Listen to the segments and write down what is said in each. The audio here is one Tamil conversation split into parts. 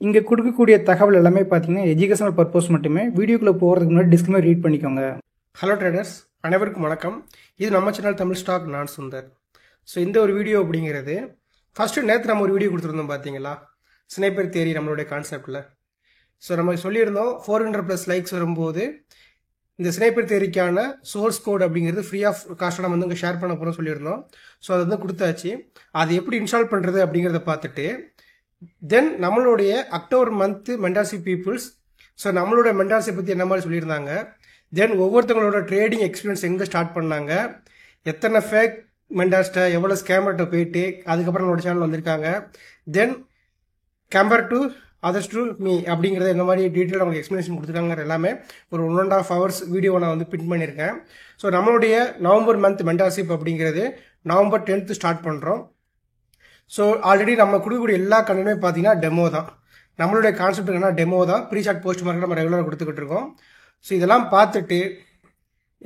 இங்கே கொடுக்கக்கூடிய தகவல் எல்லாமே பார்த்தீங்கன்னா எஜுகேஷனல் பர்பஸ் மட்டுமே. வீடியோக்குள்ளே போகிறதுக்கு முன்னாடி டிஸ்க்ளைமர் ரீட் பண்ணிக்கோங்க. ஹலோ ட்ரேடர்ஸ், அனைவருக்கும் வணக்கம். இது நம்ம சேனல் தமிழ் ஸ்டாக், நான் சுந்தர். ஸோ இந்த ஒரு வீடியோ அப்படிங்கிறது ஃபஸ்ட்டு நேற்று நம்ம ஒரு வீடியோ கொடுத்துருந்தோம் பார்த்தீங்களா, ஸ்னைப்பர் தியரி நம்மளுடைய கான்செப்டில். ஸோ நம்ம சொல்லியிருந்தோம் 400+ லைக்ஸ் வரும்போது இந்த ஸ்னைப்பர் தியரிக்கான சோர்ஸ் கோட் அப்படிங்கிறது ஃப்ரீ ஆஃப் காஸ்ட்டாக நம்ம வந்து இங்கே ஷேர் பண்ண போகிறோம் சொல்லியிருந்தோம். ஸோ அது வந்து கொடுத்தாச்சு. அது எப்படி இன்ஸ்டால் பண்ணுறது அப்படிங்கிறத பார்த்துட்டு தென் நம்மளுடைய October month mentorship peoples, so நம்மளோட மென்டார்ஷிப் பற்றி என்ன மாதிரி சொல்லியிருந்தாங்க, தென் ஒவ்வொருத்தவங்களோட ட்ரேடிங் எக்ஸ்பீரியன்ஸ் எங்கே ஸ்டார்ட் பண்ணாங்க, எத்தனை ஃபேக் மென்டார்ஸ்ட்டை எவ்வளோ ஸ்கேமர்கிட்ட போயிட்டு அதுக்கப்புறம் நம்மளோட சேனல் வந்திருக்காங்க, தென் compare to others to me அப்படிங்கிறத என்ன மாதிரி டீட்டெயில் அவங்களுக்கு எக்ஸ்ப்ளனேஷன் கொடுத்துருக்காங்க. எல்லாமே ஒரு 1.5 hours வீடியோவை நான் வந்து பின் பண்ணியிருக்கேன். ஸோ நம்மளுடைய நவம்பர் மந்த் மென்டார்ஷிப் அப்படிங்கிறது நவம்பர் 10th ஸ்டார்ட் பண்ணுறோம். ஸோ ஆல்ரெடி நம்ம கொடுக்கக்கூடிய எல்லா கண்டென்ட்டுமே பார்த்தீங்கன்னா டெமோ தான். நம்மளுடைய கான்செப்ட் என்னன்னா டெமோ தான். ப்ரீ சார்ட் போஸ்ட் மார்க்கெட் நம்ம ரெகுலராக கொடுத்துக்கிட்டு இருக்கோம். ஸோ இதெல்லாம் பார்த்துட்டு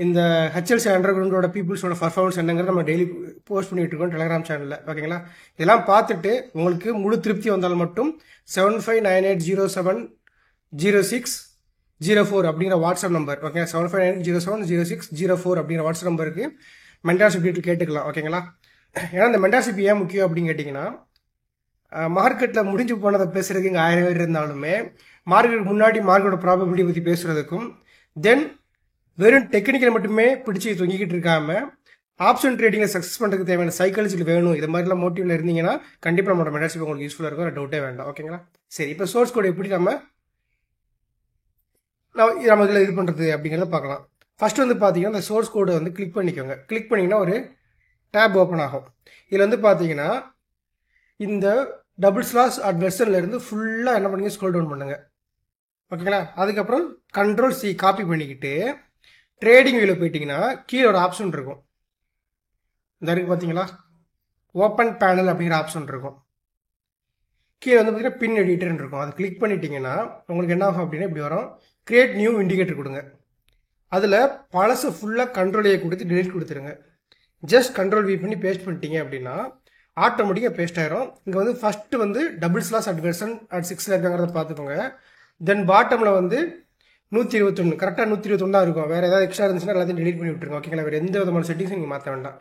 இந்த HLC அண்டர்கிரவுண்டோட பீப்புள்ஸோட பர்ஃபார்மன்ஸ் என்னங்கிறது நம்ம டெய்லி போஸ்ட் பண்ணிட்டு இருக்கோம் டெலிகிராம் சேனலில். ஓகேங்களா, இதெல்லாம் பார்த்துட்டு உங்களுக்கு முழு திருப்தி வந்தால் மட்டும் 7598070604 அப்படிங்கிற வாட்ஸ்அப் நம்பர், ஓகே, 7598070604 அப்படிங்கிற வாட்ஸ்அப் நம்பருக்கு மென்டார்ஷிப் டீட்டெயில் கேட்டுக்கலாம். ஓகேங்களா, ஏன்னா இந்த மென்டார்ஷிப் ஏன் முக்கியம் அப்படின்னு கேட்டிங்கன்னா, மார்க்கெட்டில் முடிஞ்சு போனதை பேசுறதுக்கு இங்கே 1000 பேர் இருந்தாலுமே மார்க்கெட்டுக்கு முன்னாடி மார்க்கெட்டோட ப்ராபபிலிட்டி பற்றி பேசுறதுக்கும், தென் வெறும் டெக்னிக்கல் மட்டுமே பிடிச்சி தொங்கிக்கிட்டு இருக்காம ஆப்ஷன் ட்ரேடிங்கில் சக்ஸஸ் பண்ணுறதுக்கு தேவையான சைக்காலஜியில் வேணும், இது மாதிரிலாம் மோட்டிவில் இருந்தீங்கன்னா கண்டிப்பாக நம்மளோட மென்டார்ஷிப் உங்களுக்கு யூஸ்ஃபுல்லாக இருக்கும், டவுட்டே வேண்டாம். ஓகேங்களா, சரி, இப்போ சோர்ஸ் கோட் எப்படி நம்ம இதில் இது பண்ணுறது அப்படிங்கிறத பார்க்கலாம். ஃபர்ஸ்ட் வந்து பார்த்தீங்கன்னா இந்த சோர்ஸ் கோடை வந்து கிளிக் பண்ணிக்கோங்க. கிளிக் பண்ணிங்கன்னா ஒரு டேப் ஓப்பன் ஆகும். இதில் வந்து பார்த்தீங்கன்னா இந்த டபுள் ஸ்லாஷ் வெர்ஷன்லேருந்து ஃபுல்லாக என்ன பண்ணுங்க, ஸ்க்ரோல் டவுன் பண்ணுங்க. ஓகேங்களா, அதுக்கப்புறம் Ctrl+C காப்பி பண்ணிக்கிட்டு ட்ரேடிங் வியூவில் போயிட்டீங்கன்னா கீழே ஒரு ஆப்ஷன் இருக்கும். இந்த இருக்குது பார்த்தீங்களா, ஓப்பன் பேனல் அப்படிங்கிற ஆப்ஷன் இருக்கும். கீழே வந்து பார்த்தீங்கன்னா பின் எடிட்டர்னு இருக்கும். அதை கிளிக் பண்ணிட்டீங்கன்னா உங்களுக்கு என்ன ஆகும் அப்படின்னா இப்படி வரும். கிரியேட் நியூ இண்டிகேட்டர் கொடுங்க. அதில் பழசு ஃபுல்லாக Ctrl+A கொடுத்து டிலீட் கொடுத்துருங்க. ஜஸ்ட் Ctrl+V பண்ணி பேஸ்ட் பண்ணிட்டீங்க அப்படின்னா ஆட்டோமேட்டிக்காக பேஸ்ட் ஆயிரும். இங்கே வந்து ஃபஸ்ட்டு வந்து டபுள் ஸ்லாஷ் வெர்ஷன் @6 இருக்காங்கிறத பார்த்துக்கோங்க. தென் பாட்டமில் வந்து 121, கரெக்டாக 121 தான் இருக்கும். வேறு ஏதாவது எக்ஸ்ட்ரா இருந்துச்சுன்னா எல்லாத்தையும் டெலிட் பண்ணி விட்டுருங்க. ஓகேங்களா, வேறு எந்த விதமான செட்டிங்ஸும் நீங்கள் மாற்ற வேண்டாம்.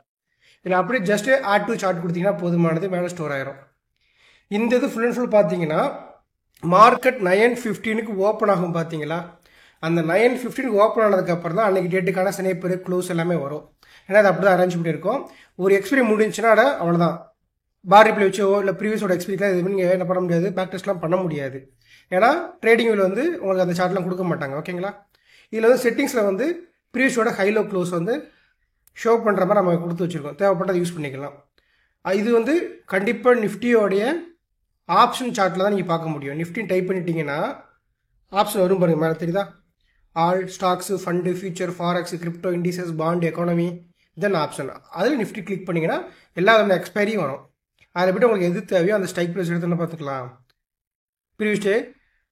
இதில் அப்படியே ஜஸ்ட்டு ஆட் டு சார்ட் கொடுத்தீங்கன்னா போதுமானது, மேலே ஸ்டோர் ஆயிரும். இந்த இது ஃபுல் அண்ட் ஃபுல் பார்த்தீங்கன்னா மார்க்கெட் 9:15 ஓப்பன் ஆகும் பார்த்தீங்களா, அந்த 9:15 ஓப்பன் ஆனதுக்கப்புறம் தான் அன்றைக்கி டேட்டுக்கான ஸ்னைப்பர் க்ளோஸ் எல்லாமே வரும். ஏன்னா அது அப்படி தான் அரேஞ்ச் பண்ணியிருக்கோம். ஒரு எக்ஸ்பீரி முடிஞ்சுன்னா அவ்வளோதான். பார் ரிப்ளை வச்சோ இல்லை ப்ரீவியஸோட எக்ஸ்பீரியன்ஸ்லாம் எதுவும் நீங்கள் என்ன பண்ண முடியாது, பேக் டெஸ்ட்லாம் பண்ண முடியாது. ஏன்னா ட்ரேடிங் வியூவில் வந்து உங்களுக்கு அந்த சார்ட்லாம் கொடுக்க மாட்டாங்க. ஓகேங்களா, இதில் வந்து செட்டிங்ஸில் வந்து ப்ரீவியஸோட ஹைலோ க்ளோஸ் வந்து ஷோ பண்ணுற மாதிரி நம்ம கொடுத்து வச்சுருக்கோம். தேவைப்பட்டதை யூஸ் பண்ணிக்கலாம். இது வந்து கண்டிப்பாக நிஃப்டியோடைய ஆப்ஷன் சார்ட்டில் தான் நீங்கள் பார்க்க முடியும். நிஃப்டின்னு டைப் பண்ணிட்டீங்கன்னா ஆப்ஷன் வரும் பாருங்கள், மேலே தெரியுதா, all stocks, fund, future, forex, crypto, indices, bond, economy, then option. அதில் நிஃப்டி கிளிக் பண்ணிங்கன்னா எல்லா எக்ஸ்பைரியும் வரும். அதை விட்டு உங்களுக்கு எது தேவையோ அந்த ஸ்ட்ரைக் ப்ரைஸ் எடுத்துன்னு பார்த்துக்கலாம். Previous day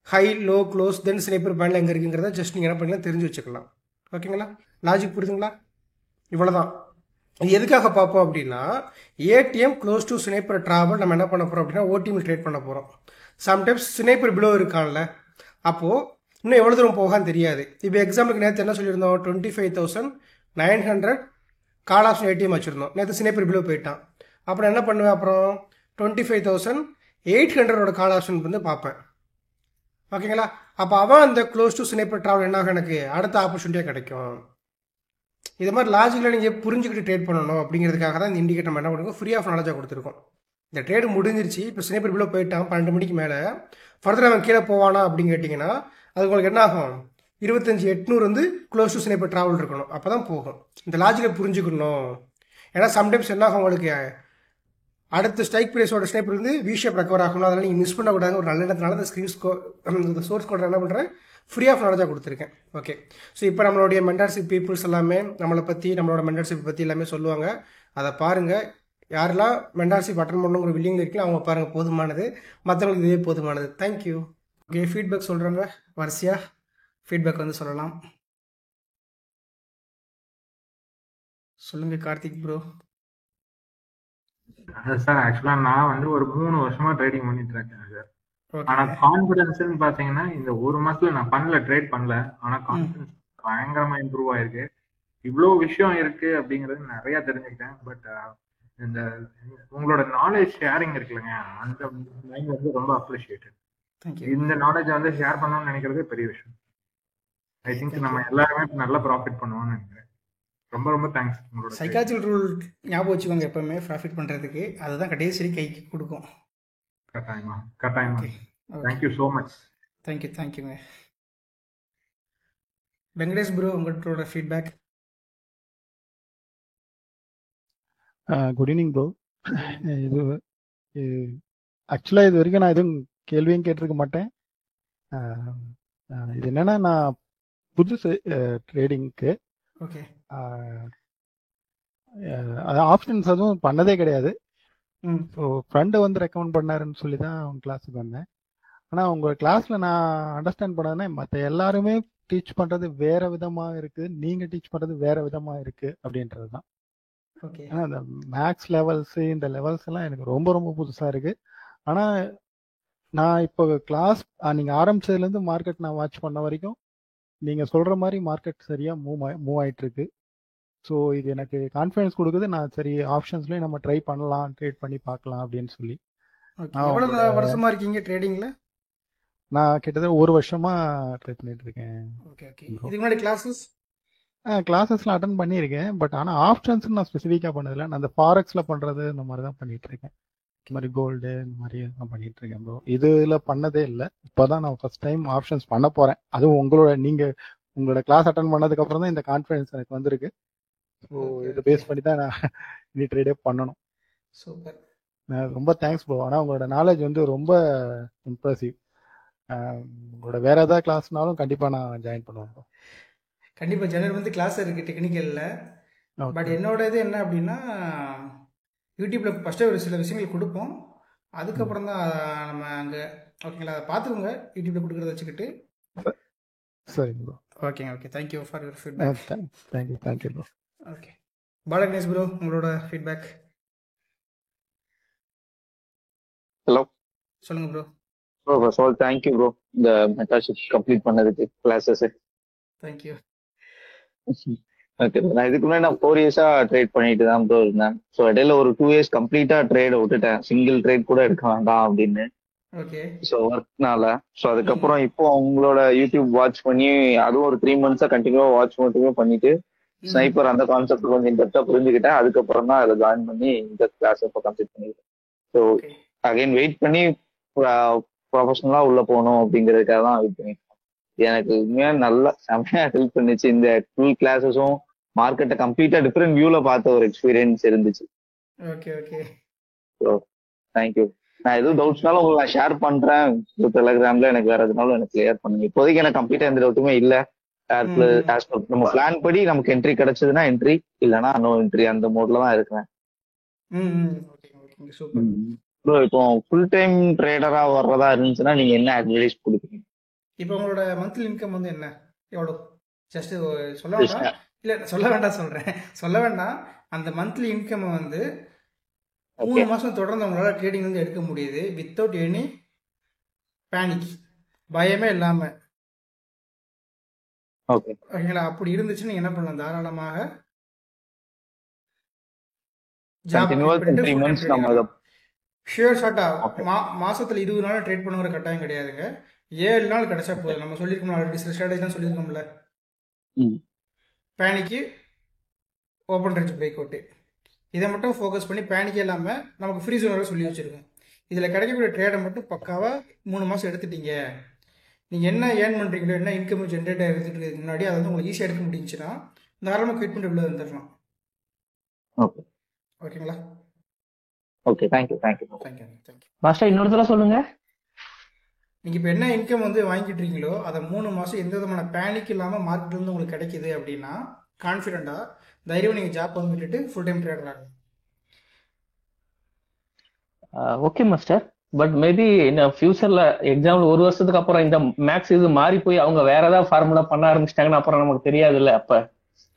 high, low, close, then sniper பேண்டில் எங்கே இருக்குங்கிறத ஜஸ்ட் நீங்கள் என்ன பண்ணிக்கலாம், தெரிஞ்சு வச்சுக்கலாம். ஓகேங்களா, லாஜிக் புரியுதுங்களா? இவ்வளோதான். இது எதுக்காக பார்ப்போம் அப்படின்னா, ATM close to sniper travel நம்ம என்ன பண்ண போகிறோம் அப்படின்னா ஓடிஎம் ட்ரேட் பண்ண போகிறோம். சம்டைம்ஸ் ஸ்னைப்பர் பிலோ இருக்கான்ல, அப்போது இன்னும் எவ்வளோ தூரம் போகான்னு தெரியாது. இப்போ எக்ஸாம்பிளுக்கு நேற்று என்ன சொல்லியிருந்தோம், 25,900 கால் ஆப்ஷன் ஏடிஎம் வச்சுருந்தோம். நேற்று ஸ்னைப்பர் பிலோ போயிட்டான். அப்புறம் என்ன பண்ணுவேன், அப்புறம் 25,800 கால் ஆப்ஷன் வந்து பார்ப்பேன். ஓகேங்களா, அப்போ அவன் அந்த க்ளோஸ் டு ஸ்னைப்பர் ட்ராவல் என்ன எனக்கு அடுத்த ஆப்பர்ச்சுனிட்டியாக கிடைக்கும். இது மாதிரி லாஜிக்கில் நீங்கள் புரிஞ்சுக்கிட்டு ட்ரேட் பண்ணணும் அப்படிங்கிறதுக்காக தான் இந்த இண்டிகேட்டர் நம்ம என்ன பண்ணுவோம், ஃப்ரீ ஆஃப் நாலேஜாக கொடுத்துருக்கோம். இந்த ட்ரேடு முடிஞ்சிருச்சு. இப்போ ஸ்னைப்பர் பிலோ போயிட்டான் 12 மணிக்கு மேலே, ஃபர்தர் அவன் கீழே போவானா அப்படின்னு கேட்டிங்கன்னா அது உங்களுக்கு என்ன ஆகும், 25,800 வந்து க்ளோஸ் டு ஸ்னைப்பர் ட்ராவல் இருக்கணும், அப்போ தான் போகும். இந்த லாஜிக்கை புரிஞ்சுக்கணும். ஏன்னா சம்டைம்ஸ் என்ன ஆகும், உங்களுக்கு அடுத்த ஸ்ட்ரைக் ப்ரைஸோட ஸ்னைப்பர் வந்து விஷேப் ரெக்கவர் ஆகணும். அதனால் நீங்கள் மிஸ் பண்ணக்கூடாது. ஒரு நல்ல இடத்துனால இந்த சோர்ஸ் கோட் என்ன பண்ணுறேன், ஃப்ரீ ஆஃப் நாலேஜாக கொடுத்துருக்கேன். ஓகே, ஸோ இப்போ நம்மளுடைய மென்டார்ஷிப் பீப்புள்ஸ் எல்லாமே நம்மளை பற்றி, நம்மளோட மென்டார்ஷிப் பற்றி எல்லாமே சொல்லுவாங்க. அதை பாருங்கள். யாரெல்லாம் மென்டார்ஷிப் அட்டன் பண்ணணுங்கிற வில்லிங் இருக்கீங்களோ அவங்க பாருங்கள், போதுமானது. மற்றவங்களுக்கு இதே போதுமானது. தேங்க்யூ. ஓகே, ஃபீட்பேக் சொல்கிறவங்க வரிசையாக ஃபீட்பேக் வந்து சொல்லலாம். சொல்லுங்கள் கார்த்திக் ப்ரோ. சார் ஆக்சுவலாக நான் வந்து ஒரு 3 வருஷமா ட்ரேடிங் பண்ணிட்டு இருக்கேன் சார். ஆனா ஓகேங்க. கான்பிடன்ஸ்ன்னு பாத்தீங்கன்னா இந்த ஒரு மாசத்துல நான் ட்ரேட் பண்ணல. ஆனா கான்பிடன்ஸ் பயங்கரமா இம்ப்ரூவ் ஆயிருக்கு. இவ்வளவு விஷயம் இருக்கு அப்படிங்கறது நிறைய தெரிஞ்சுக்கிட்டேன். பட் இந்த உங்களோட நாலேஜ் ஷேரிங் இருக்குல்லங்க, அந்த மைண்ட் வந்து ரொம்ப அப்ரிஷியேட்டட். தேங்க்யூ. இந்த நாலேஜ் வந்து ஷேர் பண்ணணும்னு நினைக்கிறதே பெரிய விஷயம். ஐ திங்க் நம்ம எல்லாருமே நல்ல ப்ராஃபிட் பண்ணுவோம்னு நினைக்கிறேன். ரொம்ப ரொம்ப தேங்க்ஸ் உங்களோட சைக்காலஜிக்கல் ரூல் ஞாபகம் வச்சுக்கோங்க எப்பவுமே ப்ராஃபிட் பண்ணுறதுக்கு. அதுதான் கடைசி கைக்கு கொடுக்கும். கட்டாயமா கட்டாயமா. ஓகே. Thank you so much. தேங்க்யூங்க. வெங்கடேஷ் ப்ரோ, உங்களோட ஃபீட்பேக். Good evening bro. இது ஆக்சுவலாக இது வரைக்கும் நான் எதுவும் கேள்வியும் கேட்டிருக்க மாட்டேன். இது என்னன்னா, நான் புதுசு ட்ரேடிங்க்கு. ஓகே. அது ஆப்ஷன்ஸ் அதுவும் பண்ணதே கிடையாது. ம். ஸோ ஃப்ரெண்டு வந்து ரெக்கமெண்ட் பண்ணாருன்னு சொல்லி தான் அவங்க கிளாஸுக்கு வந்தேன். ஆனால் உங்கள் கிளாஸில் நான் அண்டர்ஸ்டாண்ட் பண்ணதுன்னா, மற்ற எல்லாருமே டீச் பண்ணுறது வேற விதமாக இருக்குது, நீங்கள் டீச் பண்ணுறது வேற விதமாக இருக்குது அப்படின்றது தான். ஓகே. ஏன்னா இந்த மேக்ஸ் லெவல்ஸு இந்த லெவல்ஸ் எல்லாம் எனக்கு ரொம்ப ரொம்ப புதுசாக இருக்குது. ஆனால் நான் இப்போ கிளாஸ் நீங்கள் ஆரம்பிச்சதுலேருந்து மார்க்கெட் நான் வாட்ச் பண்ண வரைக்கும் நீங்கள் சொல்கிற மாதிரி மார்க்கெட் சரியாக மூவ் ஆகிட்டுருக்கு. ஸோ இது எனக்கு கான்ஃபிடன்ஸ் கொடுக்குது. நான் சரி ஆப்ஷன்ஸ்லேயும் நம்ம ட்ரை பண்ணலாம், ட்ரேட் பண்ணி பார்க்கலாம் அப்படின்னு சொல்லி. எவ்வளோ வருஷமா இருக்கீங்க ட்ரேடிங்கில்? நான் கிட்டத்தட்ட ஒரு வருஷமாக ட்ரை பண்ணிட்டு இருக்கேன். ஓகே. இதுக்கு முன்னாடி கிளாஸஸ்லாம் அட்டன் பண்ணியிருக்கேன். பட் ஆனால் ஆப்ஷன்ஸ் நான் ஸ்பெசிஃபிக்காக பண்ணதில்லை. நான் அந்த ஃபாரெக்ஸில் பண்ணுறது இந்த மாதிரி தான் பண்ணிட்டு இருக்கேன். இந்த மாதிரி கோல்டு இந்த மாதிரி நான் பண்ணிட்டு இருக்கேன் ப்ரோ. இதில் பண்ணதே இல்லை. இப்போ தான் நான் ஃபர்ஸ்ட் டைம் ஆப்ஷன்ஸ் பண்ண போகிறேன். அதுவும் உங்களோட கிளாஸ் அட்டன் பண்ணதுக்கு அப்புறம் தான் இந்த கான்ஃபிடன்ஸ் எனக்கு வந்திருக்கு. ஸோ இதை பேஸ் பண்ணி தான் நான் இனி ட்ரேடே பண்ணணும். சூப்பர். ரொம்ப தேங்க்ஸ் ப்ரோ. ஆனால் உங்களோட நாலேஜ் வந்து ரொம்ப இம்ப்ரெசிவ். உங்களோட வேற ஏதாவது கிளாஸ்னாலும் கண்டிப்பாக நான் ஜாயின் பண்ணுவேன் ப்ரோ. கண்டிப்பாக ஜெனரல் வந்து கிளாஸ் இருக்குது டெக்னிக்கலில். பட் என்னோட இது என்ன அப்படின்னா, யூடியூப்பில் ஃபஸ்ட்டு ஒரு சில விஷயங்கள் கொடுப்போம். அதுக்கப்புறம் தான் நம்ம அங்கே ஓகேங்களா, அதை பார்த்துக்கோங்க யூடியூப்பில் கொடுக்குறத வச்சுக்கிட்டு. சரிங்க bro. Okay. Thank you for your feedback. Thank you bro. Okay. Balaganesh bro, உங்களோட ஃபீட்பேக். ஹலோ, சொல்லுங்கள் bro. First of all thank you bro, இந்த மென்டார்ஷிப் கம்ப்ளீட் பண்ணதுக்கு கிளாஸஸ். தேங்க்யூ. ஓகே, நான் இதுக்கு முன்னாடி 4 இயர்ஸா ட்ரேட் பண்ணிட்டு தான் ப்ரோ இருந்தேன். ஸோ இடையில ஒரு 2 இயர்ஸ் கம்ப்ளீட்டா ட்ரேட விட்டுட்டேன், சிங்கிள் ட்ரேட் கூட எடுக்க வேண்டாம் அப்படின்னு. ஓகே. ஸோ ஒர்க்னால. ஸோ அதுக்கப்புறம் இப்போ உங்களோட யூடியூப் வாட்ச் பண்ணி, அதுவும் ஒரு 3 மந்த்ஸா கண்டினியூவா வாட்ச் மட்டுமே பண்ணிட்டு ஸ்னைப்பர் அந்த கான்செப்ட் கொஞ்சம் இன்டெப்தா புரிஞ்சுக்கிட்டேன். அதுக்கப்புறம் தான் அதில் ஜாயின் பண்ணி இந்த கிளாஸ் இப்போ கம்ப்ளீட் பண்ணிருக்கேன். ஸோ அகைன் வெயிட் பண்ணி ப்ரொஃபஷனலா உள்ள போகணும் அப்படிங்கிறதுக்காக தான் வெயிட் பண்ணிருக்கேன். எனக்கு உண்மையா நல்லா செம்மையா ஹெல்ப் பண்ணுச்சு. இந்த ஃபுல் கிளாஸஸும் மார்க்கெட்டை கம்ப்ளீட்டா டிஃப்ரெண்ட் வியூல பார்த்த ஒரு எக்ஸ்பீரியன்ஸ் இருந்துச்சு. ஓகே. So thank you. நான் எதுவும் டவுட்ஸ்னாலும் உங்களுக்கு நான் ஷேர் பண்றேன் டெலிகிராம்ல. எனக்கு வேற எதுனாலும் எனக்கு கிளியர் பண்ணுங்க. இப்போதைக்கு எனக்கு கம்ப்ளீட்டா எந்த டவுட்டுமே இல்லை. நம்ம பிளான் படி நமக்கு என்ட்ரி கிடைச்சதுன்னா என்ட்ரி, இல்லைன்னா நோ என்ட்ரி, அந்த மோட்ல தான் இருக்கிறேன். ப்ரோ இப்போ ஃபுல் டைம் ட்ரேடரா வர்றதா இருந்துச்சுன்னா நீங்க என்ன அட்வைஸ் கொடுப்பீங்க? இப்போ உங்களோட மந்த்லி இன்கம் வந்து என்ன, எவ்வளோ? ஜஸ்ட் சொல்ல வேண்டாம். இல்லை சொல்ல வேண்டாம். அந்த மந்த்லி இன்கம் வந்து 3 மாதம் தொடர்ந்து உங்களால் ட்ரேடிங் வந்து எடுக்க முடியுது வித்தவுட் எனி பேனிக், பயமே இல்லாமல். ஓகேங்களா? அப்படி இருந்துச்சு நீங்கள் என்ன பண்ணலாம், தாராளமாக ஷியோர் ஷார்ட்டா மாசத்துல 20 நாள் ட்ரேட் பண்ணுங்கிற கட்டாயம் கிடையாதுங்க. 7 நாள் கிடைச்சா போதும். நம்ம சொல்லியிருக்கோம் ஆல்ரெடி, சில ஸ்ட்ராட்டஜி தான் சொல்லியிருக்கோம்ல. பேனிக்கு, ஓப்பன் ரேஞ்ச் பிரேக் அவுட்டு, இதை மட்டும் ஃபோக்கஸ் பண்ணி பேனிக்கே இல்லாமல் நமக்கு ஃப்ரீ ஜோன் சொல்லி வச்சுருக்கோம். இதில் கிடைக்கக்கூடிய ட்ரேடை மட்டும் பக்காவாக 3 மாதம் எடுத்துட்டீங்க. நீங்கள் என்ன ஏர்ன் பண்ணுறீங்களோ, என்ன இன்கம் ஜென்ரேட் ஆகிறதுக்கு முன்னாடி அதை வந்து உங்களுக்கு ஈஸியாக எடுக்க முடிஞ்சுன்னா தாராளமாக குவிட் பண்ணிட்டு உள்ள வந்துடலாம். ஓகேங்களா? Okay, thank you. மாஸ்டர் இன்னொரு தடவை சொல்லுங்க. நீங்கள் இப்போ என்ன இன்கம் வந்து வாங்கிட்டு இருக்கீங்களோ அதை 3 மாதம் எந்த விதமான பேனிக் இல்லாமல் மார்க்கெட்லேருந்து உங்களுக்கு கிடைக்கிது அப்படின்னா கான்ஃபிடென்ட்டாக தைரியம் நீங்கள் ஜாப் வந்து விட்டுட்டு ஃபுல் டைம் ட்ரேடர் ஆகும். Okay master. பட் மேபி இன்னும் ஃபியூச்சர்ல எக்ஸாம்பிள் 1 வருஷத்துக்கு அப்புறம் இந்த மேக்ஸ் இது மாறி போய் அவங்க வேற ஏதாவது ஃபார்முலா பண்ண ஆரம்பிச்சிட்டாங்கன்னா அப்புறம் நமக்கு தெரியாது இல்லை. அப்ப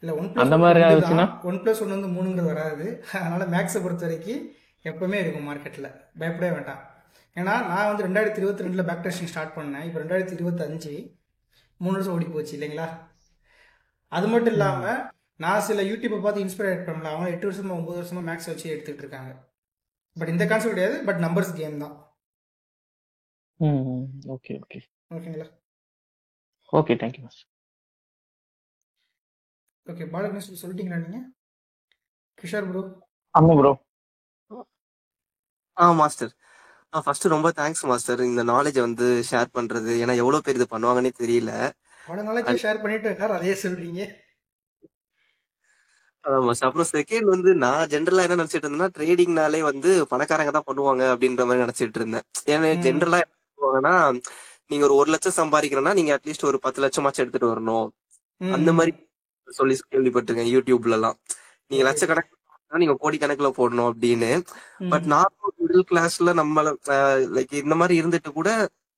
இல்லை, அந்த மாதிரி ஆச்சுன்னா 1+1 வந்து 3ங்கிறது வராது. அதனால மேக்ஸை பொறுத்த வரைக்கும் எப்பவுமே இருக்கும் மார்க்கெட்டில், பயப்படவே வேண்டாம். ஏன்னா நான் வந்து 2022 பேக் டெஸ்டிங் ஸ்டார்ட் பண்ணேன். இப்போ 2025 3 வருஷம் ஓடி போச்சு இல்லைங்களா? அது மட்டும் இல்லாமல் நான் சில யூடியூப்பை பார்த்து இன்ஸ்பயர் பண்ணல. அவங்க 8 வருஷமா 9 வருஷமா மேக்ஸ் வச்சு எடுத்துக்கிட்டு இருக்காங்க. பட் இந்த கான்செப்ட் கிடையாது, பட் நம்பர்ஸ் கேம் தான். ஓகே ஓகே ஓகேங்களா? Okay, thank you master. Okay, Balakrishnan சொல்லிட்டீங்களா நீங்கள்? கிஷோர் ப்ரோ. ஆமா ப்ரோ. மாஸ்டர், ஃபர்ஸ்ட் ரொம்ப தேங்க்ஸ் மாஸ்டர், இந்த நாலேஜ் வந்து ஷேர் பண்றது. ஏன்னா எவ்வளவு பேர் இது பண்ணுவாங்கன்னே தெரியல. அவ்வளோ நாளைக்கு ஷேர் பண்ணிட்டு எல்லாரும் அதே சொல்றீங்க. அதான் மாஸ்டர். அப்புறம் செகண்ட் வந்து நான் ஜென்ரலா என்ன நினைச்சிட்டு இருந்தேன்னா, ட்ரேடிங்னாலே வந்து பணக்காரங்க தான் பண்ணுவாங்க அப்படின்ற மாதிரி நினைச்சிட்டு இருந்தேன். ஏன்னா ஜென்ரலா என்ன பண்ணுவாங்கன்னா, நீங்க ஒரு 1 லட்சம் சம்பாதிக்கிறோம்னா நீங்க அட்லீஸ்ட் ஒரு 10 லட்சமாச்சும் எடுத்துட்டு வரணும், அந்த மாதிரி சொல்லி கேள்விப்பட்டிருக்கேன் யூடியூப்ல எல்லாம். நீங்க லட்சக்கணக்கில் நீங்க கோடிக்கணக்கில் போடணும் அப்படின்னு. பட் நார்மல் மிடில் கிளாஸ்ல நம்மள லைக் இந்த மாதிரி இருந்துட்டு கூட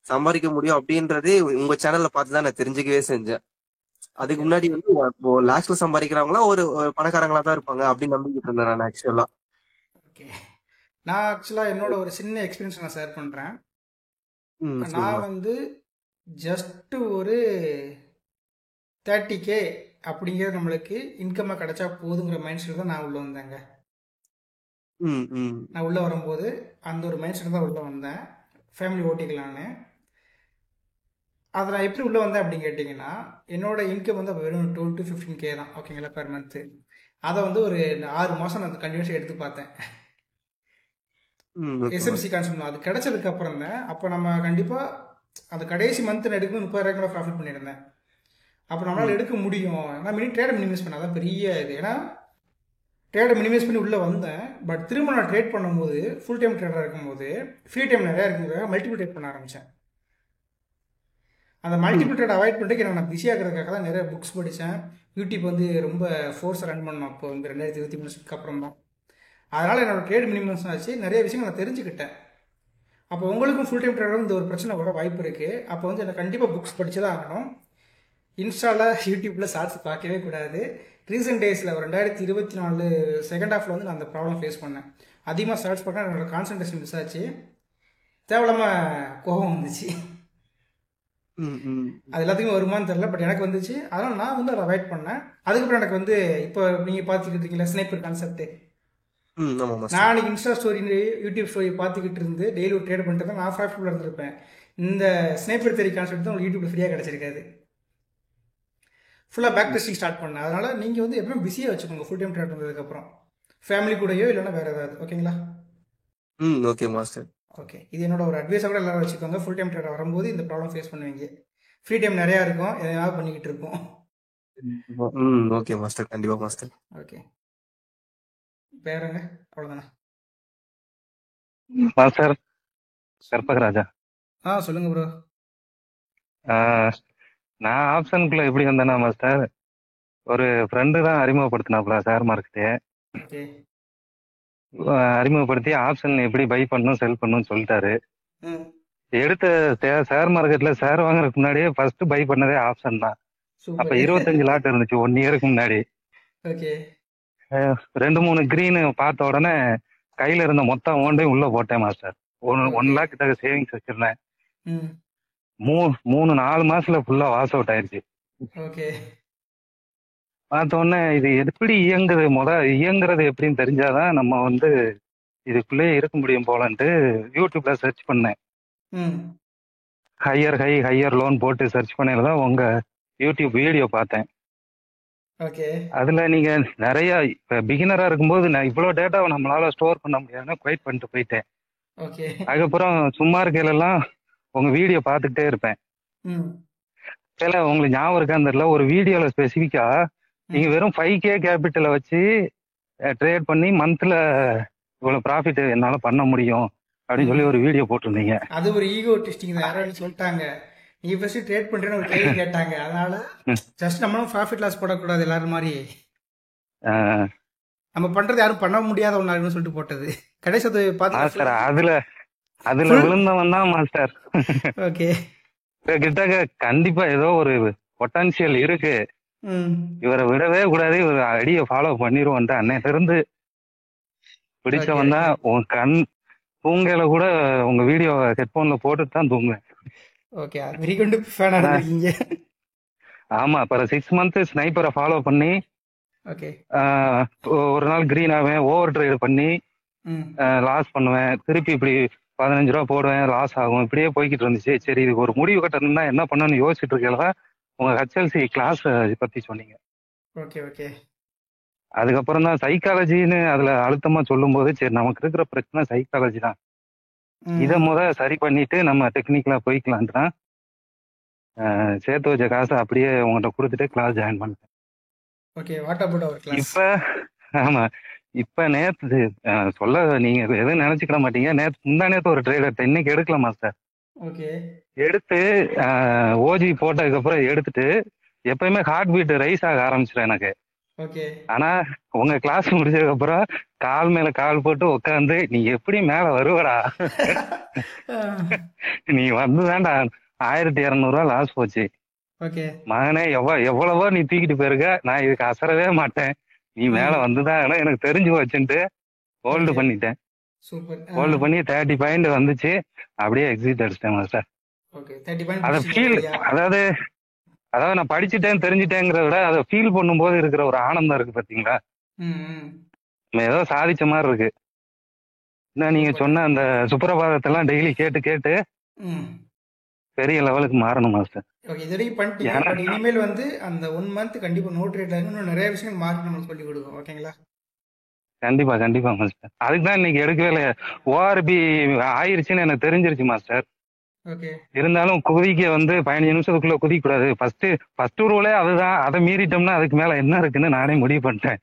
சம்பாதிக்க முடியும் அப்படின்றதே உங்க சேனல்ல பார்த்து தான் நான் தெரிஞ்சுக்கவே செஞ்சேன். அதுக்கு முன்னாடி வந்து லாஸ்ட்ல சம்பாதிக்கிறவங்களா ஒரு பணக்காரங்களா தான் இருப்பாங்க அப்படின்னு நம்பிக்கிட்டு இருந்தேன் நான் ஆக்சுவலா. ஓகே, நான் ஆக்சுவலாக என்னோட ஒரு சின்ன எக்ஸ்பீரியன்ஸ் நான் ஷேர் பண்ணுறேன். நான் வந்து ஜஸ்ட் ஒரு 30K அப்படிங்கிறது நம்மளுக்கு இன்கம்மாக கிடைச்சா போதுங்கிற மைண்ட் செட் தான் நான் உள்ளே வந்தேங்க. நான் உள்ளே வரும்போது அந்த ஒரு மைண்ட் செட் தான் உள்ளே வந்தேன், ஃபேமிலி ஓட்டிக்கலான்னு. அதை நான் எப்படி உள்ளே வந்தேன் அப்படின்னு கேட்டிங்கன்னா, என்னோட இன்கம் வந்து அப்போ வெறும் 12 to 15K தான். ஓகேங்களா? Per month. அதை வந்து ஒரு 6 மாதம் நான் கண்டினியூஸாக எடுத்து பார்த்தேன். எஸ்எம்சி கான்செப்ட் அது கிடைச்சதுக்கு அப்புறம் தான் அப்போ நம்ம கண்டிப்பாக அந்த கடைசி மந்த் எடுக்கணும் 30,000 ப்ராஃபிட் பண்ணியிருந்தேன். அப்போ நம்மளால் எடுக்க முடியும். நான் ட்ரேடை மினிமைஸ் பண்ண அதான் பெரிய இது. ஏன்னா ட்ரேடை மினிமைஸ் பண்ணி உள்ளே வந்தேன். பட் திரும்ப நான் ட்ரேட் பண்ணும்போது ஃபுல் டைம் ட்ரேடராக இருக்கும்போது ஃப்ரீ டைம் நிறையா இருக்கும்போது மல்டிபிள் ட்ரேட் பண்ண ஆரம்பித்தேன். அந்த மல்டிபிள் ட்ரேட் அவாய்ட் பண்ணிட்டு நான் பிஸியாக இருக்கிறதுக்காக தான் நிறைய புக்ஸ் படித்தேன். யூடியூப் வந்து ரொம்ப ஃபோர்ஸை ரன் பண்ணோம் அப்போ வந்து 2023 அப்புறம் தான். அதனால் என்னோடய ட்ரேட் மினிமம்ஸ் ஆச்சு, நிறைய விஷயங்கள் நான் தெரிஞ்சுக்கிட்டேன். அப்போ உங்களுக்கும் ஃபுல் டைம் ட்ரேடரும் இந்த ஒரு பிரச்சனை வர வாய்ப்பு இருக்குது. அப்போ வந்து எனக்கு கண்டிப்பாக புக்ஸ் படித்து தான் ஆகணும். இன்ஸ்டாவில் யூடியூப்பில் ஷார்ட்ஸ் பார்க்கவே கூடாது. ரீசெண்ட் டேஸில் ஒரு 2024 செகண்ட் ஹாஃபில் வந்து நான் அந்த ப்ராப்ளம் ஃபேஸ் பண்ணேன். அதிகமாக ஷார்ட்ஸ் பார்க்க என்னோடய கான்சன்ட்ரேஷன் மிஸ் ஆச்சு, தேவையில்லாமல் கோபம் வந்துச்சு. அது எல்லாத்துக்குமே வருமானு தெரில, பட் எனக்கு வந்துச்சு. அதனால் நான் வந்து அதை அவாய்ட் பண்ணேன். அதுக்கப்புறம் எனக்கு வந்து இப்போ நீங்கள் பார்த்துக்கிட்டு இருக்கீங்களா ஸ்னைப்பர் கான்செப்ட்டு, நான் அன்றைக்கி இன்ஸ்டா ஸ்டோரி யூடியூப் ஸ்டோரி பார்த்துக்கிட்டு இருந்து டெய்லி ஒரு ட்ரேட் பண்ணிட்டு தான் நான் ப்ராஃபிட்டில் இருந்திருப்பேன். இந்த ஸ்னைப்பர் தெரி கான்செப்ட் தான் உங்களுக்கு யூடியூப்ல ஃப்ரீயாக கிடச்சிருக்காது. ஃபுல்லாக பேக் டெஸ்டிங் ஸ்டார்ட் பண்ணேன். அதனால் நீங்கள் வந்து எப்பவுமே பிஸியாக வச்சுக்கோங்க ஃபுல் டைம் ட்ரேட் வந்ததுக்கப்புறம், ஃபேமிலி கூடயோ இல்லைன்னா வேறு ஏதாவது. ஓகேங்களா? Okay master. ஓகே, இது என்னோட ஒரு அட்வைஸாக கூட எல்லாரும் வச்சுக்கோங்க. ஃபுல் டைம் ட்ரேடர் வரும்போது இந்த ப்ராப்ளம் ஃபேஸ் பண்ணுவீங்க. ஃப்ரீ டைம் நிறையா இருக்கும், எதாவது பண்ணிக்கிட்டு இருப்போம். ஓகே மாஸ்டர், கண்டிப்பாக மாஸ்டர். ஓகே, வேறங்க அவ்வளோதானே மாஸ்டர்? கற்பகராஜா. சொல்லுங்க ப்ரோ. நான் ஆப்ஷனுக்குள்ள எப்படி வந்தேன்னா மாஸ்டர், ஒரு ஃப்ரெண்டு தான் அறிமுகப்படுத்தினாப்புல ஷேர் மார்க்கெட்டு. ஓகே, அறிமுகப்படுத்தி ஆப்ஷன் எப்படி பை பண்ணணும் செல் பண்ணணும்னு சொல்லிட்டாரு. எடுத்த ஷேர் மார்க்கெட்ல ஷேர் வாங்குறதுக்கு முன்னாடியே ஃபர்ஸ்ட் பை பண்ணதே ஆப்ஷன் தான். அப்ப 25 லாட் இருந்துச்சு 1 இயருக்கு முன்னாடி. ஓகே, 2-3 கிரீன் பார்த்த உடனே கையில இருந்த மொத்த அமௌண்ட்டையும் உள்ள போட்டேன் மாஸ்டர். 1 லேக் கிட்ட சேவிங்ஸ் வச்சிருந்தேன். 3-4 மாசத்துல ஃபுல்லா வாஷ் அவுட் ஆயிருச்சு. ஓகே, பார்த்த உடனே இது எப்படி இயங்குறது எப்படின்னு தெரிஞ்சாதான் நம்ம வந்து இதுக்குள்ளே இருக்க முடியும் போலன்ட்டு யூடியூப்ல சர்ச் பண்ணேன். ஹையர் லோன் போட்டு சர்ச் பண்ணதான் உங்க யூடியூப் வீடியோ பார்த்தேன். அதுல நீங்க நிறைய பிகினரா இருக்கும்போது நான் இவ்வளவு டேட்டாவை நம்மளால ஸ்டோர் பண்ண முடியாதுன்னு குவைட் பண்ணிட்டு போயிட்டேன். அதுக்கப்புறம் சும்மா இருக்கையிலாம் உங்க வீடியோ பார்த்துக்கிட்டே இருப்பேன். உங்களுக்கு ஞாபகம் இருக்கான்னு தெரியல, ஒரு வீடியோல ஸ்பெசிஃபிக்கா நீங்க வெறும் 5K கேபிட்டலை வச்சு ட்ரேட் பண்ணி மந்த்ல இவ்வளவு ப்ராஃபிட் என்னால பண்ண முடியும் அப்படின்னு சொல்லி ஒரு வீடியோ போட்டிருந்தீங்க. அது ஒரு ஈகோ டெஸ்டிங் தான். யாரும் சொல்லிட்டாங்க நீ ஃபர்ஸ்ட் ட்ரேட் பண்றேன்னு ஒரு கேள்வி கேட்டாங்க. அதனால ஜஸ்ட் நம்மளும் ப்ராஃபிட் லாஸ் போடக்கூடாது எல்லாரும் மாதிரி, நம்ம பண்றது யாரும் பண்ண முடியாத ஒன்னு சொல்லிட்டு போட்டது. கடைசி அதுல விழுந்தவன் தான் மாஸ்டர். ஓகே, கிட்ட கண்டிப்பா ஏதோ ஒரு பொட்டன்சியல் இருக்கு, இவரை விடவே கூடாது, இவர் அடியை ஃபாலோ பண்ணிடுவோன்ட்டு அன்னையில இருந்து பிடிச்சவன் தான். தூங்கையில கூட உங்க வீடியோ ஹெட்போன்ல போட்டுட்டு தான் தூங்குவேன். ஓகே, வெரி குட் ஃபேனா இருந்திருக்கீங்க. ஆமா, அப்புறம் 6 மந்த் ஸ்னைப்பரை ஃபாலோ பண்ணி ஓகே. ஆஹ், ஒரு நாள் கிரீன் ஆவேன், ஓவர் ட்ரைவ் பண்ணி ம் லாஸ் பண்ணுவேன், திருப்பி இப்படி 15 ரூபா போடுவேன், லாஸ் ஆகும், இப்படியே போய்கிட்டு இருந்துச்சு. சரி, இதுக்கு ஒரு முடிவு கட்டணும்னா என்ன பண்ணணும்னு யோசிச்சுட்டு இருக்கல உங்க ஹெச்எல்சி கிளாஸ் பத்தி சொன்னீங்க. Okay okay. அதுக்கப்புறம் தான் சைக்காலஜின்னு அதுல அழுத்தமா சொல்லும் போது சரி நமக்கு இருக்கிற பிரச்சனை சைக்காலஜி தான், இதை சரி பண்ணிட்டு நம்ம டெக்னிக்கலா போய்க்கலான்ட்டு தான் சேர்த்து வச்ச காசை அப்படியே உங்கள்கிட்ட கொடுத்துட்டு கிளாஸ் ஜாயின் பண்ணிட்டேன். Okay, what about our class? இப்ப ஆமா, இப்ப நேத்து சொல்ல நீங்க எதுவும் நினைச்சுக்கிட மாட்டீங்க, முந்தா நேத்து ஒரு ட்ரெய்லர் இன்னைக்கு எடுக்கலாமா சார்? ஓகே. எடுத்து ஓஜி போட்டதுக்கு அப்புறம் எடுத்துட்டு எப்பயுமே ஹார்ட் பீட் ரைஸ் ஆக ஆரம்பிச்சிடும் எனக்கு. ஓகே. ஆனா உங்க கிளாஸ் முடிச்சதுக்கு அப்புறம் கால் மேல கால் போட்டு உட்காந்து நீ எப்படி மேல வருவடா, நீ வந்துதான்டா 1200 லாஸ் போச்சு ஓகே. மகனே, எவ்வளவோ நீ தூக்கிட்டு போயிருக்க, நான் இதுக்கு அசரவே மாட்டேன், நீ மேல வந்துதான் எனக்கு தெரிஞ்சு போச்சுன்ட்டு ஹோல்டு பண்ணிட்டேன். சூப்பர். ஹோல்டு பண்ணி 30 பாயிண்ட் வந்துச்சு, அப்படியே எக்ஸிட் அடிச்சிட்டேன் மாஸ்டர். ஓகே, 30 பாயிண்ட் அதை ஃபீல், அதாவது நான் படிச்சுட்டேன் தெரிஞ்சுட்டேங்கிறத விட அதை ஃபீல் பண்ணும்போது இருக்கிற ஒரு ஆனந்தம் இருக்கு பாத்தீங்களா, நம்ம ஏதோ சாதிச்ச மாதிரி இருக்கு. இன்னும் நீங்க சொன்ன அந்த சுப்பிரபாதத்தெல்லாம் டெய்லி கேட்டு கேட்டு பெரிய லெவலுக்கு மாறணும் மாஸ்டர். ஓகே, இது வரைக்கும் பண்ணிட்டீங்க. பட் இனிமேல் வந்து அந்த 1 மந்த் கண்டிப்பா நோட் ரேட்ல இன்னும் நிறைய விஷயங்கள் மார்க் நம்மளுக்கு சொல்லி கொடுக்கும். ஓகேங்களா? கண்டிப்பா கண்டிப்பா மாஸ்டர். அதுக்கு தான் இன்னைக்கு எடுக்கவே இல்லை. ஓஆர்பி ஆயிருச்சுன்னு எனக்கு தெரிஞ்சிருச்சு மாஸ்டர். ஓகே. இருந்தாலும் குதிக்க 15 நிமிஷத்துக்குள்ள குதிக்க கூடாது, ஃபர்ஸ்ட் ரூலே அதுதான், அதை மீறிட்டோம்னா அதுக்கு மேல என்ன இருக்குன்னு நானே முடிவு பண்ணிட்டேன்.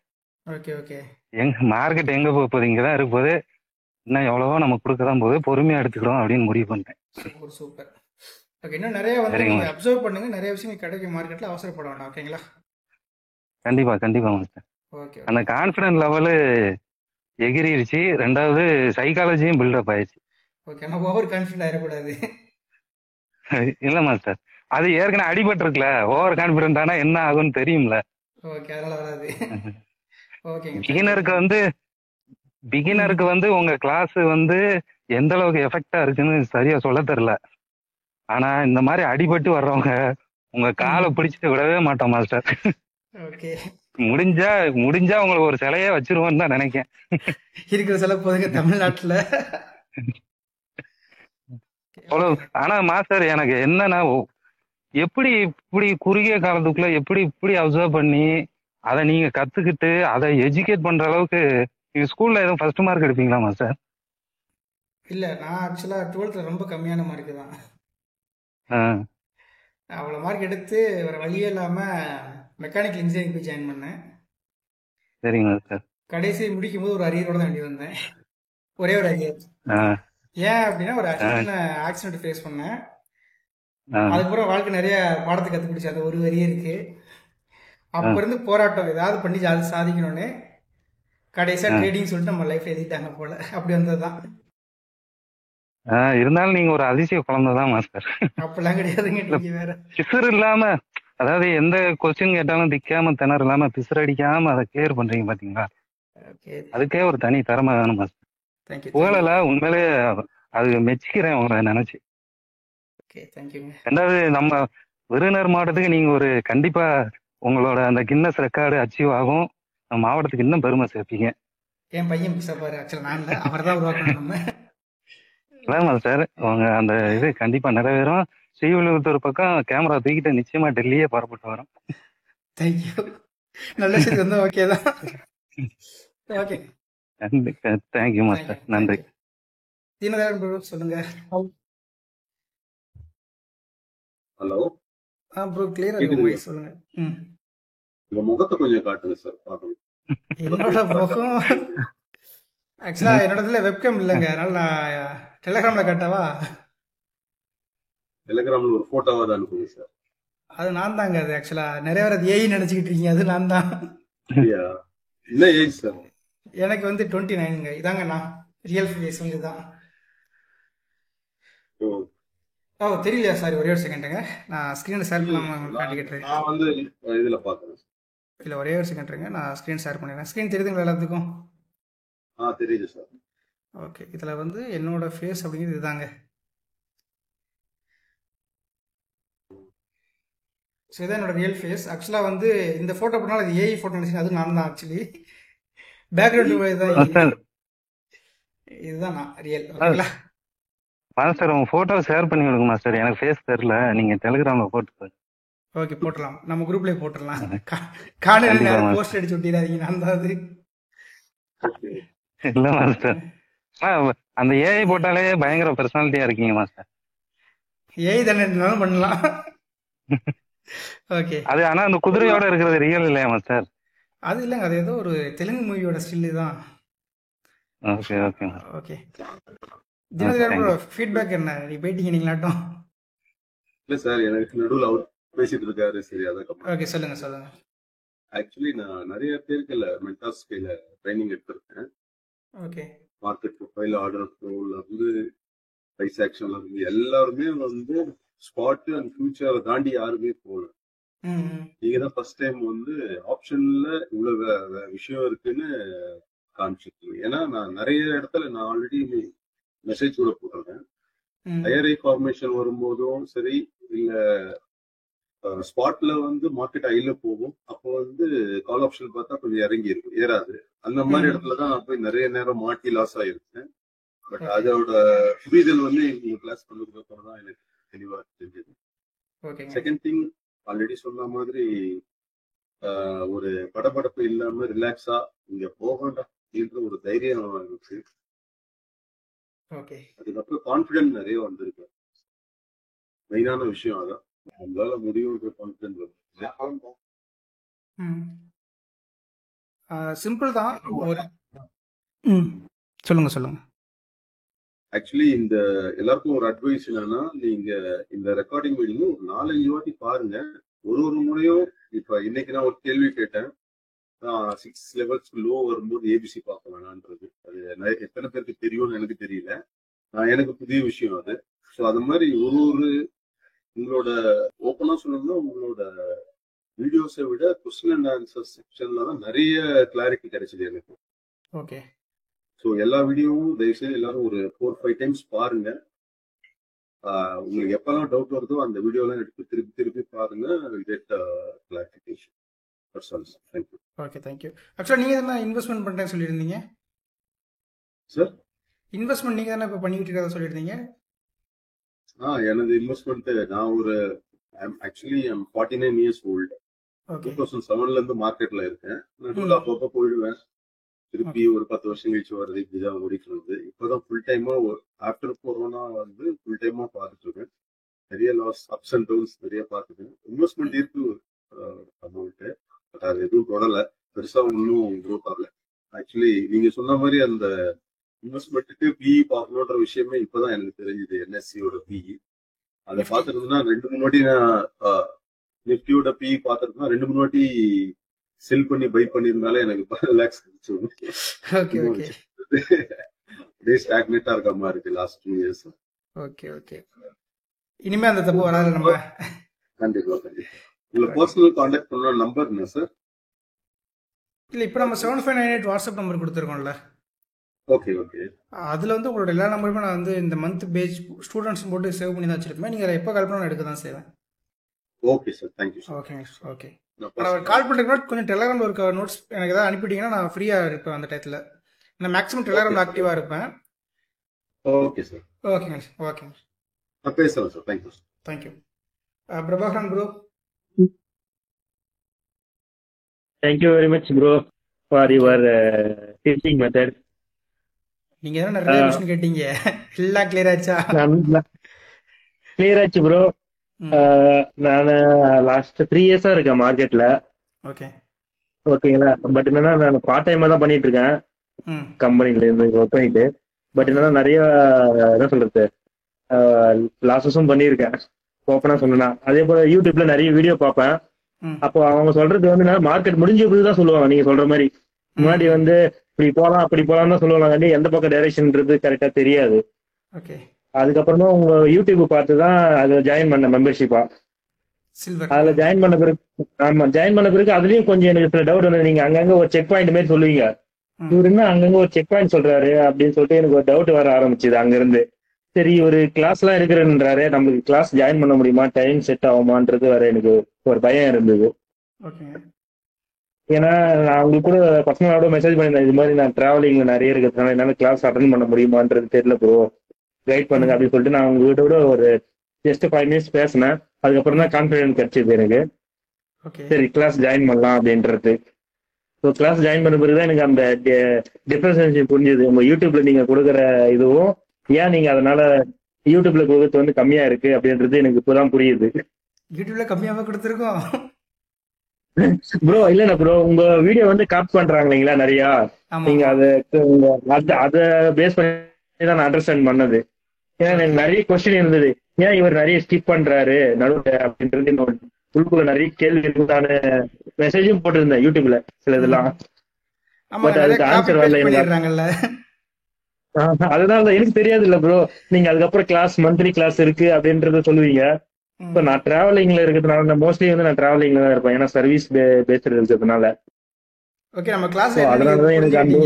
Okay okay. எங்க மார்க்கெட் எங்க போகுது, இங்கதான் இருக்க போது, இன்னும் எவ்வளவோ நம்ம கொடுக்கதான் போது, பொறுமையா எடுத்துக்கிறோம் அப்படின்னு முடிவு பண்ணிட்டேன். Super super. ஓகே, இன்னும் நிறைய வந்து நீங்க அப்சர்வ் பண்ணுங்க, நிறைய விஷயங்கள் கிடைக்கும் மார்க்கெட்ல, அவசரப்பட வேண்டாம். ஓகேங்களா? கண்டிப்பா கண்டிப்பா மாஸ்டர். ஓகே. அந்த கான்ஃபிடன்ட் லெவலு எகிரிருச்சு. ரெண்டாவது சைக்காலஜியும் பில்டப் ஆயிடுச்சு. ஓகே, நம்ம ஓவர் கான்ஃபிடன்ட் ஆயிடக்கூடாது. இல்ல மாஸ்டர், அது ஏற்கனவே அடிபட்டு இருக்குல்ல, ஓவர் கான்பிடன்ட் ஆனா என்ன ஆகும்னு தெரியும்ல. ஓகே, அதனால வராது. ஓகே. பிகினருக்கு உங்க கிளாஸ் எந்த அளவுக்கு எஃபெக்டா இருக்குன்னு சரியா சொல்ல தெரியல. ஆனா இந்த மாதிரி அடிபட்டு வர்றவங்க உங்க காலை பிடிச்சிட்டு விடவே மாட்டோம் மாஸ்டர். ஓகே. முடிஞ்சா உங்களுக்கு ஒரு சிலையே வச்சிருவோன்னு தான் நினைக்கேன். இருக்கிற சிலை போதுங்க தமிழ்நாட்டுல. ஆனா மாஸ்டர் எனக்கு என்னன்னா, எப்படி இப்படி குறுகிய காலத்துக்குள்ள இப்படி அப்சர்வ் பண்ணி அதை நீங்க கத்துக்கிட்டு அதை எஜுகேட் பண்ற அளவுக்கு நீங்க ஸ்கூல்ல எதுவும் ஃபர்ஸ்ட் மார்க் எடுப்பீங்களா மாஸ்டர்? இல்ல, நான் ஆக்சுவலா 12th ரொம்ப கம்மியான மார்க் தான். அவ்வளவு மார்க் எடுத்து வேற வழியே இல்லாம மெக்கானிக்கல் இன்ஜினியரிங் போய் ஜாயின் பண்ணேன். சரிங்க சார். கடைசி முடிக்கும் போது ஒரு அரியரோட தான் வேண்டி வந்தேன். ஒரே ஒரு அரியர். ஏன் அப்படின்னா ஒரு ஆக்சிடென்ட் ஃபேஸ் பண்ணேன். அதுக்கப்புறம் வாழ்க்கை நிறைய பாடத்தை கற்றுப்பிடிச்சு, அந்த ஒரு வரியே இருக்கு. அப்ப இருந்து போராட்டம் ஏதாவது பண்ணி சாதிக்கணும்னு கடைசியா ட்ரேடிங் சொல்லிட்டு நம்ம லைஃப் எழுதிட்டாங்க போல, அப்படி வந்ததுதான். இருந்தாலும் நீங்க ஒரு அதிசய குழந்தை தான் மாஸ்டர். அப்பெல்லாம் கிடையாதுங்க, நீங்க வேற. பிசுறு இல்லாம, அதாவது எந்த கொஸ்டின் கேட்டாலும் திக்காம திணற இல்லாம பிசுறு அடிக்காம அதை கிளியர் பண்றீங்க பாத்தீங்களா, அதுக்கே ஒரு தனி திறமை வேணும் மாஸ்டர். புகழல உண்மையிலே அது மெச்சிக்கிறேன் உங்களை நினைச்சு. ரெண்டாவது நம்ம விருதுநகர் மாவட்டத்துக்கு நீங்க ஒரு கண்டிப்பா உங்களோட அந்த கின்னஸ் ரெக்கார்டு அச்சீவ் ஆகும், நம்ம மாவட்டத்துக்கு இன்னும் பெருமை சேர்ப்பீங்க. என் பையன் பிசாப்பாரு, ஆக்சுவலா நான் இல்ல, அவர் தான் உருவாக்கணும். சார் உங்க அந்த இது கண்டிப்பா நிறைவேறும். ஸ்ரீவில்லிபுத்தூர் பக்கம் கேமரா தூக்கிட்டு நிச்சயமா டெல்லியே பரப்பிட்டு வரும். தேங்க்யூ. நல்ல விஷயம் வந்து ஓகே தான். ஓகே, தேங்க்யூ மாஸ்டர், நன்றி. தீனதயாளன் ப்ரோ சொல்லுங்க. ஹலோ. ப்ரோ கிளியரா இருக்கு வாய்ஸ், சொல்லுங்க. உங்க முகத்தை கொஞ்சம் காட்டுங்க சார் பாக்கணும். என்னோட முகம் ஆக்சுவலா என்னோடதுல வெப்கேம் இல்லைங்க, அதனால நான் டெலிகிராம்ல காட்டவா? டெலிகிராம்ல ஒரு போட்டோவா அனுப்புங்க சார். அது நான் தாங்க. அது ஆக்சுவலா நிறைய பேர் அது ஏஐ நினைச்சுக்கிட்டு இருக்கீங்க, அது நான் தான். என்ன ஏஜ் சார்? எனக்கு 29ங்க. இதாங்க நான் ரியல் ஃபேஸ் இதுதான். ஓ தெரியலையா? சாரி, ஒரே ஒரு செகண்டுங்க, நான் ஸ்க்ரீனை ஷேர் பண்ணாமல் காட்டிக்கிட்டு. நான் இதுல பாக்குறேன். இல்லை ஒரே ஒரு செகண்டுங்க, நான் ஸ்க்ரீன் ஷேர் பண்ணிடுறேன். ஸ்க்ரீன் தெரியுதுங்களா எல்லாத்துக்கும்? தெரியுது சார். ஓகே, இதில் வந்து என்னோட ஃபேஸ் அப்படிங்கிறது இதுதாங்க. ஸோ இதான் என்னோட ரியல் ஃபேஸ். ஆக்சுவலாக வந்து இந்த ஃபோட்டோ போட்டாலும் அது ஏஐ ஃபோட்டோ நினச்சிங்க, அது நான் தான் ஆக்சுவலி. பேக்ரவுண்டு இதுதான் மாஸ்டர் இதுதான் நான் ரியல். ஓகேங்களா? மாஸ்டர் உங்க போட்டோ ஷேர் பண்ணி விடுங்க மாஸ்டர், எனக்கு ஃபேஸ் தெரியல, நீங்க டெலிகிராம்ல போட்டு. ஓகே, போட்டுடலாம், நம்ம குரூப்லேயே போட்டுடலாம். காலையில் கண்டிப்பா நேரம் மாஸ்டர். போஸ்ட் அடிச்சு விட்டிடாதீங்க, நான் தான் அது. இல்ல மாஸ்டர், அந்த ஏஐ போட்டாலே பயங்கர பர்சனாலிட்டியா இருக்கீங்க மாஸ்டர். ஏஐ தானே இருந்தாலும் பண்ணலாம். ஓகே, அது ஆனா அந்த குதிரையோட இருக்கிறது ரியல் இல்லையா மாஸ்டர்? அது இல்லைங்க, அது ஏதோ ஒரு தெலுங்கு மூவியோட ஸ்டில்லு தான். Okay okay master. Okay, thank you. தினசரி ஃபீட்பேக் என்ன? நீ போயிட்டீங்க நீங்களாட்டும். இல்ல சார், எனக்கு நடுவில் அவர் பேசிட்டு இருக்காரு. சரி, அதான் ஓகே, சொல்லுங்க சொல்லுங்க. ஆக்சுவலி நான் நிறைய பேருக்கு மென்டாஸ் கையில ட்ரைனிங் எடுத்திருக்கேன். ஓகே. மார்க்கெட் ப்ரொஃபைல், ஆர்டர் ஃப்ளோல இருந்து ப்ரைஸ் ஆக்ஷன்ல இருந்து எல்லாருமே வந்து ஸ்பாட் அண்ட் ஃபியூச்சரை தாண்டி யாருமே போகல. ம். நீங்க தான் ஃபர்ஸ்ட் டைம் வந்து ஆப்ஷன்ல இவ்வளவு விஷயம் இருக்குன்னு காமிச்சிருக்கீங்க. ஏன்னா நான் நிறைய இடத்துல நான் ஆல்ரெடி மெசேஜ் கூட போட்டிருக்கேன். ம். ஹையர் ஃபார்மேஷன் வரும்போதும் சரி, இல்ல ஸ்பாட்ல வந்து மார்க்கெட் ஹைல போகும், அப்போ வந்து கால் ஆப்ஷன் பார்த்தா கொஞ்சம் இறங்கி இருக்கும், ஏறாது. அந்த மாதிரி ம். இடத்துல தான் நான் போய் நிறைய நேரம் மாட்டி லாஸ் ஆயிருக்கேன். But okay. அதோட புரிதல் வந்து நீங்க கிளாஸ் பண்ணதுக்கு அப்புறம் தான் எனக்கு தெளிவா தெரிஞ்சது. ஓகேங்க. செகண்ட் திங், ஆல்ரெடி சொன்ன மாதிரி ஒரு படபடப்பு இல்லாம ரிலாக்ஸா இங்க போகண்டா அப்படின்ற ஒரு தைரியம் இருக்கு. ஓகே. அதுக்கப்புறம் கான்பிடன்ட் நிறைய வந்திருக்கு. மெயினான விஷயம் அதான், நம்மளால முடியுன்ற கான்பிடன்ட் வருது. ம். சிம்பிள் தான். ஒரு ம். சொல்லுங்க சொல்லுங்க. ஆக்சுவலி இந்த எல்லாருக்கும் ஒரு அட்வைஸ் என்னன்னா, நீங்க இந்த ரெக்கார்டிங் வீடியோ ஒரு 4-5 வாட்டி பாருங்க. ஒரு முறையும் இப்ப இன்னைக்கு நான் ஒரு கேள்வி கேட்டேன், 6 லெவல்ஸ் லோ வரும்போது ஏபிசி பார்க்க வேணான்றது. அது எத்தனை பேருக்கு தெரியும்னு எனக்கு தெரியல. எனக்கு புதிய விஷயம் அது. ஸோ அது மாதிரி ஒரு உங்களோட ஓப்பனா சொல்லணும்னா, உங்களோட வீடியோஸை விட கொஸ்டின் அண்ட் ஆன்சர் செக்ஷன்ல தான் நிறைய கிளாரிட்டி கிடைச்சது எனக்கு. ஓகே. ஸோ எல்லா வீடியோவும் தயவுசெய்து எல்லாரும் ஒரு 4-5 டைம்ஸ் பாருங்க. உங்களுக்கு எப்பெல்லாம் டவுட் வருதோ அந்த வீடியோலாம் எடுத்து திருப்பி திருப்பி பாருங்க. Get clarification. That's all. Thank you. Okay, thank you. ஆக்சுவலாக நீங்கள் தானே இன்வெஸ்ட்மெண்ட் பண்ணுறேன்னு சொல்லியிருந்தீங்க. சார், இன்வெஸ்ட்மெண்ட் நீங்கள் தானே இப்போ பண்ணிக்கிட்டு இருக்கிறதா சொல்லியிருந்தீங்க. எனது இன்வெஸ்ட்மெண்ட் நான் ஒரு ஆக்சுவலி 49 இயர்ஸ் ஓல்டு. ஓகே. 2007ல இருந்து மார்க்கெட்ல இருக்கேன். நான் ம். அப்பப்போ போயிடுவேன், திருப்பி ஓகே. ஒரு 10 வருஷம் கழிச்சு வர்றது, இப்படிதான் ஓடிட்டு இருந்தது. இப்போதான் ஃபுல் டைமா ஆஃப்டர் கொரோனா வந்து ஃபுல் டைமா பார்த்துட்டு இருக்கேன். நிறைய லாஸ், அப்ஸ் அண்ட் டவுன்ஸ் நிறைய பார்த்துருக்கேன். இன்வெஸ்ட்மெண்ட் இருக்கு அமௌண்ட், பட் அது எதுவும் தொடல, பெருசா ஒன்றும் க்ரோத் ஆகல. ஆக்சுவலி நீங்க சொன்ன மாதிரி அந்த இன்வெஸ்ட்மெண்ட்டுக்கு பிஇ பார்க்கணுன்ற விஷயமே இப்பதான் எனக்கு தெரிஞ்சது. என்எஸ்சியோட பிஇ அதை நிஃப்டி. பார்த்துருந்தேன்னா 2-3 வாட்டி நான் நிஃப்டியோட பிஇ பார்த்துருந்தேன்னா 2-3 வாட்டி செல் பண்ணி பை பண்ணியிருந்தாலே எனக்கு 10 லேக்ஸ் கிடைச்சிடும். ஓகே. ஓகே. அப்படியே ஸ்டாக்னேட்டா இருக்க மாதிரி இருக்கு லாஸ்ட் 2 இயர்ஸ். ஓகே. ஓகே. இனிமே அந்த தப்பு வராது நம்ம. கண்டிப்பா கண்டிப்பா. உங்களை பர்சனல் கான்டாக்ட் பண்ண நம்பர் என்ன சார்? இல்லை, இப்போ நம்ம 7598 வாட்ஸ்அப் நம்பர் கொடுத்துருக்கோம்ல, ஓகே ஓகே அதில் வந்து உங்களோட எல்லா நம்பருமே நான் வந்து இந்த மந்த் பேஜ் ஸ்டூடெண்ட்ஸ் போட்டு சேவ் பண்ணி தான் வச்சிருப்பேன். நீங்கள் எப்போ கால் பண்ணாலும் எடுக்க தான் செய்வேன். Okay sir, thank you sir. ஓகேங்க. ஓகே. நான் கால் பண்ணுறதுக்கு கொஞ்சம் டெலகிராமில் இருக்க நோட்ஸ் எனக்கு ஏதாவது அனுப்பிட்டீங்கன்னா நான் ஃப்ரீயாக இருப்பேன் அந்த டயத்தில். நான் மேக்ஸிமம் டெலகிராமில் ஆக்டிவாக இருப்பேன். Okay sir. ஓகேங்க. ஓகேங்க. நான் பேசுறேன் sir. Thank you sir. Thank you. Prabhakaran bro. Thank you very much, bro, for your teaching method. நீங்கள் என்ன நிறைய கொஸ்டின் கேட்டீங்க, எல்லாம் கிளியர் ஆச்சா? கிளியர் ஆச்சு ப்ரோ. நான் லாஸ்ட் 3 இயர்ஸா இருக்கேன் மார்க்கெட்ல. ஓகே. ஓகேங்களா. பட் என்னன்னா நான் பார்ட் டைமா தான் பண்ணிட்டு இருக்கேன் ம். கம்பெனில இருந்து ஒர்க் பண்ணிட்டு. பட் என்னன்னா நிறைய என்ன சொல்றது லாஸஸும் பண்ணியிருக்கேன் ஓப்பனா சொல்லணும். அதே போல யூடியூப்ல நிறைய வீடியோ பார்ப்பேன். ம். அப்போ அவங்க சொல்றது வந்து மார்க்கெட் முடிஞ்ச போது தான் சொல்லுவாங்க. நீங்க சொல்ற மாதிரி முன்னாடி வந்து இப்படி போகலாம் அப்படி போகலாம் தான் சொல்லுவாங்க. எந்த பக்கம் டைரக்ஷன்ன்றது கரெக்டா தெரியாது. ஓகே. அதுக்கப்புறம் தான் உங்க யூடியூப் பார்த்து தான் அதில் ஜாயின் பண்ண மெம்பர்ஷிப்பா. சில்வர். அதில் ஜாயின் பண்ண பிறகு, ஆமா ஜாயின் பண்ண பிறகு அதுலயும் கொஞ்சம் எனக்கு சில டவுட் வந்து நீங்க அங்கங்க ஒரு செக் பாயிண்ட் மாதிரி சொல்லுவீங்க. இவர் என்ன அங்கங்க ஒரு செக் பாயிண்ட் சொல்றாரு அப்படின்னு சொல்லிட்டு எனக்கு ஒரு டவுட் வர ஆரம்பிச்சுது அங்க இருந்து. சரி, ஒரு கிளாஸ் எல்லாம் இருக்கிறன்றாரு, நம்மளுக்கு கிளாஸ் ஜாயின் பண்ண முடியுமா, டைம் செட் ஆகுமான்றது வர எனக்கு ஒரு பயம் இருந்தது. ஏன்னா நான் உங்களுக்கு கூட பர்சனலோட மெசேஜ் பண்ணியிருந்தேன், இது மாதிரி நான் டிராவலிங்ல நிறைய இருக்கிறதுனால என்னால கிளாஸ் அட்டன் பண்ண முடியுமான்றது தெரியல ப்ரோ, கைட் பண்ணுங்க அப்படின்னு சொல்லிட்டு நான் உங்ககிட்ட ஒரு ஜஸ்ட் 5 minutes பேசினேன். அதுக்கப்புறம் தான் கான்ஃபிடன்ஸ் கிடைச்சது எனக்கு. சரி, கிளாஸ் ஜாயின் பண்ணலாம் அப்படின்றது. ஸோ கிளாஸ் ஜாயின் பண்ண பிறகுதான் எனக்கு அந்த டிஃபரன்சியேஷன் புரிஞ்சுது. உங்க யூடியூப்ல நீங்க கொடுக்குற இதுவும் ஏன் நீங்க அதனால யூடியூப்ல கொடுக்கறது வந்து கம்மியா இருக்கு அப்படின்றது எனக்கு இப்பதான் புரியுது. யூடியூப்ல கம்மியாவே கொடுத்துருக்கோம் ப்ரோ. இல்ல ப்ரோ, உங்க வீடியோ வந்து காப்பி பண்றாங்க இல்லைங்களா நிறைய, நீங்க அதை பேஸ் பண்ணி தான் நான் அண்டர்ஸ்டாண்ட் பண்ணது. ஏன்னா எனக்கு நிறைய கொஸ்டின் இருந்தது, ஏன் இவர் நிறைய ஸ்கிப் பண்றாரு நடுவுல அப்படின்றது என்னோட உள்ளுக்குள்ள நிறைய கேள்வி இருந்தான மெசேஜும் போட்டிருந்தேன் யூடியூப்ல சில இதெல்லாம். பட் அதுக்கு ஆன்சர் வரல எனக்கு. அதனால எனக்கு தெரியாது இல்ல ப்ரோ, நீங்க அதுக்கப்புறம் கிளாஸ் மந்த்லி கிளாஸ் இருக்கு அப்படின்றத சொல்லுவீங்க. இப்போ நான் டிராவலிங்ல இருக்கிறதுனால மோஸ்ட்லி வந்து நான் டிராவலிங்ல தான் இருப்பேன், ஏன்னா சர்வீஸ் பேஸ்ட் இருக்கிறதுனால. அதனாலதான் எனக்கு அந்த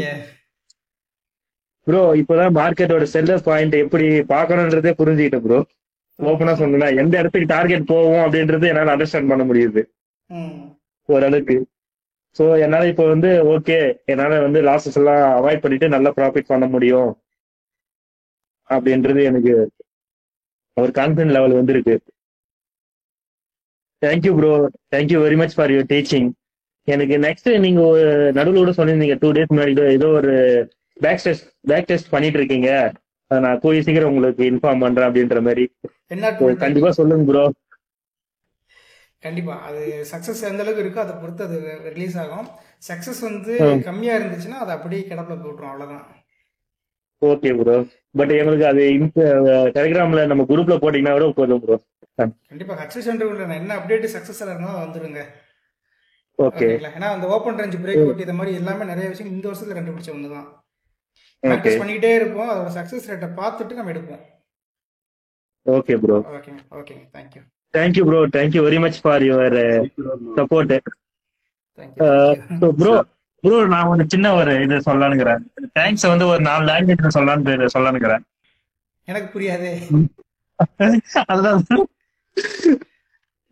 ப்ரோ இப்பதான் மார்க்கெட்டோட செல்லர் பாயிண்ட் எப்படி பாக்கணும்ன்றதே புரிஞ்சுக்கிட்டேன் ப்ரோ. ஓப்பனா சொன்னா எந்த இடத்துக்கு டார்கெட் போவோம் அப்படின்றது என்னால அண்டர்ஸ்டாண்ட் பண்ண முடியுது ஓரளவுக்கு. ஸோ என்னால இப்போ வந்து ஓகே, என்னால வந்து லாசஸ் எல்லாம் அவாய்ட் பண்ணிட்டு நல்லா ப்ராஃபிட் பண்ண முடியும் அப்படின்றது எனக்கு ஒரு கான்ஃபிடன்ட் லெவல் வந்து இருக்கு. Thank you bro, thank you very much for your teaching. எனக்கு நெக்ஸ்ட் நீங்க நடுவில் கூட சொன்னீங்க 2 days முன்னாடி ஏதோ ஒரு பேக் டெஸ்ட் பண்ணிட்டு இருக்கீங்க, அதை நான் கூடிய சீக்கிரம் உங்களுக்கு இன்ஃபார்ம் பண்றேன் அப்படின்ற மாதிரி. கண்டிப்பா சொல்லுங்க ப்ரோ. கண்டிப்பா அது சக்சஸ் எந்த அளவுக்கு இருக்கோ அதை பொறுத்து அது ரிலீஸ் ஆகும். சக்சஸ் வந்து கம்மியா இருந்துச்சுன்னா அதை அப்படியே கிடப்பில் போட்டுரும், அவ்வளவுதான். ஓகே ப்ரோ, பட் எங்களுக்கு அது டெலிகிராம்ல நம்ம குரூப்ல போட்டீங்கன்னா கூட போதும் ப்ரோ. கண்டிப்பா ஹச்எஸ் சென்டர் என்ன அப்டேட் சக்சஸ் இருந்தாலும் வந்துருங்க. ஓகே, ஏன்னா அந்த ஓப்பன் ரேஞ்ச் பிரேக் அவுட் இந்த மாதிரி எல்லாமே நிறைய விஷயம் இந்த வருஷத்துல கண்டுபிடிச்ச ஒண்ணுதான். ப்ராக்டிஸ் பண்ணிக்கிட்டே இருப்போம், அதோட சக்சஸ் ரேட்டை பார்த்துட்டு நம்ம எடுப்போம். Okay bro. Okay thank you. Thank you bro, thank you very much for your support. Bro நான் ஒரு சின்ன ஒரு இது சொல்லலாம்னுக்கிறேன். தேங்க்ஸ் வந்து ஒரு 4 லாங்குவேஜ் சொல்லலாம்னுக்கிறேன். எனக்கு புரியாதே. அதுதான்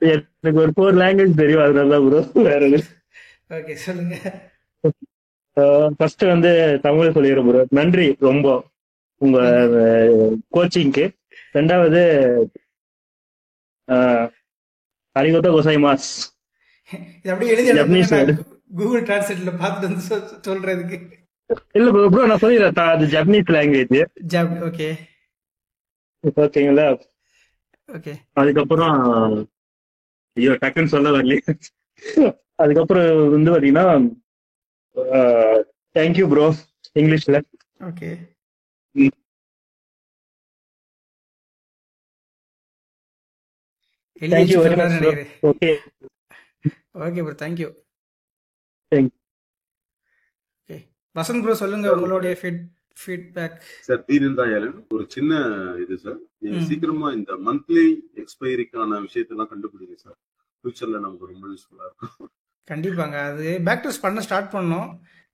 எனக்கு ஒரு 4 லாங்குவேஜ் தெரியும், அதனாலதான் ப்ரோ. வேற ஓகே சொல்லுங்க. ஃபர்ஸ்ட் வந்து தமிழ் சொல்லிடுறேன் ப்ரோ. நன்றி ரொம்ப உங்க கோச்சிங்க்கு. 2வது அரிகோட்டோ கோசைமாஸ். இது அப்படியே எழுதி கூகுள் டிரான்ஸ்லேட்ல பார்த்துட்டு வந்து சொல்றதுக்கு இல்ல ப்ரோ நான் சொல்லிடுறேன், அது ஜப்பனீஸ் லாங்குவேஜ். ஓகே ஓகேங்களா. ஓகே அதுக்கப்புறம் ஐயோ டக்குன்னு சொல்ல வரல. அதுக்கப்புறம் வந்து பாத்தீங்கன்னா தேங்க்யூ ப்ரோ இங்கிலீஷ்ல. Okay thank you very much bro. Okay okay bro, thank you. Okay Vasanth bro சொல்லுங்க உங்களுடைய ஃபீட்பேக். சார் தீரந்தாயலன் ஒரு சின்ன இது சார், நீங்க சீக்கிரமா இந்த மந்த்லி எக்ஸ்பைரிக்கான விஷயத்தெல்லாம் கண்டுபிடிங்க சார். ஃபியூச்சர்ல நமக்கு ரொம்ப யூஸ்ஃபுல்லா இருக்கும். கண்டிப்பாங்க, அது பேக் டெஸ்ட் பண்ண ஸ்டார்ட் பண்ணோம்,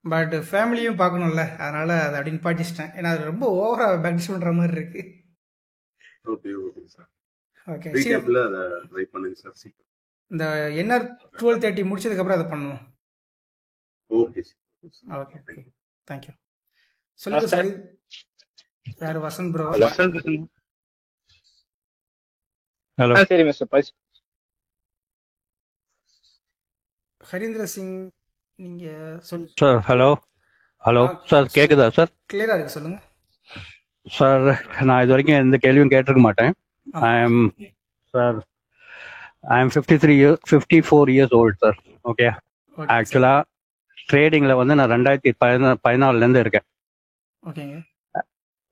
பட் ஃபேமிலியும் பார்க்கணும்ல, அதனால அதை அப்படின்னு பாட்டிச்சிட்டேன். ஏன்னா அது ரொம்ப ஓவரா பேக் டெஸ்ட் பண்ற மாதிரி இருக்கு. Okay okay sir. ஓகே ரீகேப்ல அதை ட்ரை பண்ணுங்க சார் சீக்கிரம். இந்த NR 1230 முடிச்சதுக்கு அப்புறம் அதை பண்ணுவோம். Okay okay thank you. சொல்லுங்க சார். யார்? வசந்த் ப்ரோ. ஹலோ சரி மிஸ்டர் பைஸ். ஹரீந்திர சிங் நீங்க சொல்லுங்க சார். ஹலோ சார், கேக்குதா சார்? கிளியரா இருக்கு, சொல்லுங்க சார். நான் இது வரைக்கும் எந்த கேள்வியும் கேட்டிருக்க மாட்டேன். I am 54 years old sir. Okay, ஆக்சுவலா ட்ரேடிங்ல வந்து நான் 2014 இருக்கேன்.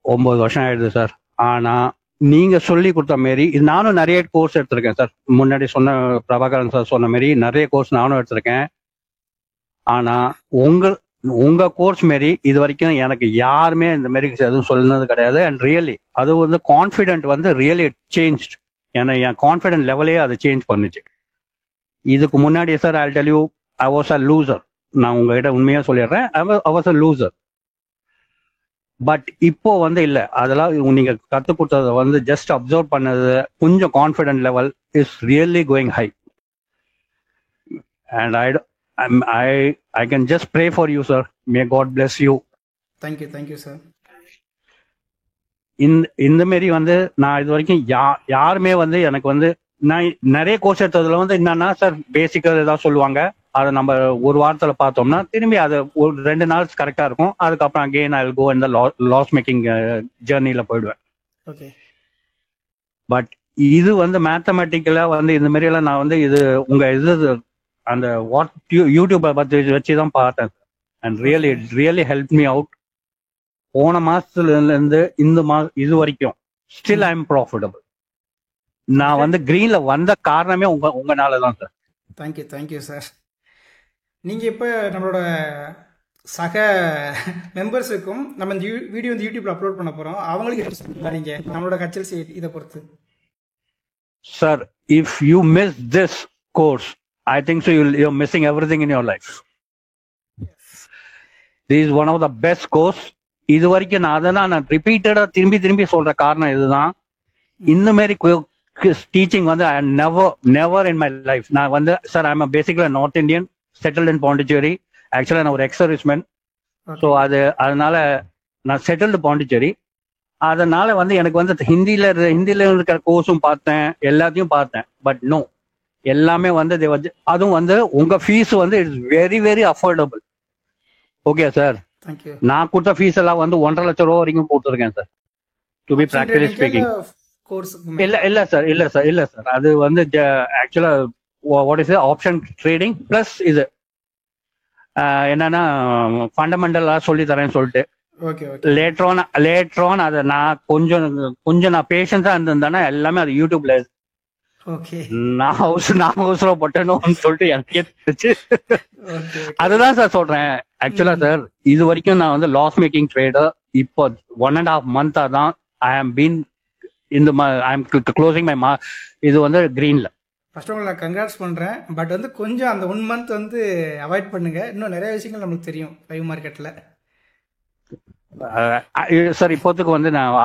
9 வருஷம் ஆயிடுது சார். ஆனா நீங்க சொல்லி கொடுத்த மாரி நானும் நிறைய கோர்ஸ் எடுத்திருக்கேன் சார். முன்னாடி சொன்ன பிரபாகரன் சார் சொன்ன மாதிரி நிறைய கோர்ஸ் நானும் எடுத்திருக்கேன். ஆனா உங்க கோர்ஸ் மாரி இது வரைக்கும் எனக்கு யாருமே இந்த மாரி எதுவும் சொன்னது கிடையாது. அண்ட் ரியலி அது வந்து கான்ஃபிடென்ட் வந்து ரியலி சேஞ்ச். ஏன்னா என் கான்ஃபிடென்ட் லெவலே அது சேஞ்ச் பண்ணுச்சு. இதுக்கு முன்னாடி sir I tell you I was a loser. நான் உங்ககிட்ட உண்மையா சொல்லிடுறேன், I was a loser. But இப்போ வந்து இல்ல, அதெல்லாம் நீங்க கத்து கொடுத்தத வந்து ஜஸ்ட் அப்சர்வ் பண்ணது கொஞ்சம் confident level is really going high. And I can just pray for you, sir. May God bless you. Thank you sir. இந்த மாரி வந்து நான் இது வரைக்கும் யாருமே வந்து எனக்கு வந்து நான் நிறைய கோர்ஸ் எடுத்ததுல வந்து என்னன்னா சார் பேசிக்கா ஏதாவது சொல்லுவாங்க, அதை நம்ம ஒரு வாரத்துல பார்த்தோம்னா திரும்பி அது ஒரு 2 நாள் கரெக்டா இருக்கும், அதுக்கப்புறம் அகெயின் ஐ வில் கோ இந்த லாஸ் மேக்கிங் ஜேர்னில போயிடுவேன். ஓகே. பட் இது வந்து மேத்தமெட்டிக்கலா வந்து இந்த மாதிரி எல்லாம் நான் வந்து இது உங்க இது அந்த யூடியூப்பை பத்தி வச்சுதான் பார்த்தேன். And really help me out. போன மாசத்துல இருந்து இந்த இது வரைக்கும் ஸ்டில் ஐ எம் ப்ராஃபிட்டபிள். நான் வந்து கிரீன்ல வந்த காரணமே உங்கனால தான் சார். Thank you sir. நீங்கள் இப்போ நம்மளோட சக மெம்பர்ஸுக்கும் நம்ம இந்த வீடியோ வந்து யூடியூப்ல அப்லோட் பண்ண போகிறோம், அவங்களுக்கு வரீங்க நம்மளோட கச்சல்சி இதை பொறுத்து. Sir, if you miss this course, I think so you're missing everything in your life. This is one of the best course. இது வரைக்கும் நான் ரிப்பீட்டடா திரும்பி சொல்ற காரணம் இதுதான். இந்த மாதிரி டீச்சிங் வந்து I never in my life. நான் வந்து sir I'm basically north Indian, settled இன் பாண்டிச்சேரி. ஆக்சுவலா நான் ஒரு எக்ஸ்-சர்வீஸ்மேன். ஸோ அதனால நான் செட்டில்டு பாண்டிச்சேரி. அதனால வந்து எனக்கு வந்து ஹிந்தில இருக்கிற கோர்ஸும் பார்த்தேன், எல்லாத்தையும் பார்த்தேன். பட் நோ, எல்லாமே வந்து அதுவும் வந்து உங்க ஃபீஸ் வந்து it's very very affordable. Okay sir, நான் கொடுத்த ஃபீஸ் எல்லாம் வந்து 1.5 லட்சம் ரூபா வரைக்கும் போட்டுருக்கேன் sir, to be practically speaking. இல்ல சார் அது வந்து ஆக்சுவலா what is option trading plus இது என்னன்னா ஃபண்டமெண்டலா சொல்லி தரேன்னு சொல்லிட்டு லேட்டர் ஆன் அதை நான் கொஞ்சம் நான் பேஷன்ஸா இருந்திருந்தேன்னா எல்லாமே அது யூடியூப்ல நான் அவசரப்பட்டேன்னு சொல்லிட்டு எனக்கே தெரிஞ்சு அதுதான் சார் சொல்றேன். ஆக்சுவலா சார் இது வரைக்கும் நான் வந்து லாஸ் மேக்கிங் ட்ரேடர். இப்போ 1.5 month தான் ஐ ஆம் பீன் இந்த ஐ ஆம் க்ளோசிங் மை இது வந்து கிரீன்ல. ஃபர்ஸ்ட் ஆஃப் ஆல் நான் கங்க்ராட்ஸ் பண்றேன். பட் வந்து கொஞ்சம் அந்த 1 month வந்து அவாய்ட் பண்ணுங்க, இன்னும் நிறைய விஷயங்கள் நமக்கு தெரியும் லைவ் மார்க்கெட்ல. சார் இப்போதுக்கு வந்து நான்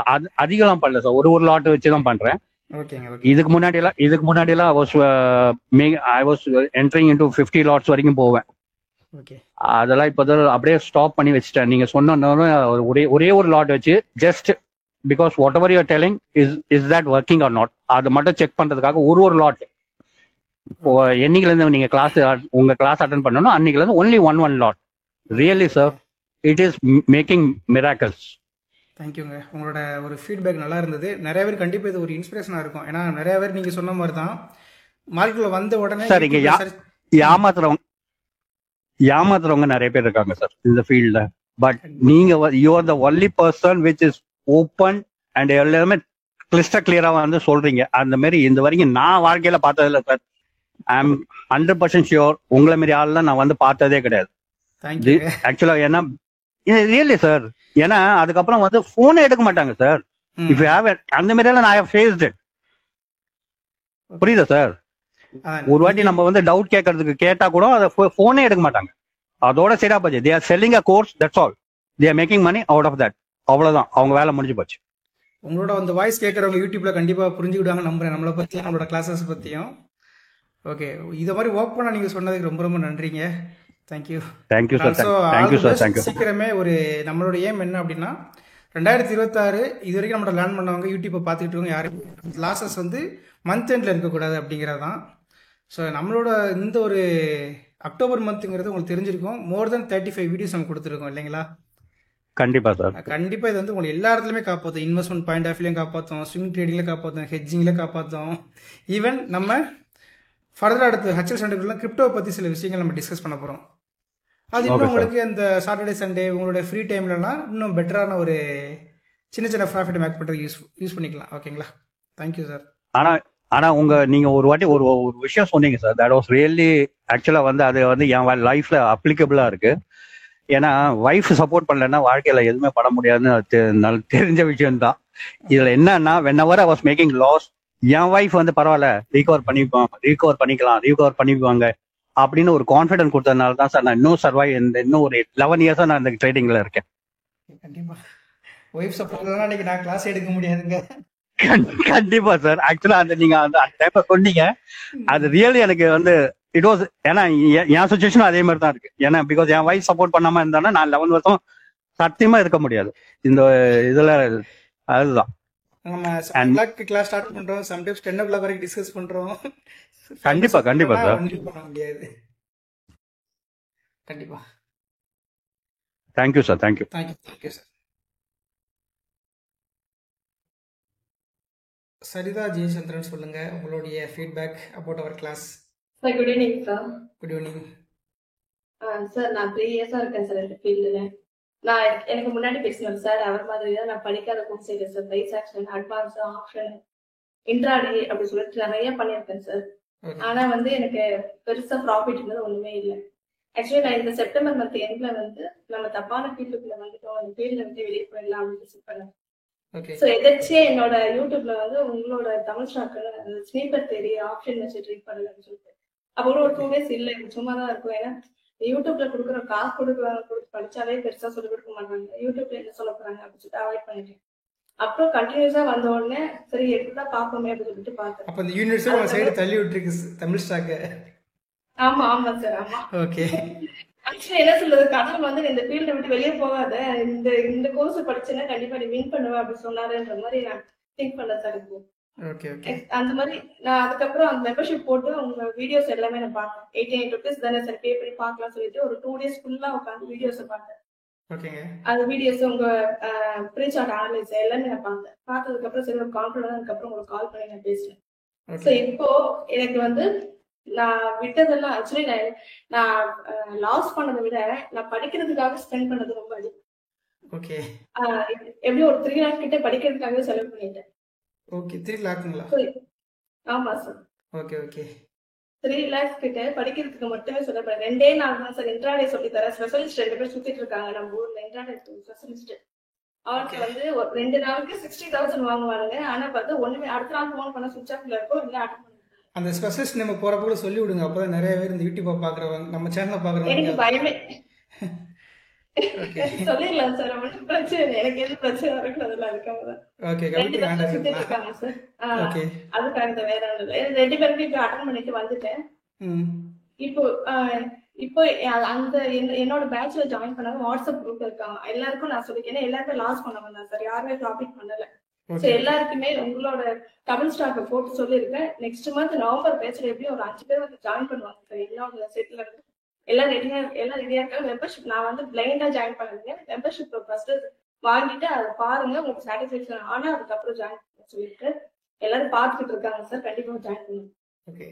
அதிகம்லாம் பண்ணல சார், ஒரு லாட் வச்சு தான் பண்றேன். இதுக்கு முன்னாடி எல்லாம் I was entering into 50 lots வரைக்கும் போவேன். அதெல்லாம் இப்போ அப்படியே ஸ்டாப் பண்ணி வச்சுட்டேன். நீங்க சொன்ன ஒரே ஒரு லாட் வச்சு just because whatever you're telling is that working or not அதை மட்டும் செக் பண்றதுக்காக ஒரு லாட். என்னைக்குல இருந்து நீங்க உங்க கிளாஸ் அட்டென்ட் பண்ணணும் அன்னைக்குல இருந்து only one lot. Really sir, it is making miracles. தேங்க்யூங்க. உங்களோட ஒரு ஃபீட்பேக் நல்லா இருந்தது. நிறைய பேர் கண்டிப்பாக இது ஒரு இன்ஸ்பிரேஷனாக இருக்கும். ஏன்னா நிறைய பேர் நீங்கள் சொன்ன மாதிரி தான் மார்க்கெட்ல வந்த உடனே சார் இங்க ஏமாத்துறவங்க நிறைய பேர் இருக்காங்க சார் இந்த ஃபீல்ட்ல. பட் நீங்க you are the only person which is open and எல்லாமே கிளிஸ்டர் கிளியரா வந்து சொல்றீங்க. அந்த மாதிரி இந்த வரைக்கும் நான் வாழ்க்கையில பார்த்ததில்ல சார். ஐ எம் 100% ஷியோர் உங்களை மாதிரி ஆள்லாம் நான் வந்து பார்த்ததே கிடையாது. ஆக்சுவலா ஏன்னா ரியலி சார், ஏன்னா அதுக்கப்புறம் வந்து போனே எடுக்க மாட்டாங்க சார். இஃப் யூ ஹேவ் அந்த மாதிரி எல்லாம் நான் ஃபேஸ்ட் இட். புரியுதா சார்? ஒரு வாட்டி நம்ம வந்து டவுட் கேட்கறதுக்கு கேட்டா கூட அதை போனே எடுக்க மாட்டாங்க. அதோட சரியா போச்சு. They are selling a course, that's all. They are making money out of that. அவ்வளவுதான், அவங்க வேலை முடிஞ்சு போச்சு. உங்களோட அந்த வாய்ஸ் கேட்கறவங்க யூடியூப்ல கண்டிப்பா புரிஞ்சுக்கிட்டாங்க நம்புறேன், நம்மளை பத்தியும் நம்மளோட கிளாஸஸ் பத்தியும். ஓகே, இதை மாதிரி ஒர்க் பண்ண நீங்க சொன்னதுக்கு ரொம்ப ரொம்ப நன்றிங்க. Thank you sir. சீக்கிரமே ஒரு நம்மளோட ஏம் என்ன அப்படின்னா 2026 இது வரைக்கும் நம்மளோட லேர்ன் பண்ணவங்க யூடியூப்பை பார்த்துக்கிட்டு இருக்கவங்க யாரும் லாஸஸ் வந்து மந்த் எண்டில் இருக்கக்கூடாது அப்படிங்கிறது தான். ஸோ நம்மளோட இந்த ஒரு அக்டோபர் மந்த்துங்கிறது உங்களுக்கு தெரிஞ்சிருக்கும். மோர் தென் 35 வீடியோஸ் நம்ம கொடுத்துருக்கோம் இல்லைங்களா? கண்டிப்பா சார். கண்டிப்பா இது வந்து உங்களுக்கு எல்லா இடத்துலையுமே காப்பாற்றும். இன்வெஸ்ட்மெண்ட் பாயிண்ட் ஆஃப் வியூலையும் காப்பாற்றும், ஸ்விங் ட்ரேடிங்ல காப்பாற்றும், ஹெட்ஜிங்ல காப்பாற்றும். ஈவன் நம்ம ஃபர்தர் அடுத்து ஹெச்எல் சண்டேக்குள்ள கிரிப்டோவை பற்றி சில விஷயங்கள் நம்ம டிஸ்கஸ் பண்ண போகிறோம். அது இன்னும் உங்களுக்கு இந்த சாட்டர்டே சண்டே உங்களுடைய ஃப்ரீ டைம்லலாம் இன்னும் பெட்டரான ஒரு சின்ன ப்ராஃபிட் மேக் பண்ணுறது யூஸ் பண்ணிக்கலாம். ஓகேங்களா? Thank you sir. ஆனா நீங்க ஒரு வாட்டி ஒரு விஷயம் சொன்னீங்க சார், தட் வாஸ் ரியலி ஆக்சுவலா வந்து அது வந்து என் லைஃப்ல அப்ளிகபிளா இருக்கு. ஏன்னா வைஃப் சப்போர்ட் பண்ணலன்னா வாழ்க்கையில எதுவுமே பண்ண முடியாதுன்னு தெரிஞ்ச விஷயம் தான். இதுல என்னன்னா whenever I was making loss, N wife வந்து பரவாயில்ல ரீகவர் பண்ணிக்குவாங்க அப்படின்னு ஒரு கான்ஃபிடன்ஸ் கொடுத்ததுனால தான் சார் நான் இன்னும் ஒரு 11 இயர்ஸா நான் இந்த ட்ரேடிங்ல இருக்கேன். கண்டிப்பா ஒய்ஃப் சப்போர்ட் தான் இன்னைக்கு நான் கிளாஸ் எடுக்க முடியாதுங்க. கண்டிப்பா சார். ஆக்சுவலா நீங்க அந்த டைப்ப சொன்னீங்க, அது ரியலி எனக்கு இட் வாஸ். ஏன்னா என் சுச்சுவேஷனும் அதே மாதிரி தான் இருக்கு. ஏன்னா பிகாஸ் என் வைஃப் சப்போர்ட் பண்ணாம இருந்தானா நான் 11 வருஷம் சத்தியமா இருக்க முடியாது இந்த இதுல. அதுதான் நம்ம கிளாஸ் ஸ்டார்ட் பண்றோம், சம்டைம்ஸ் 10 o'clock வரைக்கும் டிஸ்கஸ் பண்றோம். கண்டிப்பா சார். பண்ண முடியாது. கண்டிப்பா. Thank you sir. Thank you sir. Saritha Jayachandran, சொல்லுங்க உங்களுடைய feedback about our class. Sir good evening sir. Good evening sir. நான் 3 இயர்ஸா இருக்கேன் சார் இந்த ஃபீல்டுல. நான் எனக்கு முன்னாடி பேசினேன் சார், அவர் மாதிரி தான் நான் படிக்காத கோர்ஸ் செய்யறேன் sir. Price action, advance option, intraday அப்படி சொல்லிட்டு நிறைய பண்ணியிருக்கேன் சார். ஆனா எனக்கு பெருசா ப்ராஃபிட் ஒண்ணுமே இல்லை. ஆக்சுவலி நான் இந்த செப்டம்பர் மந்த் எண்ட்ல நம்ம தப்பான ஃபீல்டுக்குள்ள வந்துட்டோம், அந்த ஃபீல்ட்ல வெளியே போயிடலாம் அப்படின்னு டிசைட் பண்ணேன். ஸோ எதாச்சியே என்னோட யூடியூப்ல உங்களோட தமிழ் ஸ்டாக்கு ஸ்னீப்பர் தேடி ஆப்ஷன் வச்சு ட்ரீட் பண்ணலன்னு சொல்லிட்டு அப்போ கூட ஒரு 2 days இல்லை, சும்மா தான் இருக்கும். ஏன்னா யூடியூப்ல கொடுக்குற காசு கொடுத்து படிச்சாலே பெருசா சொல்லிக் கொடுக்க மாட்டாங்க, யூடியூப்ல என்ன சொல்ல போறாங்க அப்படின்னு சொல்லிட்டு அவாய்ட் பண்ணிட்டேன். அப்புறம் கண்டினியூஸா வந்த உடனே சரி எப்படிதான் பாப்போமே அப்படின்னு சொல்லிட்டு பார்த்தேன். அப்ப இந்த யூனிவர்சிட்டி உங்க சைடு தள்ளி விட்டுருக்கு தமிழ் ஸ்டாக். ஆமா ஆமா சார். ஆமா. ஓகே. ஆக்சுவலி என்ன சொல்றது, கடவுள் இந்த ஃபீல்டை விட்டு வெளியே போகாத, இந்த கோர்ஸ் படிச்சேன்னா கண்டிப்பா நீ வின் பண்ணுவ அப்படின்னு சொன்னாருன்ற மாதிரி நான் திங்க் பண்ண சார். இப்போ அந்த மாதிரி நான் அதுக்கப்புறம் அந்த மெம்பர்ஷிப் போட்டு உங்க வீடியோஸ் எல்லாமே நான் பார்த்தேன். 88 rupees தானே சார் பே பண்ணி பார்க்கலாம் சொல்லிட்டு ஒரு 2 days ஃபுல்லா உட்காந்து வீடியோஸை பார்த்தேன். அந்த வீடியோஸ் உங்க ப்ரீ சார்ட் அனலைஸ் எல்லாமே நான் பார்த்தேன். பார்த்ததுக்கு அப்புறம் சரி ஒரு கான்ஃபிடன்ஸ், அதுக்கப்புறம் உங்களுக்கு கால் பண்ணி நான் பேசுறேன். ஸோ இப்போ எனக்கு நான் விட்டதெல்லாம் ஆக்சுவலி நான் லாஸ் பண்ணதை விட நான் படிக்கிறதுக்காக ஸ்பெண்ட் பண்ணது ரொம்ப அதிகம். ஓகே. எப்படியும் ஒரு 3 lakhs கிட்ட படிக்கிறதுக்காக செலவு பண்ணிட்டேன். ஓகே. 3 lakhங்களா? ஆமா சார். Okay okay. 3 lakhs கிட்ட படிக்கிறதுக்கு மட்டுமே செலவு பண்ணேன். 2 நாள் தான் சார் இன்ட்ராடே சொல்லி தரேன். ஸ்பெஷலிஸ்ட் 2 பேர் சுத்திட்டு இருக்காங்க நம்ம ஊர்ல. இன்ட்ராடே ஸ்பெஷலிஸ்ட் அவருக்கு 2 நாளுக்கு 60,000 வாங்குவாங்க. ஆனா பார்த்து ஒண்ணுமே அடுத்த நாள் ஃபோன் பண்ண சுவிட்ச் ஆஃப்ல இருக்கும், இல்ல அட்டன். அந்த ஸ்பெஷலிஸ்ட் நம்ம போறப்ப கூட சொல்லி விடுங்க, அப்பதான் நிறைய பேர் இந்த யூடியூப்பை பாக்குறவங்க நம்ம சேனலை பாக்குறவங்க. எனக்கு பயமே சொல்லிடலாம் சார். அவனுக்கு பிரச்சனை, எனக்கு எது பிரச்சனை இருக்குன்னு அதெல்லாம் அதுக்காக தான். இருக்காங்க சார். அதுக்காக தான், வேற ஒன்றும் இல்லை. 2 பேருக்கு இப்போ அட்டன் பண்ணிட்டு வந்துட்டேன். இப்போ அந்த என்னோட பேட்ச்ல ஜாயின் பண்ணாங்க வாட்ஸ்அப் குரூப் இருக்காங்க. எல்லாருக்கும் நான் சொல்லிக்கிறேன், எல்லாருமே லாஸ் பண்ண வந்தேன் சார், யாருமே ப்ராஃபிட் பண்ணல. ஸோ எல்லாருக்குமே உங்களோட தமிழ் ஸ்டாக்கை போட்டு சொல்லியிருக்கேன். நெக்ஸ்ட் மந்த் நவம்பர் பேச்சுல எப்படியும் ஒரு 5 பேர் ஜாயின் பண்ணுவாங்க சார். என்னோட செட்ல இருந்து எல்லாம் ரெடியா இருக்காங்க. மெம்பர்ஷிப் நான் பிளைண்டா ஜாயின் பண்ணுங்க. மெம்பர்ஷிப் ஃபர்ஸ்ட் வாங்கிட்டு அதை பாருங்க, உங்களுக்கு சாட்டிஸ்பேக்ஷன் ஆனா அதுக்கப்புறம் ஜாயின் பண்ண சொல்லிட்டு எல்லாரும் பார்த்துட்டு இருக்காங்க சார். கண்டிப்பா ஜாயின் பண்ணுங்க.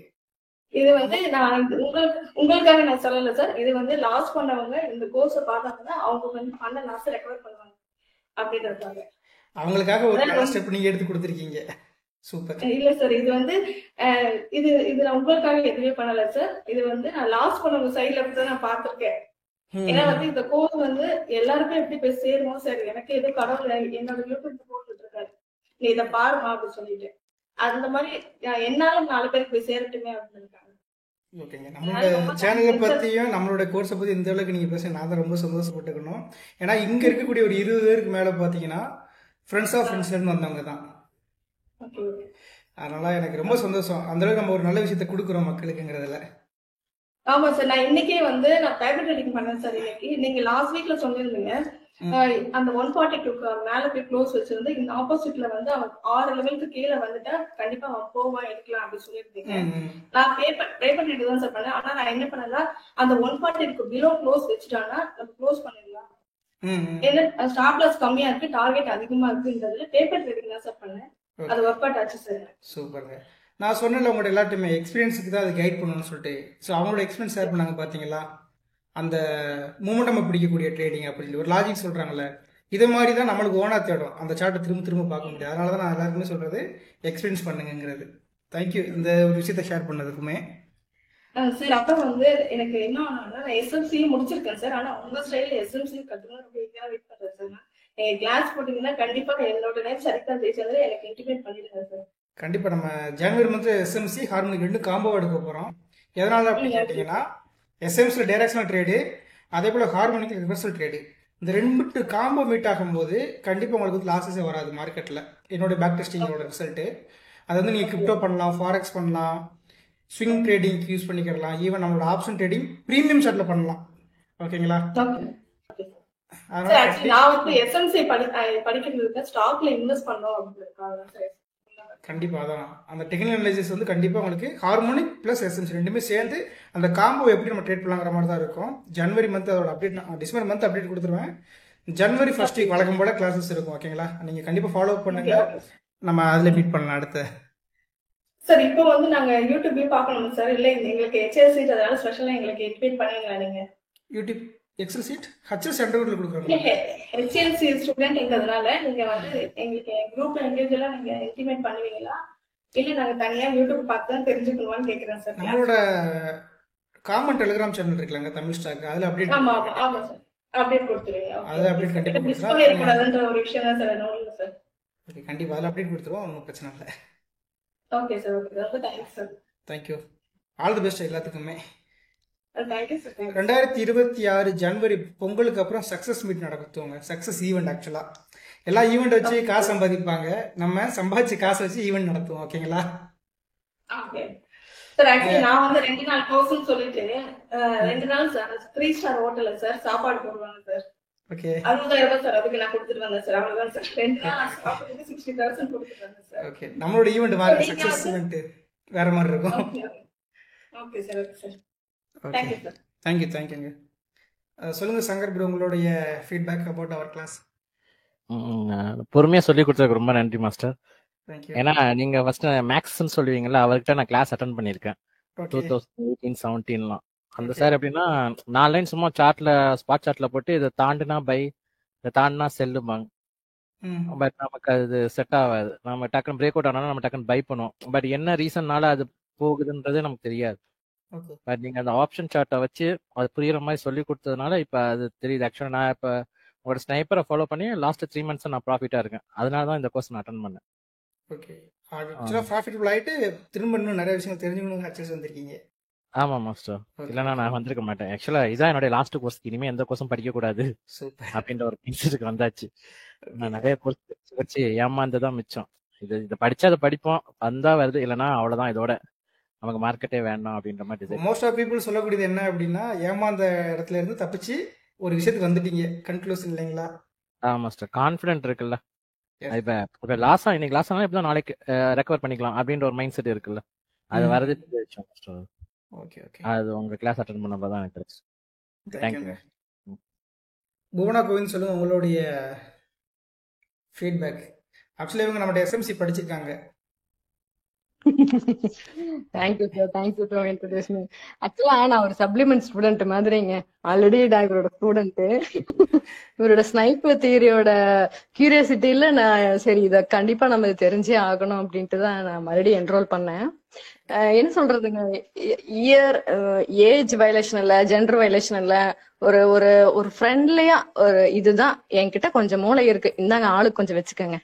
இது நான் உங்களுக்காக நான் சொல்லல சார். இது லாஸ் பண்ணவங்க இந்த கோர்ஸை பார்த்தாங்கன்னா அவங்க பண்ண லாஸ் ரெக்கவர் பண்ணுவாங்க அப்படின்றதுக்காக. அவங்களுக்காக ஒரு ஸ்டெப் நீங்க எடுத்து கொடுத்திருக்கீங்க. சூப்பர். இல்ல சார், இது நான் உங்களுக்காக எதுவுமே பண்ணல சார். இது நான் லாஸ் பண்ணவங்க சைட்ல இருந்து நான் பார்த்திருக்கேன். ஏன்னா இந்த கோர்ஸ் எல்லாருக்கும் எப்படி போய் சேருமோ சார், எனக்கு எது கடவுள் என்னோட யூடியூப் போட்டுட்டு இருக்காரு, நீ இதை பாருமா அப்படின்னு சொல்லிட்டு அந்த மாதிரி என்னாலும் 4 பேருக்கு போய் சேரட்டுமே அப்படின்னு இருக்காங்க. ஓகேங்க. நம்மளோட சேனலை பற்றியும் நம்மளோட கோர்ஸை பற்றி இந்த அளவுக்கு நீங்கள் பேச நான் தான் ரொம்ப சந்தோஷப்பட்டுக்கணும். ஏன்னா இங்கே இருக்கக்கூடிய ஒரு 20 பேருக்கு மேலே பார்த்தீங்கன்னா ஃப்ரெண்ட்ஸ் ஆஃப் ஃப்ரெண்ட்ஸ்லேருந்து வந்தவங்க தான். அதனால எனக்கு ரொம்ப சந்தோஷம், அந்தளவுக்கு நம்ம ஒரு நல்ல விஷயத்த கொடுக்குறோம் மக்களுக்குங்கிறதுல. ஆமா சார், நான் இன்னைக்கே நான் பேப்பர் ட்ரேடிங் பண்ணேன் சார். இன்னைக்கு நீங்க லாஸ்ட் வீக்ல சொல்லியிருந்தீங்க அந்த 142 மேல போய் க்ளோஸ் வச்சிருந்து இந்த ஆப்போசிட்ல அவன் 6 லெவலுக்கு கீழே வந்துட்டா கண்டிப்பா அவன் போவா எடுக்கலாம் அப்படின்னு சொல்லியிருந்தீங்க. நான் பேப்பர் ட்ரேட் தான் சார் பண்ணேன். ஆனா நான் என்ன பண்ணேன்னா அந்த 140 பிலோ க்ளோஸ் வச்சுட்டானா நம்ம க்ளோஸ் பண்ணிடலாம். ஏன்னா ஸ்டாப் லாஸ் கம்மியா இருக்கு, டார்கெட் அதிகமா இருக்குன்றதுல பேப்பர் ட்ரேடிங் தான் சார் பண்ணேன். அது ஒர்க் அவுட் ஆச்சு சார். சூப்பருங்க. நான் சொன்னல உங்களோட எல்லாத்தையுமே எக்ஸ்பீரியன்ஸுக்கு தான் அது கைட் பண்ணணும்னு சொல்லிட்டு. ஸோ அவங்களோட எக்ஸ்பீரியன்ஸ் ஷேர் பண்ணாங்க பார்த்தீங்களா, அந்த மூமெண்டம் பிடிக்கக்கூடிய ட்ரேடிங் அப்படின்னு ஒரு லாஜிக் சொல்கிறாங்கல்ல, இதை மாதிரி தான் நம்மளுக்கு ஓனா தேடும் அந்த சார்ட்டை திரும்ப பார்க்க முடியாது. அதனால தான் நான் எல்லாருக்குமே சொல்கிறது எக்ஸ்பீரியன்ஸ் பண்ணுங்கிறது. தேங்க்யூ இந்த ஒரு விஷயத்தை ஷேர் பண்ணதுக்குமே. சார் அப்புறம் எனக்கு என்ன ஆனா நான் எஸ்எம்சி முடிச்சிருக்கேன் சார். ஆனா உங்க ஸ்டைல எஸ்எம்சி கற்றுக்கணும் ரொம்ப ஈஸியாக வெயிட் பண்ணுறேன் சார். நீங்க கிளாஸ் போட்டீங்கன்னா கண்டிப்பா என்னோட நேம் சரிதா ஜெயச்சந்திரன் எனக்கு இன்டிமேட் பண்ணிடுங்க சார். கண்டிப்பாக நம்ம ஜனவரி மந்த் எஸ்எம்சி ஹார்மோனிக் 2 காம்போ எடுக்க போகிறோம். எதனால அப்படி கேட்டிங்கன்னா எஸ்எம்ஸில் டைரக்ஷனல் ட்ரேடு, அதே போல் ஹார்மோனிக் ரிவர்சல் ட்ரேடு, இந்த ரெண்டு காம்போ மீட் ஆகும்போது கண்டிப்பாக உங்களுக்கு வந்து லாஸஸே வராது மார்க்கெட்டில். என்னோட பேக் டெஸ்டிங்கோட ரிசல்ட்டு அது வந்து நீங்கள் கிரிப்டோ பண்ணலாம், ஃபாரெக்ஸ் பண்ணலாம், ஸ்விங் ட்ரேடிங் யூஸ் பண்ணிக்கலாம், ஈவன் நம்மளோட ஆப்ஷன் ட்ரேடிங் ப்ரீமியம் சார்ட்டில் பண்ணலாம். ஓகேங்களா? நான் வந்து எஸ்எம்சி படிக்கிறது ஸ்டாக்ல இன்வெஸ்ட் பண்ணோம் அப்படின்னு. கண்டிப்பாக அதான் அந்த டெக்னிக்கல் அனலைசிஸ் வந்து கண்டிப்பாக உங்களுக்கு ஹார்மோனிக் ப்ளஸ் எஸ்எம்சி ரெண்டுமே சேர்ந்து அந்த காம்போ எப்படி நம்ம ட்ரேட் பண்ணலாங்கிற மாதிரி தான் இருக்கும். ஜனவரி மந்த் அதோட அப்டேட் டிசம்பர் மந்த் அப்டேட் கொடுத்துருவேன். ஜனவரி 1 வீக் வழக்கம் போல கிளாஸஸ் இருக்கும். ஓகேங்களா? நீங்கள் கண்டிப்பாக ஃபாலோ பண்ணுங்க. நம்ம அதில் மீட் பண்ணலாம் அடுத்த. சார் இப்போ வந்து நாங்க யூடியூப்லயே பார்க்கணும் சார். இல்லை எங்களுக்கு ஹெச்எல் சீட் அதனால ஸ்பெஷலாக எங்களுக்கு இன்வைட் பண்ணுவீங்களா நீங்க? யூடியூப் எக்ஸல் சீட் ஹெச்எல் சென்டர்ல கொடுக்குறாங்க. ஹெச்எல்சி ஸ்டூடெண்ட்ங்கிறதுனால நீங்க வந்து எங்களுக்கு குரூப்ல இண்டிவிஜுவலா நீங்க இன்டிமேட் பண்ணுவீங்களா, இல்ல நாங்க தனியா யூடியூப் பார்த்து தான் தெரிஞ்சுக்கணுமான்னு கேக்குறேன் சார். நம்மளோட காமன் டெலிகிராம் சேனல் இருக்குல்லங்க தமிழ் ஸ்டாக், அதுல அப்டேட். ஆமா ஆமா சார், அப்டேட் கொடுத்துருவீங்க. அதுல அப்டேட் கண்டிப்பா டிஸ்பிளே இருக்கக்கூடாதுன்ற ஒரு விஷயம் தான் சார். நோங்க சார். ஓகே, கண்டிப்பா அதுல அப்டேட் கொடுத்துருவோம். ஒன்றும் பிரச்சனை இல்லை. Okay sir. Okay sir. ரொம்ப thanks sir. Thank you. All the best எல்லாத்துக்குமே. 2026 ஜனவரி பொங்கலுக்கு அப்புறம் சக்சஸ் மீட் நடக்குதுங்க. Success event. ஆக்சுவலா எல்லா ஈவெண்ட் வச்சு காசு சம்பாதிப்பாங்க, நம்ம சம்பாதிச்சு காசு வச்சு ஈவெண்ட் நடத்துவோம். ஓகேங்களா? Okay sir. ஆக்சுவலி நான் வந்து 2 நாள் கோர்ஸ்னு சொல்லிட்டு 2 நாள் சார் 3 ஸ்டார் ஹோட்டல்ல சார் சாப்பாடு போடுவாங்க சார். Okay, 60,000 sir. அதுக்கு நான் கொடுத்துட்டு வந்தேன் சார். அவ்வளவுதான் சார். 2 நாள் சாப்பாடுக்கு 60,000 கொடுத்துட்டு வந்தேன் சார். ஓகே, நம்மளோட ஈவெண்ட் மாதிரி சக்சஸ் ஈவெண்ட் வேற மாதிரி இருக்கும். Okay sir. Okay sir. தேங்க்யூங்க. சொல்லுங்க சங்கர் ப்ரோ, உங்களுடைய ஃபீட்பேக் அபவுட் அவர் கிளாஸ். பொறுமையா சொல்லி கொடுத்ததுக்கு ரொம்ப நன்றி மாஸ்டர். தேங்க்யூ. ஏன்னா நீங்க ஃபர்ஸ்ட் மேக்ஸ்ன்னு சொல்லுவீங்கல்ல, அவர்கிட்ட நான் கிளாஸ் அட்டன் பண்ணியிருக்கேன் 2018-17லாம். அந்த சார் எப்படின்னா 4 லைன் சும்மா சார்ட்ல ஸ்பாட் சார்ட்ல போட்டு இதை தாண்டினா பை, இதை தாண்டினா செல்லுமாங்க. பட் நமக்கு அது செட் ஆகாது. நம்ம டக்குன்னு பிரேக் அவுட் ஆனாலும் நம்ம டக்குன்னு பை பண்ணுவோம். பட் என்ன ரீசன்னால அது போகுதுன்றது நமக்கு தெரியாது. பட் நீங்க அந்த ஆப்ஷன் சார்ட்டை வச்சு அது புரியுற மாதிரி சொல்லி கொடுத்ததுனால இப்ப அது தெரியுது. ஆக்சுவலா நான் இப்ப உங்களோட ஸ்னைப்பரை ஃபாலோ பண்ணி லாஸ்ட் 3 months நான் ப்ராஃபிட்டா இருக்கேன். அதனால தான் இந்த கோர்ஸ் நான் அட்டன் பண்ணேன். ஓகே, ஆக்சுவலா ப்ராஃபிட்டபிள் ஆயிட்டு திரும்ப இன்னும் நிறைய விஷயம் தெரிஞ்சுக்கணும் ஹெச்எஸ் வந்திருக்கீங்க. ஆமா மாஸ்டர், இல்லைன்னா நான் வந்திருக்க மாட்டேன். ஆக்சுவலா இதான் என்னோட லாஸ்ட் கோர்ஸ். இனிமே எந்த கோர்ஸும் படிக்க கூடாது அப்படின்ற ஒரு பிக்சருக்கு வந்தாச்சு. நான் நிறைய கோர்ஸ் வச்சு ஏமாந்துதான் மிச்சம். இதை படிச்சா அதை படிப்போம், வந்தா வருது, இல்லைன்னா அவ்வளவுதான், இதோட நமக்கு மார்க்கெட்டே வேண்டாம் அப்படின்ற மாதிரி. மோஸ்ட் ஆஃப் பீப்புள் சொல்லக்கூடியது என்ன அப்படின்னா, ஏமாந்த இடத்துல இருந்து தப்பிச்சு ஒரு விஷயத்துக்கு வந்துட்டீங்க, கன்க்ளூஷன் இல்லைங்களா? ஆமா மாஸ்டர், கான்ஃபிடென்ட் இருக்குல்ல. இப்ப லாஸ் இன்னைக்கு லாஸ் ஆனா இப்பதான் நாளைக்கு ரெக்கவர் பண்ணிக்கலாம் அப்படின்ற ஒரு மைண்ட் செட் இருக்குல்ல, அது வரது மாஸ்டர். ஓகே ஓகே, அது உங்க கிளாஸ் அட்டெண்ட் பண்ணப்பதான் எனக்கு தெரியும். தேங்க்யூங்க. புவனா கோவிந்த் சொல்லுங்க உங்களுடைய ஃபீட்பேக். ஆக்சுவலி இவங்க நம்மளோட எஸ்எம்சி படிச்சிருக்காங்க. Thank you sir. Thank you for introducing. ஆக்சுவலா நான் ஒரு சப்ளிமெண்ட் ஸ்டூடெண்ட் மாதிரிங்க. ஆல்ரெடி நான் இவரோட ஸ்டூடெண்ட். இவரோட ஸ்னைப்பர் தியரியோட கியூரியாசிட்டியில நான் சரி இதை கண்டிப்பா நம்ம தெரிஞ்சே ஆகணும் அப்படின்ட்டு தான் நான் மறுபடியும் என்ரோல் பண்ணேன். என்ன சொல்றதுங்க, ஏஜ் வயலேஷன் இல்ல, ஜெண்டர் வயலேஷன் இல்ல, ஒரு ஒரு ஒரு ஃப்ரெண்ட்லியா ஒரு இதுதான் என்கிட்ட கொஞ்சம் மூளை இருக்கு, இந்தாங்க ஆளுக்கு கொஞ்சம் வச்சுக்கோங்க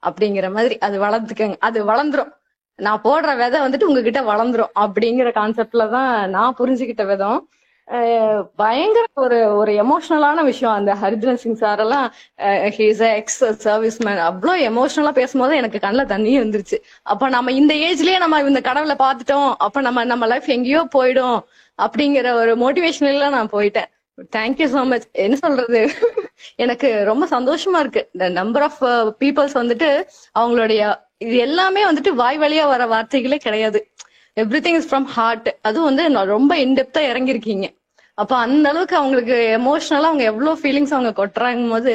அப்படிங்கிற மாதிரி அது வளர்த்துக்கங்க, அது வளர்ந்துரும். நான் போடுற விதை வந்துட்டு உங்ககிட்ட வளர்ந்துரும் அப்படிங்கிற கான்செப்ட்ல தான் நான் புரிஞ்சுக்கிட்ட விதம். பயங்கர ஒரு ஒரு எமோஷனலான விஷயம். அந்த ஹரித்ரன் சிங் சார் எல்லாம் ஹீஸ் எக்ஸ் சர்வீஸ் மேன், அவ்வளோ எமோஷனலா பேசும்போது எனக்கு கண்ணில் தண்ணியே வந்துருச்சு. அப்ப நம்ம இந்த ஏஜ்லயே நம்ம இந்த கடவுளை பார்த்துட்டோம், அப்ப நம்ம லைஃப் எங்கேயோ போயிடும் அப்படிங்கிற ஒரு மோட்டிவேஷன்ல நான் போயிட்டேன். Thank you so much. என்ன சொல்றது, எனக்கு ரொம்ப சந்தோஷமா இருக்கு. இந்த நம்பர் ஆஃப் பீப்புள்ஸ் வந்துட்டு அவங்களுடைய இது எல்லாமே வந்துட்டு வாய் வழியா வர வார்த்தைகளே கிடையாது. Everything is from heart. அதுவும் வந்து ரொம்ப இன்டெப்தா இறங்கிருக்கீங்க. அப்ப அந்த அளவுக்கு அவங்களுக்கு எமோஷனலா அவங்க எவ்வளவு ஃபீலிங்ஸ் அவங்க கொட்டுறாங்கும் போது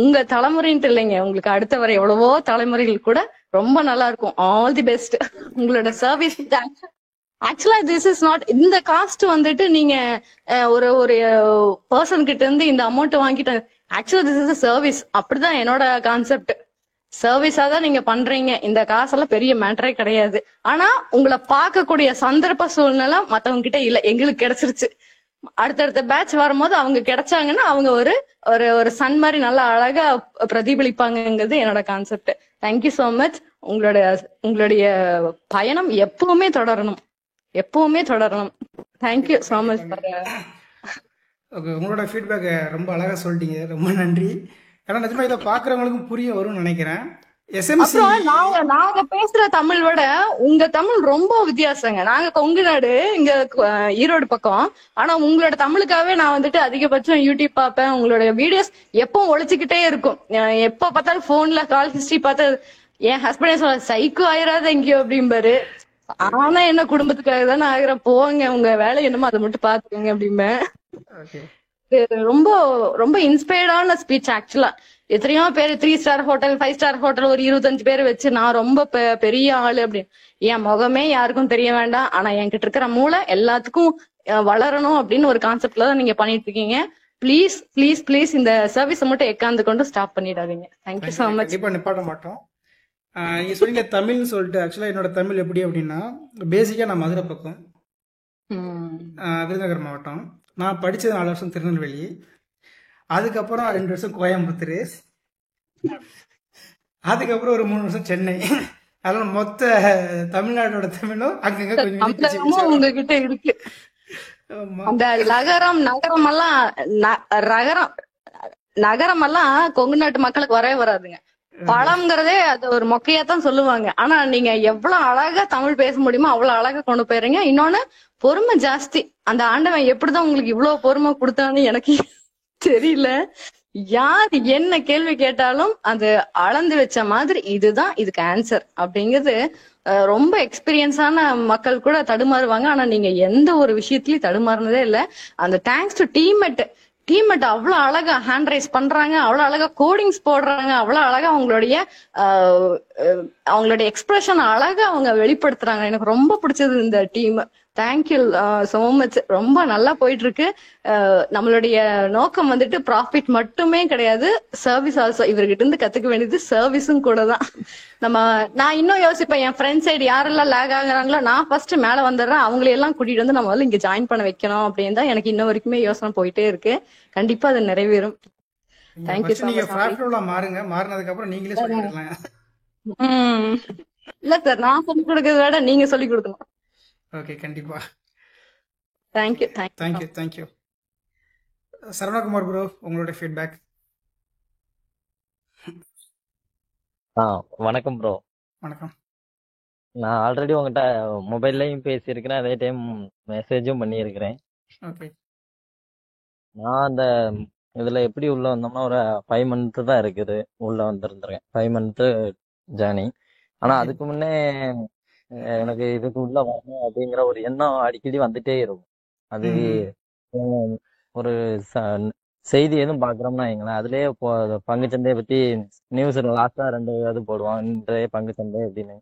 உங்க தலைமுறைன்ட்டு இல்லைங்க, உங்களுக்கு அடுத்த வர எவ்வளவோ தலைமுறைகள் கூட ரொம்ப நல்லா இருக்கும். All the best. உங்களோட சர்வீஸ் ஆக்சுவலா திஸ் இஸ் நாட் இந்த காஸ்ட் வந்துட்டு நீங்க ஒரு ஒரு பர்சன் கிட்ட இருந்து இந்த அமௌண்ட் வாங்கிட்டு ஆக்சுவலா திஸ் இஸ் சர்வீஸ். அப்படிதான் என்னோட கான்செப்ட். சர்வீஸா தான் நீங்க பண்றீங்க. இந்த காசெல்லாம் பெரிய மேட்டரே கிடையாது. ஆனா உங்களை பார்க்கக்கூடிய சந்தர்ப்ப சூழ்நிலை மத்தவங்க கிட்ட இல்ல, எங்களுக்கு கிடைச்சிருச்சு. அடுத்தடுத்த பேட்ச் வரும்போது அவங்க கிடைச்சாங்கன்னா அவங்க ஒரு ஒரு ஒரு சன் மாதிரி நல்லா அழகா பிரதிபலிப்பாங்கிறது என்னோட கான்செப்ட். Thank you so much. உங்களுடைய பயணம் எப்பவுமே தொடரணும். எப்பவுமே தொடரணும். Thank you so much for. Okay, உங்களோட ஃபீட்பேக்கை ரொம்ப அழகாக சொல்லிட்டீங்க, ரொம்ப நன்றி. ஏன்னா நிஜமா இதை பார்க்குறவங்களுக்கும் புரிய வரும்னு நினைக்கிறேன். எஸ்எம்சி அப்புறம் நாங்க பேசுற தமிழ் விட உங்க தமிழ் ரொம்ப வித்தியாசங்க. நாங்க கொங்கு நாடு, இங்க ஈரோடு பக்கம். ஆனா உங்களோட தமிழுக்காகவே நான் வந்துட்டு அதிகபட்சம் யூடியூப் பார்ப்பேன். உங்களோட வீடியோஸ் எப்பவும் ஒழிச்சுக்கிட்டே இருக்கும். எப்ப பார்த்தாலும் போன்ல கால் ஹிஸ்டரி பார்த்து என் ஹஸ்பண்டே சொல்ல சைக்கோ ஆயிராது எங்கேயோ அப்படிம்பாரு. ஆனா என்ன குடும்பத்துக்காக தானே ஆகிறேன், போங்க உங்க வேலை என்னமோ அதை மட்டும் பாத்துக்கோங்க அப்படிம்பேன். ரொம்ப ரொம்ப இன்ஸ்பயர்டான ஸ்பீச் ஆக்சுவலா. எத்தனையோ பேர் 3 ஸ்டார் ஹோட்டல் 5 ஸ்டார் ஹோட்டல் ஒரு 25 பேர் வச்சு நான் ரொம்ப பெரிய ஆளு அப்படின்னு. என் முகமே யாருக்கும் தெரிய வேண்டாம், ஆனா என்கிட்ட இருக்கிற மூளை எல்லாத்துக்கும் வளரணும் அப்படின்னு ஒரு கான்செப்ட்ல தான் நீங்க பண்ணிட்டு இருக்கீங்க. ப்ளீஸ் ப்ளீஸ் ப்ளீஸ் இந்த சர்வீஸை மட்டும் எக்காந்து கொண்டு ஸ்டாப் பண்ணிடாதீங்க. Thank you so much. கண்டிப்பாக நிப்பாட்ட மாட்டோம். நீங்கள் சொன்னீங்க தமிழ்னு சொல்லிட்டு. ஆக்சுவலாக என்னோட தமிழ் எப்படி அப்படின்னா, பேசிக்காக நான் மதுரை பக்கம், விருதுநகர் மாவட்டம். நான் படித்தது 4 வருஷம் திருநெல்வேலி, அதுக்கப்புறம் 2 வருஷம் கோயம்புத்தூர், அதுக்கப்புறம் ஒரு 3 வருஷம் சென்னை. அதனால மொத்த தமிழ்நாட்டோட தமிழும் அங்கங்க கொஞ்சம் உங்ககிட்ட இருக்கு. அந்த நகரம் நகரம் கொங்கு நாட்டு மக்களுக்கு வரவே வராதுங்க. பழம்ங்கிறதே அது ஒரு மொக்கையாத்தான் சொல்லுவாங்க. ஆனா நீங்க எவ்வளவு அழகா தமிழ் பேச முடியுமோ அவ்வளவு அழகா கொண்டு போயிருங்க. இன்னொன்னு பொறுமை ஜாஸ்தி. அந்த ஆண்டவன் எப்படிதான் உங்களுக்கு இவ்வளவு பொறுமை கொடுத்தான்னு எனக்கு தெரியல. யார் என்ன கேள்வி கேட்டாலும் அது அளந்து வச்ச மாதிரி இதுதான் இதுக்கு ஆன்சர் அப்படிங்கிறது. ரொம்ப எக்ஸ்பீரியன்ஸான மக்கள் கூட தடுமாறுவாங்க. ஆனா நீங்க எந்த ஒரு விஷயத்திலயும் தடுமாறினதே இல்லை. அந்த தேங்க்ஸ் டு டீம்மேட் அவ்வளவு அழகா ஹேண்ட் ரைஸ் பண்றாங்க, அவ்வளவு அழகா கோடிங்ஸ் போடுறாங்க, அவ்வளவு அழகா அவங்களுடைய எக்ஸ்பிரஷன் அழகா அவங்க வெளிப்படுத்துறாங்க. எனக்கு ரொம்ப பிடிச்சது இந்த டீம். Thank you so much. ரொம்ப நல்லா போயிட்டு இருக்கு. நம்மளுடைய நோக்கம் வந்துட்டு ப்ராஃபிட் மட்டுமே கிடையாது, சர்வீஸ் ஆல்சோ. இவர்கிட்ட இருந்து கத்துக்க வேண்டியது சர்வீஸும் கூட தான். நான் இன்னும் யோசிப்பேன், என் ஃப்ரெண்ட் சைடு யாரெல்லாம் லேக் ஆகுறாங்களோ நான் ஃபர்ஸ்ட் மேல வந்துடுறேன், அவங்களையெல்லாம் கூட்டிட்டு வந்து நம்ம இங்க ஜாயின் பண்ண வைக்கணும் அப்படின்னு தான் எனக்கு இன்ன வரைக்குமே யோசனை போயிட்டே இருக்கு. கண்டிப்பா அது நிறைவேறும். Thank you so much. மாறுங்க, மாறினதுக்கு அப்புறம் நீங்களே சொல்லி கொடுக்கலாம். இல்ல சார், நான் சொல்லி கொடுக்கறத விட நீங்க சொல்லி கொடுக்கணும். ஓகே, கண்டிப்பா. Thank you thank you thank you. Saravanakumar bro, உங்களோட ஃபீட்பேக். வணக்கம் ப்ரோ. வணக்கம். நான் ஆல்ரெடி உங்ககிட்ட மொபைல்லையும் பேசியிருக்கிறேன், அதே டைம் மெசேஜும் பண்ணியிருக்கிறேன். ஓகே. நான் அந்த இதுல எப்படி உள்ள வந்தோம்னா ஒரு 5 மந்த் தான் இருக்குது உள்ள வந்திருந்திருக்கேன். 5 மந்த் ஜேர்னி. ஆனா அதுக்கு முன்னே எனக்கு இதுக்கு உள்ள வரணும் அப்படிங்கிற ஒரு எண்ணம் அடிக்கடி வந்துட்டே இருக்கும். அது ஒரு செய்தி எதுவும் பாக்குறோம்னா எங்களேன், அதுலயே பங்கு சந்தையை பத்தி நியூஸ்ல லாஸ்டா 2 இது போடுவான், இன்றைய பங்கு சந்தை அப்படின்னு.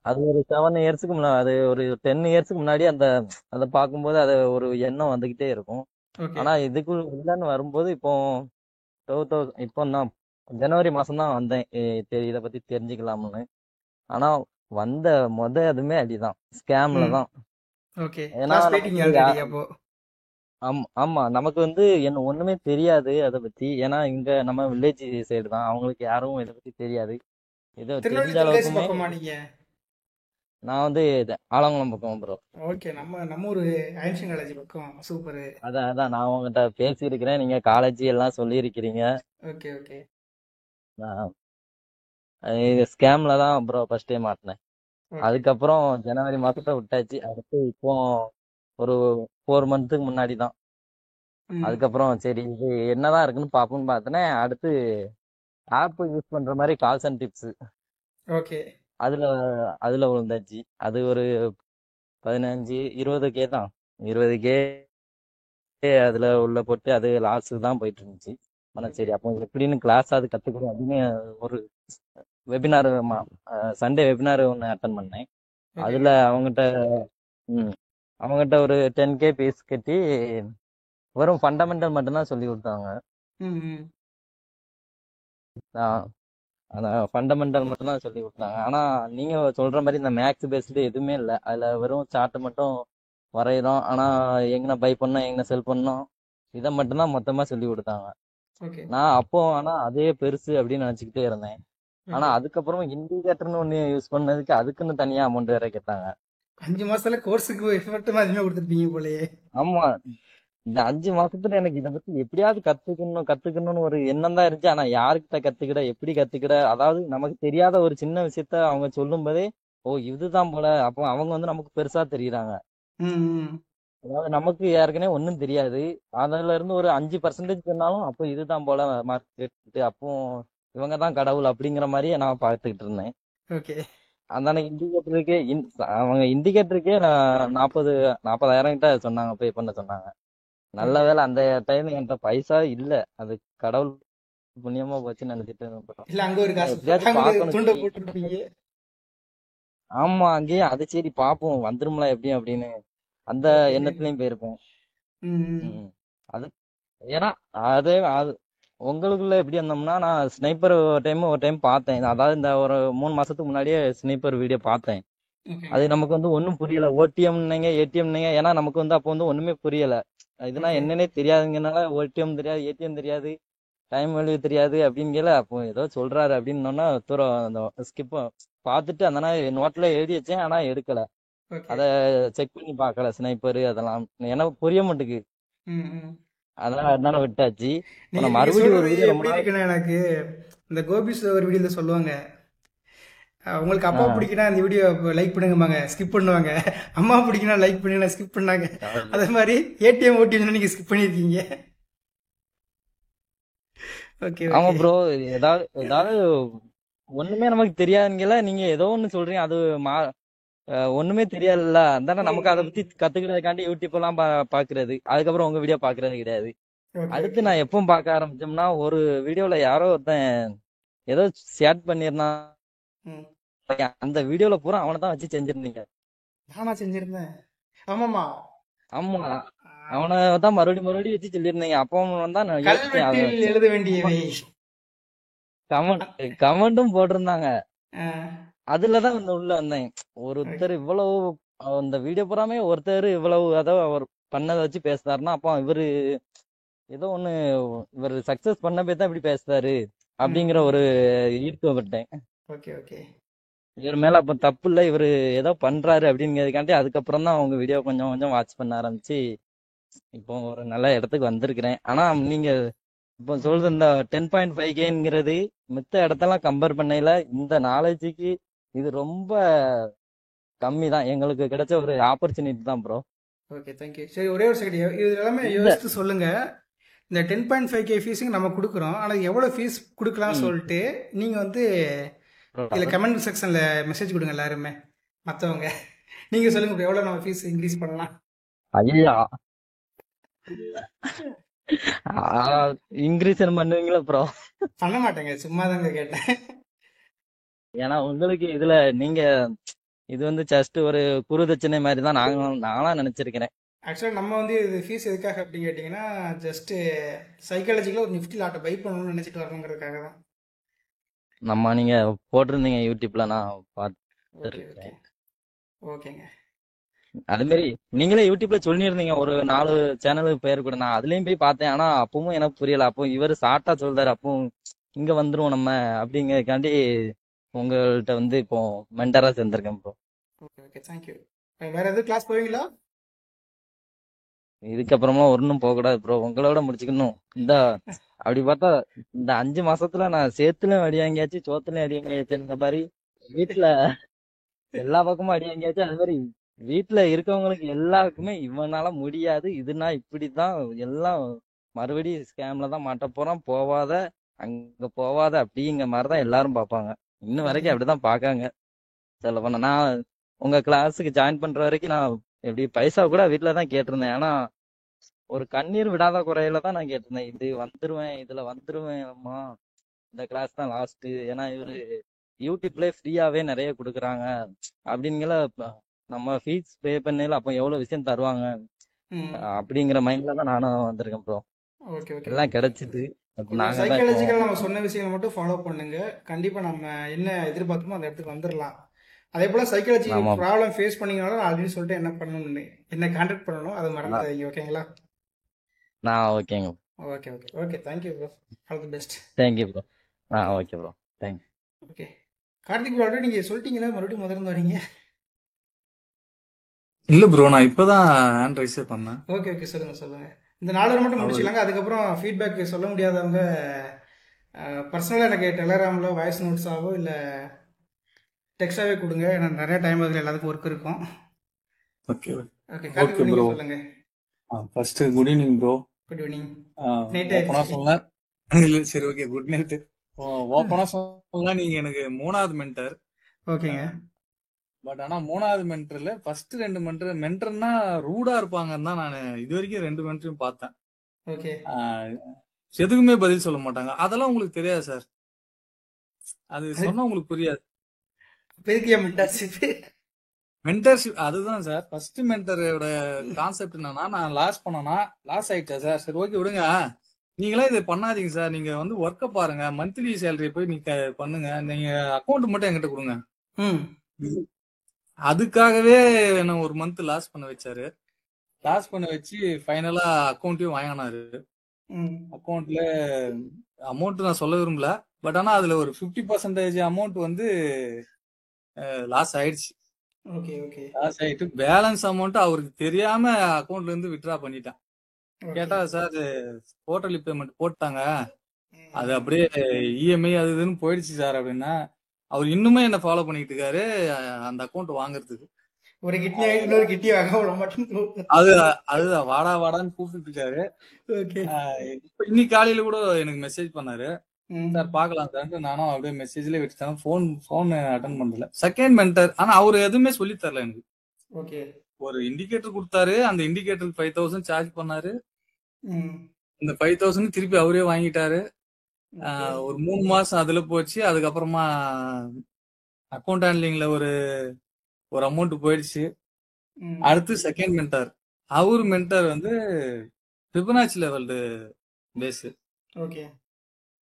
அது ஒரு 7 இயர்ஸ்க்கு முன்னாடி, அது ஒரு 10 இயர்ஸ்க்கு முன்னாடி அதை பார்க்கும்போது அது ஒரு எண்ணம் வந்துகிட்டே இருக்கும். ஆனா இதுக்குள்ள உள்ளன்னு வரும்போது இப்போ நான் ஜனவரி மாசம் தான் வந்தேன், இதை பத்தி தெரிஞ்சுக்கலாம்னு. ஆனா வந்த அதுமே அடிதான், ஸ்கேம்ல தான். ஏன்னா ஆமா, நமக்கு என்ன ஒண்ணுமே தெரியாது அதை பத்தி. ஏன்னா இங்க நம்ம வில்லேஜ் சைடு தான், அவங்களுக்கு யாரும் இதை பத்தி தெரியாது. ஏதோ தெரிஞ்ச அளவுக்குமே. நான் ஆலங்குளம் பக்கம் ப்ரோ. ஓகே, நம்ம ஒரு ஐன்ஸ்டீன் காலேஜ் பக்கம். சூப்பர். அதான் நான் உங்ககிட்ட பேசியிருக்கிறேன், நீங்க காலேஜ் எல்லாம் சொல்லியிருக்கிறீங்க. Okay okay. ஸ்கேம்ல தான் ப்ரோ ஃபர்ஸ்ட் டைம் மாட்டினேன். அதுக்கப்புறம் ஜனவரி மாசத்தை விட்டாச்சு. அடுத்து இப்போ ஒரு 4 மந்த்துக்கு முன்னாடி தான். அதுக்கப்புறம் சரி இது என்னதான் இருக்குன்னு பாப்போம்னு பார்த்தேன். அடுத்து ஆப் யூஸ் பண்ற மாதிரி கால்ஸ் அண்ட் டிப்ஸ். ஓகே. அதுல விழுந்தாச்சு. அது ஒரு 15-20K தான். 20K அதுல உள்ள போட்டு அது லாஸ் தான் போயிட்டு இருந்துச்சு. ஆனா சரி அப்போ எப்படின்னு கிளாஸ் அது கத்துக்கணும் அப்படின்னு ஒரு வெபினார், சண்டே வெபினார் ஒன்று அட்டன் பண்ணேன். அதுல அவங்ககிட்ட ஒரு 10K பீஸ் கட்டி வெறும் ஃபண்டமெண்டல் மட்டும்தான் சொல்லி கொடுத்தாங்க. அதான் ஃபண்டமெண்டல் மட்டும் தான் சொல்லி கொடுத்தாங்க. ஆனா நீங்க சொல்ற மாதிரி இந்த மேக்ஸ் பேஸ்டு எதுவுமே இல்லை. அதுல வெறும் சார்ட் மட்டும் வரைகிறோம். ஆனா எங்கன பை பண்ணோம், எங்கன செல் பண்ணோம், இதை மட்டும்தான் மொத்தமா சொல்லி கொடுத்தாங்க. நான் ஆனா அதே பெருசு அப்படின்னு நினைச்சுக்கிட்டே இருந்தேன். ஆனா அதுக்கப்புறம் இண்டிகேட்டர்னு ஒண்ணு யூஸ் பண்ணதுக்கு அதுக்குன்னு தனியா அமௌண்ட் வேற கேட்டாங்க. 5 மாசத்துல கோர்ஸுக்கு எஃபர்ட் அதிகமா கொடுத்துருப்பீங்க போலயே. ஆமா, இந்த 5 மாசத்துல எனக்கு இதை பத்தி எப்படியாவது கத்துக்கணும்னு ஒரு எண்ணம் தான் இருந்துச்சு. ஆனா யாருக்கிட்ட கத்துக்கிட, எப்படி கத்துக்கிட, அதாவது நமக்கு தெரியாத ஒரு சின்ன விஷயத்த அவங்க சொல்லும் போதே ஓ இதுதான் போல, அப்போ அவங்க வந்து நமக்கு பெருசா தெரியுறாங்க. ம். அதாவது நமக்கு ஏற்கனவே ஒன்றும் தெரியாது, அதுல இருந்து ஒரு 5% சொன்னாலும் அப்போ இதுதான் போல மார்க், அப்போ இவங்க தான் கடவுள் அப்படிங்கிற மாதிரியே நான் பார்த்துக்கிட்டு இருந்தேன். ஓகே. அந்த இண்டிகேட்டருக்கே அவங்க இண்டிகேட்டருக்கே 40,000 கிட்ட சொன்னாங்க, பே பண்ண சொன்னாங்க. நல்ல ஓகே. வேளை அந்த டைம் என்கிட்ட பைசா இல்ல, அது கடவுள் புண்ணியமா போச்சுன்னு நினைச்சிட்டு இல்ல அங்க ஒரு காசு எப்படியாச்சும் அங்க ஒரு பார்க்கணும் துண்டை சரி. போட்டுருப்பீங்க. ஆமா, அங்கேயே அது சரி பார்ப்போம் வந்துரும்ல எப்படியும் அப்படின்னு அந்த ஓகே. எண்ணத்துலயும் போயிருப்பேன். ம். ம். அது ஏன்னா அது உங்களுக்குள்ள எப்படி வந்தோம்னா, நான் ஸ்னைப்பர் ஒரு டைம் பார்த்தேன். அதாவது இந்த ஒரு 3 மாசத்துக்கு முன்னாடியே ஸ்னைப்பர் வீடியோ பார்த்தேன். ஓகேங்க. அது நமக்கு வந்து ஒன்றும் புரியல. ஓடிஎம்னீங்க ஏடிஎம்னீங்க, ஏன்னா நமக்கு வந்து அப்போ வந்து ஒண்ணுமே புரியல. இதுனா ஓகே. என்னன்னே தெரியாதுங்கனால ஓடிஎம் தெரியாது, ஏடிஎம் தெரியாது, டைம் வேல்யூ தெரியாது அப்படிங்கல. அப்போ ஏதோ சொல்றாரு அப்படின்னோன்னா தூரம் அந்த ஸ்கிப் பார்த்துட்டு அந்த நோட்ல எழுதி வச்சேன், ஆனா எடுக்கல. ஓகே. அதை செக் பண்ணி பார்க்கல, ஸ்னைப்பர் அதெல்லாம் எனக்கு புரிய மாட்டேங்குது. ம். ம். அதனால விட்டாச்சு. இப்போ நீங்க நான் நீங்க மறுபடியும் ஒரு சொல்றது வீடியோ ரொம்ப எப்படி நாள் இருக்குன்னா, எனக்கு இந்த கோபிஸ் ஒரு வீடியோல சொல்லுவாங்க, உங்களுக்கு அப்பா பிடிக்குன்னா இந்த வீடியோ லைக் பண்ணுங்கம்பாங்க, ஸ்கிப் பண்ணுவாங்க. அம்மா பிடிக்குன்னா லைக் பண்ணுங்க, ஸ்கிப் பண்ணாங்க. அதே மாதிரி ஏடிஎம் ஓடிஎம் நீங்க ஸ்கிப் பண்ணியிருக்கீங்க. ஓகே. ஆமா ஓகே. ப்ரோ, ஏதாவது ஒண்ணுமே நமக்கு தெரியாதுங்களா, நீங்க ஏதோ ஒண்ணு சொல்றீங்க, அது ஒண்ணுமே தெரியாதுல்ல, அதானே நமக்கு அதை பத்தி கத்துக்கிறதுக்காண்டி யூடியூப் எல்லாம் பாக்குறது. அதுக்கப்புறம் உங்க வீடியோ பாக்குறது கிடையாது. ஓகே. அடுத்து ஓகே. நான் எப்பவும் பார்க்க ஆரம்பிச்சோம்னா, ஒரு வீடியோல யாரோ ஒருத்தன் ஏதோ ஷேர் பண்ணிருந்தான், ம். அந்த வீடியோல பூரா அவனை தான் வச்சு செஞ்சிருந்தீங்க. நானா செஞ்சிருந்தேன். ஆமாமா. ஆமா, அவனை தான் மறுபடியும் வச்சு சொல்லியிருந்தீங்க. அப்போ அவன் தான் நான் யோசிச்சேன், அதை கல்வெட்டில் எழுத வேண்டியவை. கமெண்டும் போட்டிருந்தாங்க. ஆ. அதுலதான் உள்ள வந்தேன். ஒருத்தர் இவ்வளவு அந்த வீடியோ பூராமே ஒருத்தர் இவ்வளவு அதாவது அவர் பண்ணதை வச்சு பேசுறாருன்னா, அப்போ ஏதோ ஒண்ணு இவர் சக்சஸ் பண்ண போய் தான் இப்படி பேசுறாரு அப்படிங்கிற ம். ஒரு ஈர்க்கப்பட்டேன். ஓகே. ஓகே. இவர் மேல அப்ப தப்பு இல்ல, இவரு ஏதோ பண்றாரு அப்படிங்கிறதுக்காண்டி அதுக்கப்புறம் தான் அவங்க வீடியோ கொஞ்சம் கொஞ்சம் வாட்ச் பண்ண ஆரம்பிச்சு இப்போ ஒரு நல்ல இடத்துக்கு வந்திருக்கிறேன். ஆனா நீங்க இப்போ சொல்றது இந்த 10.5Kங்கிறது மித்த இடத்தெல்லாம் கம்பேர் பண்ணையில இந்த நாலேஜுக்கு இது ரொம்ப கம்மி தான். எங்களுக்கு கிடைச்ச ஒரு ஆப்பர்ச்சுனிட்டி தான் ப்ரோ. ஓகே. தேங்க்யூ. சரி, ஒரே ஒரு செகண்ட். இது எல்லாமே இந்த யோசித்து சொல்லுங்க. இந்த 10.5K ஃபீஸுங்க நம்ம கொடுக்குறோம், ஆனால் எவ்வளோ ஃபீஸ் கொடுக்கலாம்னு ம் சொல்லிட்டு நீங்கள் வந்து இதில் கமெண்ட் செக்ஷனில் மெசேஜ் கொடுங்க எல்லாருமே, மற்றவங்க. நீங்கள் சொல்லுங்க bro, எவ்வளோ நம்ம ஃபீஸ் இன்க்ரீஸ் பண்ணலாம். ஐயா இன்க்ரீஸ் பண்ணுவீங்களா ப்ரோ? பண்ண மாட்டேங்க, சும்மா தாங்க கேட்டேன். ஏன்னா உங்களுக்கு இதுல நீங்க இது வந்து ஜஸ்ட் ஒரு குருதட்சணை மாதிரி தான் நானா நினைச்சிருக்கிறேன். ஆக்சுவலாக நம்ம வந்து இது ஃபீஸ் எதுக்காக அப்படின்னு கேட்டிங்கன்னா, ஜஸ்ட்டு சைக்காலஜிக்கலாக ஒரு நிஃப்டி லாட்டை பை பண்ணணும்னு நினச்சிட்டு வரணுங்கிறதுக்காக தான். நீங்க போட்டிருந்தீங்க யூடியூப்ல, நான் ஓகே. ஓகே. பார்த்துருக்கேன். ஓகேங்க. அது மாதிரி நீங்களே யூடியூப்ல சொல்லியிருந்தீங்க ஒரு 4 சேனலுக்கு பேர் கூட, நான் அதுலயும் போய் பார்த்தேன். ஆனா அப்பவும் எனக்கு புரியல. அப்போ இவர் ஷார்ட்டா சொல்றாரு, அப்போ இங்க வந்துருவோம் நம்ம அப்படிங்கறதுக்காண்டி உங்கள்கிட்ட வந்து இப்போ மென்டரா சேர்ந்திருக்கேன் ப்ரோ. ஓகே. ஓகே. தேங்க்யூ. வேறு எதுவும் கிளாஸ் போவீங்களா? இதுக்கப்புறமா ஒன்றும் போகக்கூடாது ப்ரோ, உங்களோட முடிச்சுக்கணும். அப்படி பார்த்தா இந்த 5 மாசத்துல நான் சேத்துலயும் அடி வாங்கியாச்சு, சோத்துலயும் அடி வாங்கியாச்சு. இந்த மாதிரி வீட்டுல எல்லா பக்கமும் அடி வாங்கியாச்சு. அது மாதிரி வீட்டுல இருக்கவங்களுக்கு எல்லாருக்குமே இவனால முடியாது, இதுனா இப்படிதான், எல்லாம் மறுபடியும் ஸ்கேம்ல தான் மாட்ட போறான், போவாத அங்க போவாத அப்படிங்கிற மாதிரிதான் எல்லாரும் பார்ப்பாங்க. இன்னும் வரைக்கும் அப்படிதான் பார்க்காங்க. சொல்ல போனா நான் உங்க கிளாஸுக்கு ஜாயின் பண்ற வரைக்கும் நான் எப்படி பைசா கூட வீட்டுல தான் கேட்டிருந்தேன். ஆனா ஒரு கண்ணீர் விடாத குறையில தான் நான் கேட்டிருந்தேன், இதுல வந்துருவேன் அம்மா, இந்த கிளாஸ் தான் லாஸ்ட். ஏன்னா இவரு யூடியூப்ல ஃப்ரீயாவே நிறைய கொடுக்குறாங்க அப்படிங்கிற, நம்ம ஃபீஸ் பே பண்ணல அப்போ எவ்வளவு விஷயம் தருவாங்க ம். அப்படிங்கிற மைண்ட்ல தான் நானும் வந்திருக்கேன் ப்ரோ. ஓகே. ஓகே. எல்லாம் கிடைச்சிது. அப்ப கொஞ்சம் நாங்க தான் இப்போ சைக்காலஜிக்கல் நம்ம சொன்ன விஷயங்களை மட்டும் ஃபாலோ பண்ணுங்க. கண்டிப்பாக நம்ம என்ன எதிர்பார்த்தோமோ அந்த இடத்துக்கு வந்துடலாம். அதே போல் சைக்காலஜி ஆமா ப்ராப்ளம் ஃபேஸ் பண்ணீங்கனாலும் நான் ஆல்ரெடி சொல்லிட்டு என்ன பண்ணணும்னு, என்ன கான்டாக்ட் பண்ணணும், அதை நான் மறந்துடாதீங்க. ஓகேங்களா? நான் ஓகேங்க. Okay. Okay. Okay. Thank you bro. All the best. Thank you bro. Okay bro, thank you. Okay. Karthik bro, already நீங்கள் சொல்லிட்டீங்களா, மறுபடியும் முதல்ல வரீங்க? இல்ல ப்ரோ, நான் இப்பதான் ஹேண்ட் ரைஸே பண்ணேன். ஓகே ஓகே, சொல்லுங்க சொல்லுங்க. இந்த 4 hour மட்டும் அவ்வளவு முடிச்சுக்கலாங்க. அதுக்கப்புறம் ஃபீட்பேக் சொல்ல முடியாதவங்க பர்சனலாக எனக்கு டெலகிராமில் வாய்ஸ் நோட்ஸாவோ இல்லை டெக்ஸ்டாகவே கொடுங்க. ஏன்னா நிறைய டைம் அதில் எல்லாத்துக்கும் ஒர்க் இருக்கும். Okay okay, okay Karthik bro. நீங்கள் சொல்லுங்கள். First good evening bro. Good evening. Night ஓப்பனா ஆயிடுச்சு. சொன்னேன். இல்ல சரி ஓகே, குட் நைட். ஓப்பனா சொன்னா நீங்க எனக்கு 3வது மென்டர். ஓகேங்க. பட் ஆனா 3வது மென்டர்ல ஃபர்ஸ்ட் 2 மென்டர்னா ரூடா இருப்பாங்கன்னு தான் நான் இது வரைக்கும் 2 மென்டரையும் பார்த்தேன். ஓகே. ஆஹ் எதுக்குமே பதில் சொல்ல மாட்டாங்க. அதெல்லாம் உங்களுக்கு தெரியாது சார். அது சொன்னா உங்களுக்கு புரியாது. பெருக்கிய மென்டர்ஷிப். மென்டர்ஷிப் அதுதான் சார். ஃபர்ஸ்ட் மென்டரோட கான்செப்ட் என்னன்னா, நான் லாஸ் பண்ணனா லாஸ் ஆயிடுச்சா சார், சரி ஓகே விடுங்க, நீங்களே இதை பண்ணாதீங்க சார், நீங்க வந்து ஒர்க்கை பாருங்க, மந்த்லி சேலரி போய் நீங்க பண்ணுங்க, நீங்க அக்கௌண்ட் மட்டும் என்கிட்ட கொடுங்க. அதுக்காகவே என்ன ஒரு மந்த் லாஸ் பண்ண வச்சாரு. லாஸ் பண்ண வச்சு ஃபைனலா அக்கௌண்ட்டையும் வாங்கினாரு. அக்கௌண்ட்ல அமௌண்ட் நான் சொல்ல விரும்பல, பட் ஆனா அதுல ஒரு 50% அமௌண்ட் வந்து லாஸ் ஆயிடுச்சு. Okay okay. லாஸ் ஆயிட்டு பேலன்ஸ் அமௌண்ட் அவருக்கு தெரியாம அக்கௌண்ட்ல இருந்து வித்ட்ரா பண்ணிட்டான். கேட்டா சார் குவார்டர்லி பேமெண்ட் போட்டாங்க, அது அப்படியே இஎம்ஐ அது இதுன்னு போயிடுச்சு சார் அப்படின்னா, அவர் இன்னுமே என்ன ஃபாலோ பண்ணிட்டு இருக்காரு அந்த அக்கௌண்ட் வாங்குறதுக்கு. ஒரு கிட்னி இன்னொரு கிட்னி வாங்க விட மாட்டேன். அதுதான் வாடா வாடான்னு கூப்பிட்டு இருக்காரு. ஓகே. இன்னைக்கு காலையில கூட எனக்கு மெசேஜ் பண்ணாரு, சார் பாக்கலாம் சார். நானும் அப்படியே மெசேஜ்லயே வச்சுட்டேன், போன் அட்டன் பண்ணல. செகண்ட் மென்டர் ஆனா அவரு எதுவுமே சொல்லி தரல எனக்கு. ஓகே. ஒரு இண்டிகேட்டர் கொடுத்தாரு, அந்த இண்டிகேட்டருக்கு 5000 சார்ஜ் பண்ணாரு. இந்த 5000 திருப்பி அவரே வாங்கிட்டாரு. ஒரு 3 மாசம் அதுல போச்சு. அதுக்கப்புறமா அக்கௌண்ட் ஹேண்ட்லிங்ல ஒரு அமௌண்ட் போயிடுச்சு. அடுத்து செகண்ட் மென்டர். அவரு மென்டர் வந்து ஃபிபனாச்சி லெவல் பேஸ். ஓகே.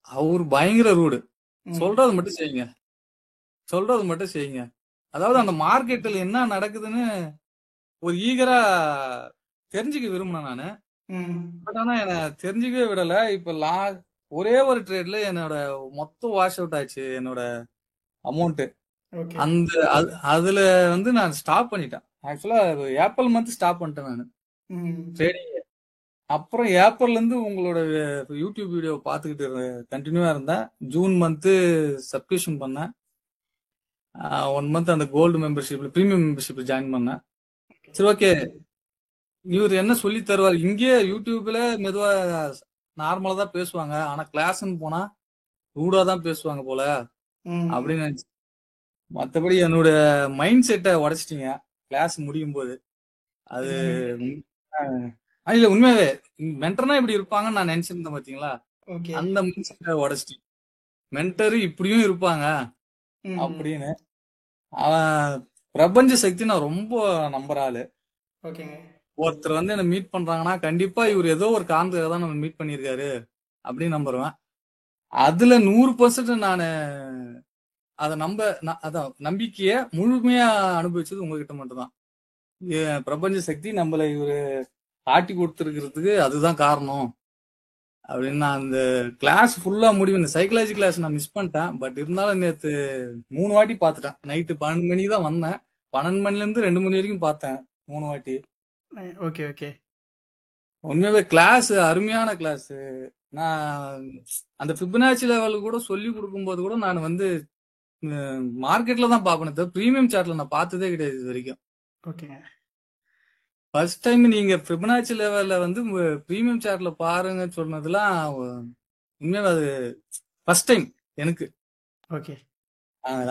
அவரு பயங்கர ரூடு. சொல்றது மட்டும் செய்யுங்க, சொல்றது மட்டும் செய்யுங்க. அதாவது அந்த மார்க்கெட்டில் என்ன நடக்குதுன்னு ஒரு ஈகரா தெரிஞ்சுக்க விரும்பினேன் நானு. பட் ஆனா என்ன தெரிஞ்சுக்கவே விடல. இப்ப ஒரே ஒரு ட்ரேட்ல என்னோட மொத்தம் வாஷ் அவுட் ஆச்சு என்னோட அமௌண்ட். அந்த அதுல வந்து நான் ஸ்டாப் பண்ணிட்டேன். ஆக்சுவலா ஏப்ரல் மந்த் ஸ்டாப் பண்ணிட்டேன் நான் ட்ரேடிங். அப்புறம் ஏப்ரல்ல இருந்து உங்களோட யூடியூப் வீடியோ பார்த்துக்கிட்டு கண்டினியூவா இருந்தேன். ஜூன் மந்த் சப்ஸ்கிரிப்ஷன் பண்ணேன். 1 மந்த் அந்த கோல்டு மெம்பர்ஷிப்ல பிரீமியம் மெம்பர்ஷிப்ல ஜாயின் பண்ணேன். சரி ஓகே, இவர் என்ன சொல்லி தருவார், இங்கே யூடியூப்ல மெதுவா நார்மலா தான் பேசுவாங்க, ஆனா கிளாஸ்ன்னு போனா ரூடா தான் பேசுவாங்க போல அப்படின்னு நினைச்சு. மற்றபடி என்னோட மைண்ட் செட்டை உடைச்சிட்டீங்க கிளாஸ் முடியும் போது. அது இல்ல உண்மையாவே மென்டர்னா இப்படி இருப்பாங்கன்னு நான் நினைச்சிருந்தேன் பாத்தீங்களா, அந்த மைண்ட் செட்டை உடைச்சிட்டீங்க. மென்டர் இப்படியும் இருப்பாங்க அப்படின்னு. அவன் பிரபஞ்ச சக்தி நான் ரொம்ப நம்புற ஆளு. ஒருத்தர் வந்து என்ன மீட் பண்றாங்கன்னா கண்டிப்பா இவர் ஏதோ ஒரு காரணத்துக்காக தான் நம்ம மீட் பண்ணியிருக்காரு அப்படின்னு நம்புறேன். அதுல 100% நான் அதை அதான் நம்பிக்கைய முழுமையா அனுபவிச்சது உங்ககிட்ட மட்டும்தான். பிரபஞ்ச சக்தி நம்மள இவரு காட்டி கொடுத்துருக்கிறதுக்கு அதுதான் காரணம் அப்படின்னு. நான் அந்த கிளாஸ் ஃபுல்லா முடிவு, இந்த சைக்காலஜி கிளாஸ் நான் மிஸ் பண்ணிட்டேன். பட் இருந்தாலும் நேற்று 3 வாட்டி பார்த்துட்டேன். நைட்டு 12 மணிக்கு தான் வந்தேன். 12 மணில இருந்து 2 மணி வரைக்கும் பார்த்தேன் 3 வாட்டி. Okay okay. உண்மையாவே கிளாஸ் அருமையான கிளாஸ். நான் அந்த ஃபிபனாச்சி லெவல் கூட சொல்லி கொடுக்கும்போது கூட நான் வந்து மார்க்கெட்ல தான் பார்ப்பேன், பிரீமியம் சார்ட்ல நான் பார்த்ததே கிடையாது இது வரைக்கும். ஓகேங்க. ஃபர்ஸ்ட் டைம் நீங்க ஃபிபனாச்சி லெவல்ல வந்து பிரீமியம் சார்ட்ல பாருங்கன்னு சொன்னதுலாம் உண்மையாவே அது ஃபர்ஸ்ட் டைம் எனக்கு. ஓகே.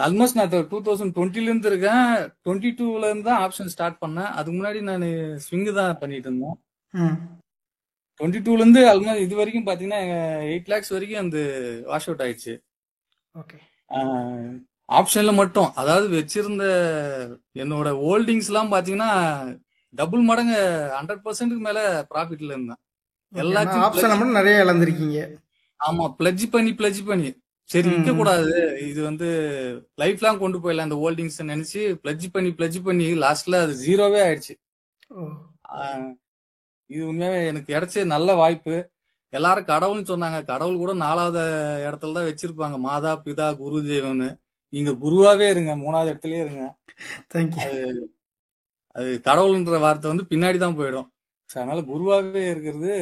ஆல்மோஸ்ட் நான் 2020ல இருந்து இருக்கேன். 22ல இருந்து தான் ஆப்ஷன் ஸ்டார்ட் பண்ணேன். அதுக்கு முன்னாடி நான் ஸ்விங் தான் பண்ணிட்டு இருந்தேன். 22ல இருந்து ஆல்மோஸ்ட் இது வரைக்கும் பாத்தீங்கன்னா 8 lakhs வரைக்கும் அந்த வாஷ் அவுட் ஆயிடுச்சு. ஓகே. ஆப்ஷன்ல மட்டும், அதாவது வச்சிருந்த என்னோட ஹோல்டிங்ஸ் எல்லாம் பாத்தீங்கன்னா டபுள் மடங்கு 100%க்கு மேல ப்ராஃபிட்ல இருந்தேன். எல்லாத்தையும் ஆப்ஷன்ல மட்டும் நிறைய இழந்திருக்கீங்க. ஆமா, பிளட்ஜ் பண்ணி சரி விற்க கூடாது, இது வந்து லைஃப் லாங் கொண்டு போயிடலாம் இந்த ஹோல்டிங்ஸ் நினைச்சு பிளட்ஜ் பண்ணி லாஸ்ட்ல அது 0வே ஆயிடுச்சு. இது உண்மையாவே எனக்கு கிடைச்ச நல்ல வாய்ப்பு. எல்லாரும் கடவுள்னு சொன்னாங்க. கடவுள் கூட 4வது இடத்துல தான் வச்சிருப்பாங்க, மாதா பிதா குரு தெய்வம்னு. நீங்க குருவாவே இருங்க, 3வது இடத்துலயே இருங்க. அது கடவுள்ன்ற வார்த்தை வந்து பின்னாடி தான் போயிடும். So, அதனால குருவாகவே இருக்கிறது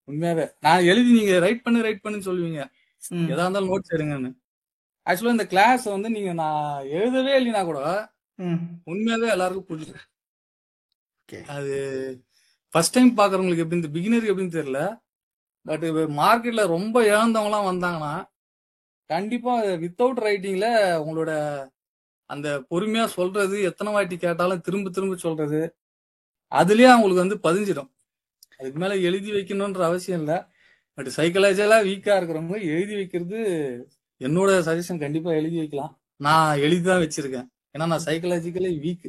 உண்மையாவே. நான் எழுதி நீங்க ரைட் பண்ணுன்னு சொல்லுவீங்க, ம் எதா இருந்தாலும் நோட்ஸ் எடுங்கன்னு. ஆக்சுவலா இந்த கிளாஸ் வந்து நீங்க நான் எழுதவே இல்லைனா கூட ம் உண்மையாவே எல்லாருக்கும் புரியும். ஓகே அது ஃபர்ஸ்ட் டைம் பாக்குறவங்களுக்கு எப்படி, இந்த பிகினருக்கு எப்படின்னு தெரியல. பட் மார்க்கெட்ல ரொம்ப இழந்தவங்கலாம் வந்தாங்கன்னா கண்டிப்பா வித்தவுட் ரைட்டிங்ல உங்களோட அந்த பொறுமையா சொல்றது, எத்தனை வாட்டி கேட்டாலும் திரும்ப திரும்ப சொல்றது, அதுலயே அவங்களுக்கு வந்து பதிஞ்சிடும். அதுக்கு மேல எழுதி வைக்கணும்ன்ற அவசியம் இல்லை. பட் சைக்கலாஜிக்கலா வீக்கா இருக்கிறவங்க எழுதி வைக்கிறது என்னோட சஜஷன். கண்டிப்பா எழுதி வைக்கலாம். நான் எழுதி தான் வச்சிருக்கேன். ஏன்னா நான் சைக்கலாஜிக்கலி வீக்,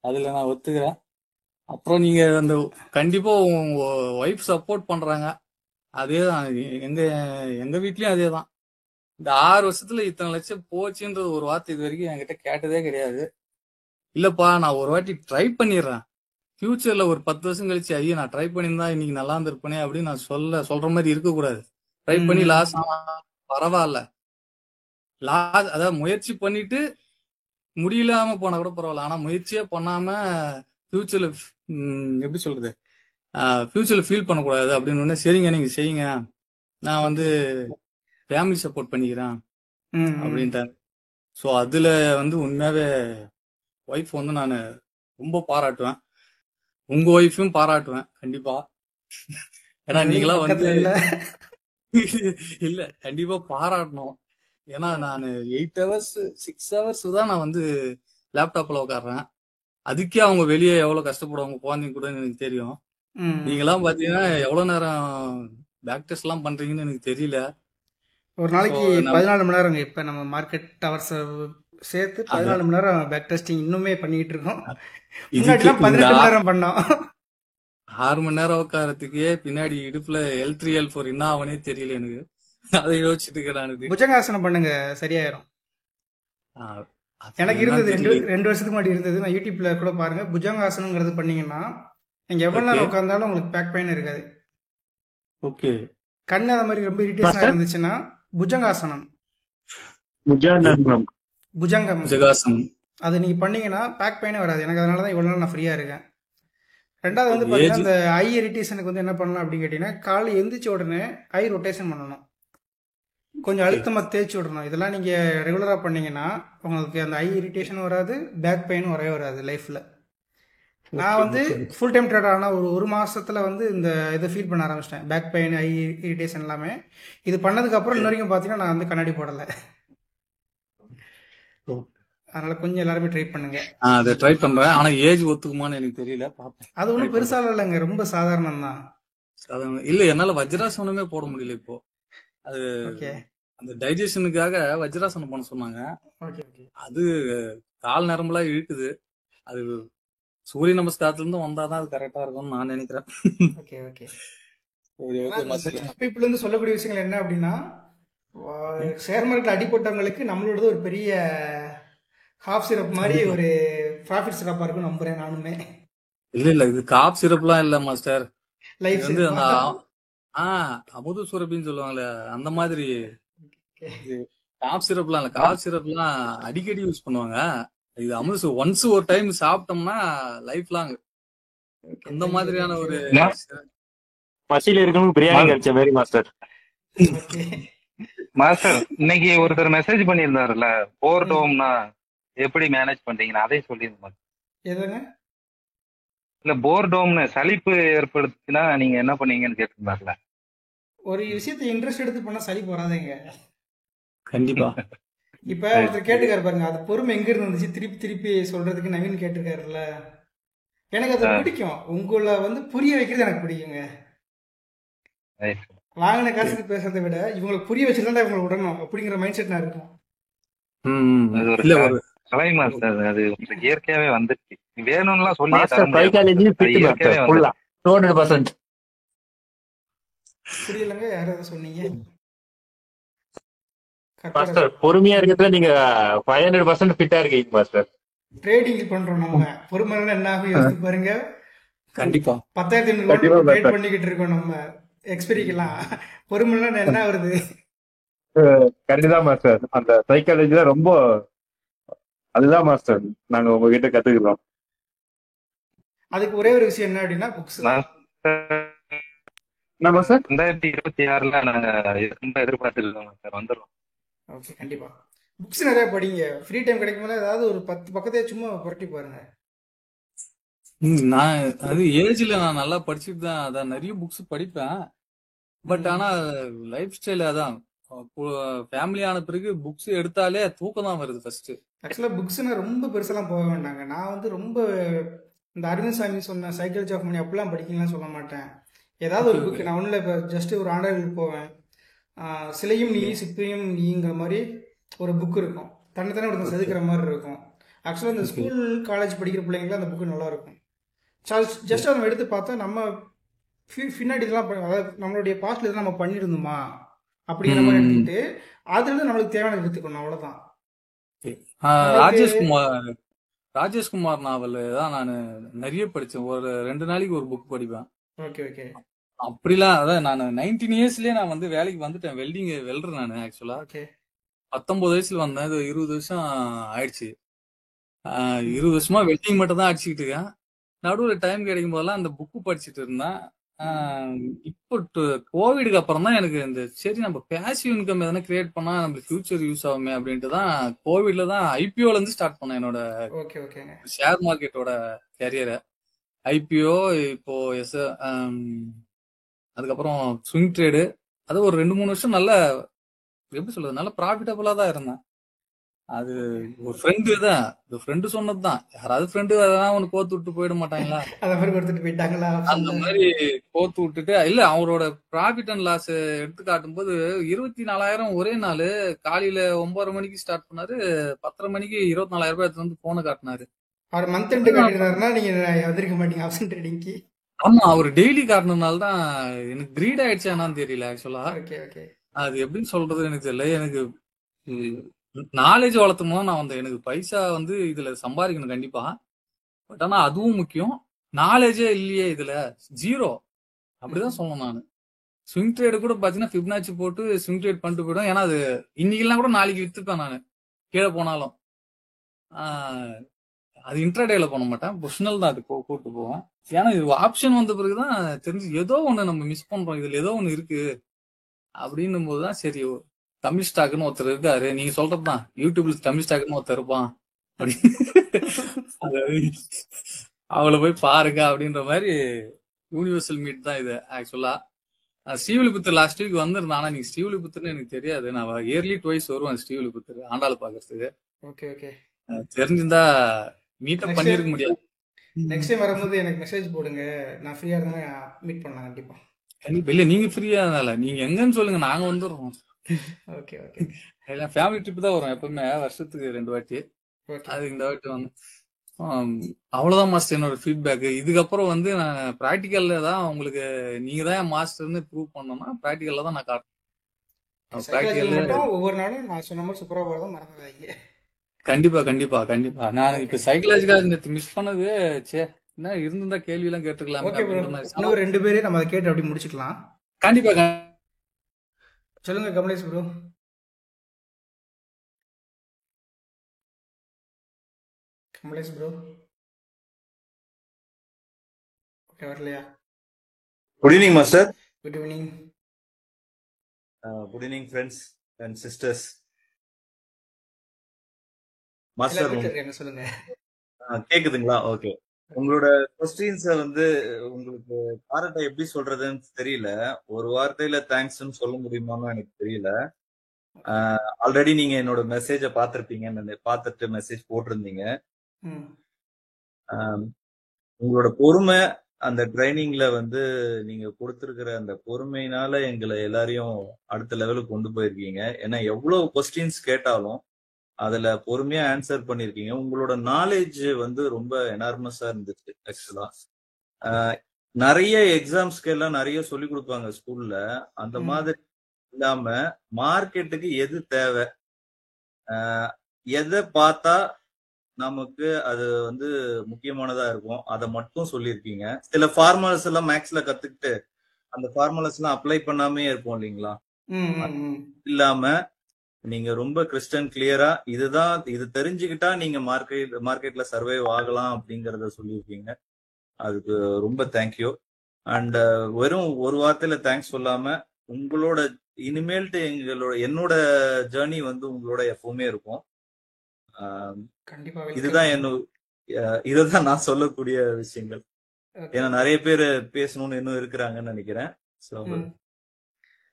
அதுல நான் ஒத்துக்கிறேன். அப்புறம் நீங்க அந்த கண்டிப்பா உங்க ஒய்ஃப் சப்போர்ட் பண்றாங்க, அதேதான். எங்க எங்க வீட்லயும் அதேதான். இந்த 6 வருஷத்துல இத்தனை லட்சம் போச்சுன்றது ஒரு வார்த்தை இது வரைக்கும் என்கிட்ட கேட்டதே கிடையாது. இல்லப்பா நான் ஒரு வாட்டி ட்ரை பண்ணிடுறேன், ஃபியூச்சர்ல ஒரு 10 வருஷம் கழிச்சு ஐயோ நான் ட்ரை பண்ணியிருந்தா இன்னைக்கு நல்லா இருந்திருப்பேனே அப்படின்னு நான் சொல்ற மாதிரி இருக்கக்கூடாது. ட்ரை பண்ணி ம் லாஸ் ஆனா பரவாயில்ல, அதாவது முயற்சி பண்ணிட்டு முடியலாம போனா கூட பரவாயில்ல. ஆனா முயற்சியே பண்ணாம ஃபியூச்சர்ல எப்படி சொல்றது, ஃபியூச்சர்ல ஃபீல் பண்ணக்கூடாது அப்படின்னு ஒண்ணு. சரிங்க நீங்க செய்யுங்க, நான் வந்து ஃபேமிலி சப்போர்ட் பண்ணிக்கிறேன் ம் ம் அப்படின்ட்டாரு. ஸோ அதுல வந்து உண்மையாவே ஒய்ஃப் வந்து நான் ரொம்ப பாராட்டுவேன். உங்க ஒய்ஃபையும் பாராட்டுவேன் கண்டிப்பா. ஏன்னா என் வீடு நீங்களா வந்து பக்கத்துல இல்ல. இல்ல கண்டிப்பா பாராட்டணும். ஏன்னா நான் 8 ஹவர்ஸ் 6 ஹவர்ஸ் தான் நான் வந்து லேப்டாப்ல உட்காடுறேன். அதுக்கே அவங்க வெளியே எவ்வளவு கஷ்டப்படுவாங்க குழந்தைங்க கூட எனக்கு தெரியும். ம் நீங்களாம் பாத்தீங்கன்னா எவ்வளவு நேரம் பேக் டெஸ்ட் எல்லாம் பண்றீங்கன்னு எனக்கு தெரியல. ஒரு ஸோ நாளைக்கு 14 மணி நேரங்க. இப்போ நம்ம மார்க்கெட் ஹவர்ஸ் சேர்த்து அது 14 மணி நேரம் பேக் டெஸ்டிங் இன்னுமே பண்ணிக்கிட்டு இருக்கோம். இதுக்கு முன்னாடிலாம் இந்த 18 மணி நேரம் பண்ணோம். 6 மணி நேரம் உட்காரத்துக்கே பின்னாடி இடுப்புல L3 L4 என்ன ஆவனே தெரியல எனக்கு. அதை யோசிச்சுட்டு இருக்கிறானுது. புஜங்காசனம் பண்ணுங்க, சரியாயிரும். அது எனக்கு என்னன்னு இருந்தது தெரியல. 2 வருஷத்துக்கு முன்னாடி இருந்தது. நான் யூடியூப்ல கூட பாருங்க, புஜங்காசனங்கிறது பண்ணீங்கன்னா நீங்க எவ்வளவு ஓகே நேரம் உட்கார்ந்தாலும் உங்களுக்கு பேக் பெயின் இருக்காது. ஓகே கண்ணு அந்த மாதிரி ரொம்ப இரிட்டேஷனா மாஸ்டர் இருந்துச்சுன்னா புஜங்காசனம், முஜானந்தம். புஜங்கம், ஜகாசனம். அது நீங்க பண்ணீங்கன்னா பேக் பெயினே வராது. எனக்கு அதனால தான் இவ்வளவு நாள் நான் ஃப்ரீயா இருக்கேன். ரெண்டாவது வந்து ஏஜ் பாத்தீங்கன்னா இந்த ஐ இரிட்டேஷனுக்கு வந்து என்ன பண்ணலாம் அப்படின்னு கேட்டீங்கன்னா, காலை எந்திரிச்ச உடனே ஐ ரொட்டேஷன் பண்ணணும், கொஞ்சம் ஓகே அழுத்தமாக தேய்ச்சி விடணும். இதெல்லாம் நீங்கள் ரெகுலராக பண்ணீங்கன்னா உங்களுக்கு அந்த ஐ இரிட்டேஷனும் வராது, பேக் பெயினும் வரவே வராது லைஃப்பில். நான் ஓகே வந்து ஓகே ஃபுல் டைம் ட்ரேடர் ஆனால் ஒரு மாசத்துல வந்து இந்த இதை ஃபீல் பண்ண ஆரம்பிச்சிட்டேன், பேக் பெயின் ஐ இரிட்டேஷன் எல்லாமே. இது பண்ணதுக்கப்புறம் இன்ன வரைக்கும் பார்த்தீங்கன்னா நான் வந்து கண்ணாடி போடலை. அதனால் கொஞ்சம் எல்லாருமே ட்ரை பண்ணுங்க. அதை ட்ரை பண்றேன். ஆனா ஏஜ் ஒத்துக்குமான்னு எனக்கு தெரியல, பாப்பேன். அது ட்ரை ஒன்றும் பண்றேன். பெருசாக இல்லைங்க, ரொம்ப சாதாரணம் தான். சாதாரண இல்ல, என்னால வஜ்ராசனமே போட முடியல இப்போ. அது ஓகே அந்த டைஜஷனுக்காக வஜ்ராசனம் பண்ண சொன்னாங்க. ஓகே ஓகே அது கால் நரம்பெல்லாம் இழுக்குது. அது சூரிய நமஸ்காரத்துல இருந்து வந்தாதான் அது கரெக்டா இருக்கும்னு நான் நினைக்கிறேன். ஓகே ஓகே சரி ஓகே மஸ்ட். பீப்புள் சொல்லக்கூடிய விஷயங்கள் என்ன அப்படின்னா, ஷேர் மார்க்கெட்டில் அடிப்பட்டவங்களுக்கு நம்மளோடது ஒரு பெரிய ஹாஃப் சிரப் மாதிரி கண்டிப்பா ஒரு ப்ராஃபிட் சிரப்பாக இருக்குன்னு நம்புறேன் நானுமே. இல்ல இது காப் சிரப்லாம் இல்ல மாஸ்டர். இது லைஃப் வந்து அந்த சிரப்பா? அமுது சுரபின்னு சொல்லுவாங்கல்ல அந்த மாதிரி. இது காப் சிரப்லாம் இல்ல. காப் சிரப்லாம் அடிக்கடி யூஸ் பண்ணுவாங்க. இது அமுது ஒன்ஸ் ஒரு டைம் சாப்பிட்டோம்னா லைஃப் லாங். ஓகே அந்த தேங்க்யூ மாதிரியான தேங்க்யூ. ஒரு பசியில இருக்கவங்க பிரியாணி மா- கிடைச்ச மாதிரி மாஸ்டர். ஓகே மாஸ்டர் இன்னைக்கு ஒருத்தர் மெசேஜ் பண்ணியிருந்தாருல்ல, ம் போர்டோம்னா எப்படி மேனேஜ் பண்றீங்கன்னு அதையும் சொல்லியிருந்தாங்க. எதுங்க? இல்ல போர்டோம்னு சலிப்பு ஏற்படுத்தினா நீங்க என்ன பண்ணீங்கன்னு கேட்டிருந்தாருல. ஒரு விஷயத்தை இன்ட்ரெஸ்ட் எடுத்து பண்ணால் சளி போறாதேங்க. கண்டிப்பா. இப்போ சரி ஒருத்தர் கேட்டுக்காரு பாருங்க, அது பொறுமை எங்க இருந்து வந்துச்சு திருப்பி திருப்பி சொல்றதுக்கு நவீன் கேட்டிருக்காருல்ல. எனக்கு அது ஆ, பிடிக்கும், உங்களை வந்து புரிய வைக்கிறது எனக்கு பிடிக்குங்க. right. வாங்கின காசுக்கு பேசுறதை விட இவங்களுக்கு புரிய வச்சுதான் இவங்களை விடணும் அப்படிங்கிற மைண்ட் செட் நான் இருக்கும். அது ஒரு இல்ல ஒரு கலை மாஸ்டர், அது உங்களுக்கு இயற்கையாவே வந்துருச்சு. வேணும்லாம் சொல்லியே தர மாஸ்டர் முடியாது சைக்காலஜி மாஸ்டர், அது ஃபிட் இயற்கையாவே மாஸ்டர் ஃபுல்லா வந்துருச்சு. 200%. புரியலங்க, யாரும் எதை சொன்னீங்க? கரெக்டாக மாஸ்டர் பொறுமையா இருக்கிறதுல நீங்க 500% ஃபிட்டா இருக்கீங்க மாஸ்டர். ட்ரேடிங் பண்றோம் நம்ம, பொறுமை என்ன ஆகும் யோசிச்சு பாருங்க. கண்டிப்பா 10,500 கண்டிப்பா ட்ரேட் மாஸ்டர். பண்ணிக்கிட்டு இருக்கோம் நம்ம எக்ஸ்பெரிக்கெல்லாம். பொறுமைலாம் என்ன வருது? கரெக்ட் தான் மாஸ்டர். அந்த சைக்காலஜில ரொம்ப அதுதான் மாஸ்டர் நாங்க உங்ககிட்ட கத்துக்கிறோம். அதுக்கு ஒரே ஒரு விஷயம் என்ன அப்படின்னா புக்ஸ் தான். நம்ம சார் 2026 நாங்க ரொம்ப எதிர்பார்த்துட்டு இருக்கோம் சார், வந்துடும். ஓகே, கண்டிப்பா புக்ஸ் நிறைய படிங்க. ஃப்ரீ டைம் கிடைக்கும் போது ஏதாவது ஒரு 10 பக்கத்தையே சும்மா புரட்டி பாருங்க. நான் அது ஏஜ்ல நான் நல்லா படிச்சுட்டு தான் அதான் நிறைய புக்ஸ் படிப்பேன். பட் ஆனா லைஃப் ஸ்டைல் அதான் ஃபேமிலி ஆன பிறகு புக்ஸ் எடுத்தாலே தூக்கம் தான் வருது ஃபர்ஸ்ட். ஆக்சுவலாக புக்ஸ்னா ரொம்ப பெருசெல்லாம் போக வேண்டாங்க. நான் வந்து ரொம்ப இந்த அரவிந்த் சாமி சொன்ன சைக்காலஜி ஆஃப் மணி அப்படிலாம் படிக்கலாம் சொல்ல மாட்டேன். ஏதாவது ஒரு புக் நான் ஒன்றும் இப்போ ஜஸ்ட் ஒரு ஆண்டாளுக்கு போவேன். சிலையும் நீ சிற்பியும் நீங்கிற மாதிரி ஒரு புக் இருக்கும். தன்னை ஒருத்தன் செதுக்கிற மாதிரி இருக்கும். ஆக்சுவலாக இந்த ஸ்கூல் காலேஜ் படிக்கிற பிள்ளைங்களாம் அந்த புக்கு நல்லா இருக்கும். ஜஸ்ட் அதை எடுத்து பார்த்தா நம்ம பின்னாடி இதெல்லாம் அதாவது நம்மளுடைய பாஸ்ட்ல இதெல்லாம் நம்ம பண்ணியிருந்தோமா அப்படிங்கிற மாதிரி எடுத்துக்கிட்டு அதுல நம்மளுக்கு தேவையான எடுத்துக்கணும், அவ்வளோதான். ராஜேஷ்குமார் நாவல் தான் நான் நிறைய படிச்சேன். ஒரு 2 நாளைக்கு ஒரு புக் படிப்பேன். Okay okay. அப்படிலாம் அதான் நான் 19 இயர்ஸ்லயே நான் வந்து வேலைக்கு வந்துட்டேன். வெல்டர் நான் ஆக்சுவலா 19 வயசுல வந்தேன். இது 20 வருஷம் ஆயிடுச்சு. 20 வருஷமா வெல்டிங் மட்டும் தான் அடிச்சுக்கிட்டு இருக்கேன். நடுவில் டைம் கிடைக்கும் போதெல்லாம் அந்த புக்கு படிச்சுட்டு இருந்தேன். இப்போ கோவிடுக்கு அப்புறம் தான் எனக்கு இந்த சரி நம்ம பேசிவ் இன்கம் எதனா கிரியேட் பண்ணா நம்மளுக்கு ஃபியூச்சர் யூஸ் ஆகுமே அப்படின்ட்டு தான் கோவிட்ல தான் ஐபிஓல இருந்து ஸ்டார்ட் பண்ணேன் என்னோட ஷேர் மார்க்கெட்டோட கேரியரை. ஐபிஓ இப்போ அதுக்கப்புறம் ஸ்விங் ட்ரேடு, அது ஒரு 2-3 வருஷம் நல்ல எப்படி சொல்றது நல்ல ப்ராஃபிட்டபுளா தான் இருந்தேன். அது ஒரு ஃப்ரெண்டு தான், இந்த ஃப்ரெண்டு சொன்னதுதான். யாராவது ஃப்ரெண்டு அதான் ஒன்று கோத்து விட்டு போயிட மாட்டாங்களா, அந்த மாதிரி கொடுத்துட்டு போயிட்டாங்களா, அந்த மாதிரி கோத்து விட்டுட்டு இல்ல அவரோட ப்ராஃபிட் அண்ட் லாஸ் எடுத்து காட்டும் போது 24,000 ஒரே நாள் காலையில 9:30 மணிக்கு ஸ்டார்ட் பண்ணாரு. 10:30 மணிக்கு 24,000 ரூபாய் எடுத்து வந்து போனை காட்டினாரு. அவர் மந்த் எண்ட் காட்டினாருன்னா நீங்க வந்திருக்க மாட்டீங்க ஆப்ஷன் ட்ரேடிங்க்கு. ஆமா, அவர் டெய்லி காட்டினதுனால தான் எனக்கு கிரீட் ஆயிடுச்சு. என்னன்னு தெரியல ஆக்சுவலா. அது எப்படின்னு சொல்றது எனக்கு தெரியல. எனக்கு நாலேஜ் வளர்த்தும் போது நான் வந்து எனக்கு பைசா வந்து இதுல சம்பாதிக்கணும் கண்டிப்பா. பட் ஆனா அதுவும் முக்கியம். நாலேஜே இல்லையே இதுல, ஜீரோ அப்படிதான் சொல்லணும். நான் ஸ்விங் ட்ரேடு கூட பாத்தீங்கன்னா ஃபிப்னாச்சி போட்டு ஸ்விங் ட்ரேட் பண்ணிட்டு போயிடும். ஏன்னா அது இன்னைக்கெல்லாம் கூட நாளைக்கு வித்துப்பேன் நான் கீழே போனாலும். அது இன்ட்ராடேல பண்ண மாட்டேன், பொசிஷனல் தான் அது கூப்பிட்டு போவேன். ஏன்னா இது ஆப்ஷன் வந்த பிறகுதான் தெரிஞ்சு ஏதோ ஒண்ணு நம்ம மிஸ் பண்றோம், இதுல ஏதோ ஒண்ணு இருக்கு அப்படின்னும் போதுதான் சரி தமிழ் ஸ்டாக்னு ஒருத்தர் இருக்காரு, நீங்க சொல்றதுதான் யூடியூப்ல தமிழ் ஸ்டாக்னு ஒருத்தர் இருப்பான் அப்படி அவளை போய் பாருங்க அப்படின்ற மாதிரி யூனிவர்சல் மீட் தான் இது ஆக்சுவலா. ஸ்ரீவில்லிபுத்தூர் லாஸ்ட் வீக் வந்திருந்தேன். ஆனா நீங்க ஸ்ரீவில்லிபுத்தூர்னு எனக்கு தெரியாது. நான் இயர்லி ட்வைஸ் வருவேன் ஸ்ரீவில்லிபுத்தூர் ஆண்டாள் பாக்குறதுக்கு. Okay okay. தெரிஞ்சிருந்தா மீட்டப் பண்ணிருக்க முடியாது. நெக்ஸ்ட் டைம் வரும்போது எனக்கு மெசேஜ் போடுங்க, நான் ஃப்ரீயா இருந்தா மீட் பண்ணலாம் கண்டிப்பா. இல்ல நீங்க ஃப்ரீயா இருந்தால நீங்க எங்கன்னு சொல்லுங்க, நாங்க வந்துடுறோம். Okay okay. இல்ல ஃபேமிலி ட்ரிப் தான் வரும் எப்பவுமே, வருஷத்துக்கு 2 வாட்டி. அது இந்த வாட்டி வந்து அவ்வளவுதான் மாஸ்டர் என்னோட ஃபீட்பேக். இதுக்கப்புறம் வந்து நான் ப்ராக்டிக்கல்ல தான் உங்களுக்கு நீங்க தான் மாஸ்டர்னு ப்ரூவ் பண்ணோம்னா ப்ராக்டிக்கல்ல தான் நான் காட்டுறேன். ஒவ்வொரு நாளும் நான் சொன்ன மாதிரி சூப்பரா போறதும் மறந்துடாதீங்க. கண்டிப்பா கண்டிப்பா கண்டிப்பா. நான் இப்ப சைக்கலாஜிக்கலா மிஸ் பண்ணது என்ன இருந்தா கேள்வி எல்லாம் கேட்டுக்கலாம். இன்னும் 2 பேரே நம்ம அதை கேட்டு அப்படி முடிச்சுக்கலாம். கண்டிப்பா சொல்லுங்க Kamlesh bro. Kamlesh bro okay வரலையா? Good evening master. Good evening. Good evening friends and sisters. Master சொல்லுங்க. கேக்குதுங்களா? ஓகே. உங்களோட கொஸ்டின்ஸ வந்து உங்களுக்கு பாராட்ட எப்படி சொல்றதுன்னு தெரியல. ஒரு வார்த்தையில தேங்க்ஸ்ன்னு சொல்ல முடியுமான்னு எனக்கு தெரியல. ஆல்ரெடி நீங்க என்னோட மெசேஜ பார்த்திருப்பீங்கன்னு பார்த்துட்டு மெசேஜ் போட்டிருந்தீங்க. உங்களோட பொறுமை அந்த ட்ரைனிங்ல வந்து நீங்க கொடுத்திருக்கிற அந்த பொறுமையினால எங்களை எல்லாரையும் அடுத்த லெவலுக்கு கொண்டு போயிருக்கீங்க. ஏன்னா எவ்வளவு கொஸ்டின்ஸ் கேட்டாலும் அதுல பொறுமையா ஆன்சர் பண்ணிருக்கீங்க. உங்களோட நாலேஜ் வந்து ரொம்ப எனார்மஸா இருந்துச்சு ஆக்சுவலா. நிறைய எக்ஸாம்ஸ்க்கு எல்லாம் நிறைய சொல்லி கொடுப்பாங்க ஸ்கூல்ல, அந்த மாதிரி இல்லாம மார்க்கெட்டுக்கு எது தேவை, எதை பார்த்தா நமக்கு அது வந்து முக்கியமானதா இருக்கும், அதை மட்டும் சொல்லியிருக்கீங்க. சில ஃபார்முலாஸ் எல்லாம் மேக்ஸ்ல கத்துக்கிட்டு அந்த ஃபார்முலாஸ் எல்லாம் அப்ளை பண்ணாமே இருப்போம் இல்லைங்களா, இல்லாம நீங்க ரொம்ப கிறிஸ்டன் கிளியரா இதுதான் இது தெரிஞ்சுக்கிட்டா நீங்க மார்க்கெட்ல சர்வைவ் ஆகலாம் அப்படிங்கறத சொல்லியிருக்கீங்க. அதுக்கு ரொம்ப தேங்க்யூ. அண்ட் வெறும் ஒரு வார்த்தையில தேங்க்ஸ் சொல்லாம உங்களோட இனிமேல்ட்டு என்னோட ஜேர்னி வந்து உங்களோட எப்பவுமே இருக்கும். கண்டிப்பா இதுதான் இதுதான் நான் சொல்லக்கூடிய விஷயங்கள். ஏன்னா நிறைய பேர் பேசணும்னு இன்னும் இருக்கிறாங்கன்னு நினைக்கிறேன். So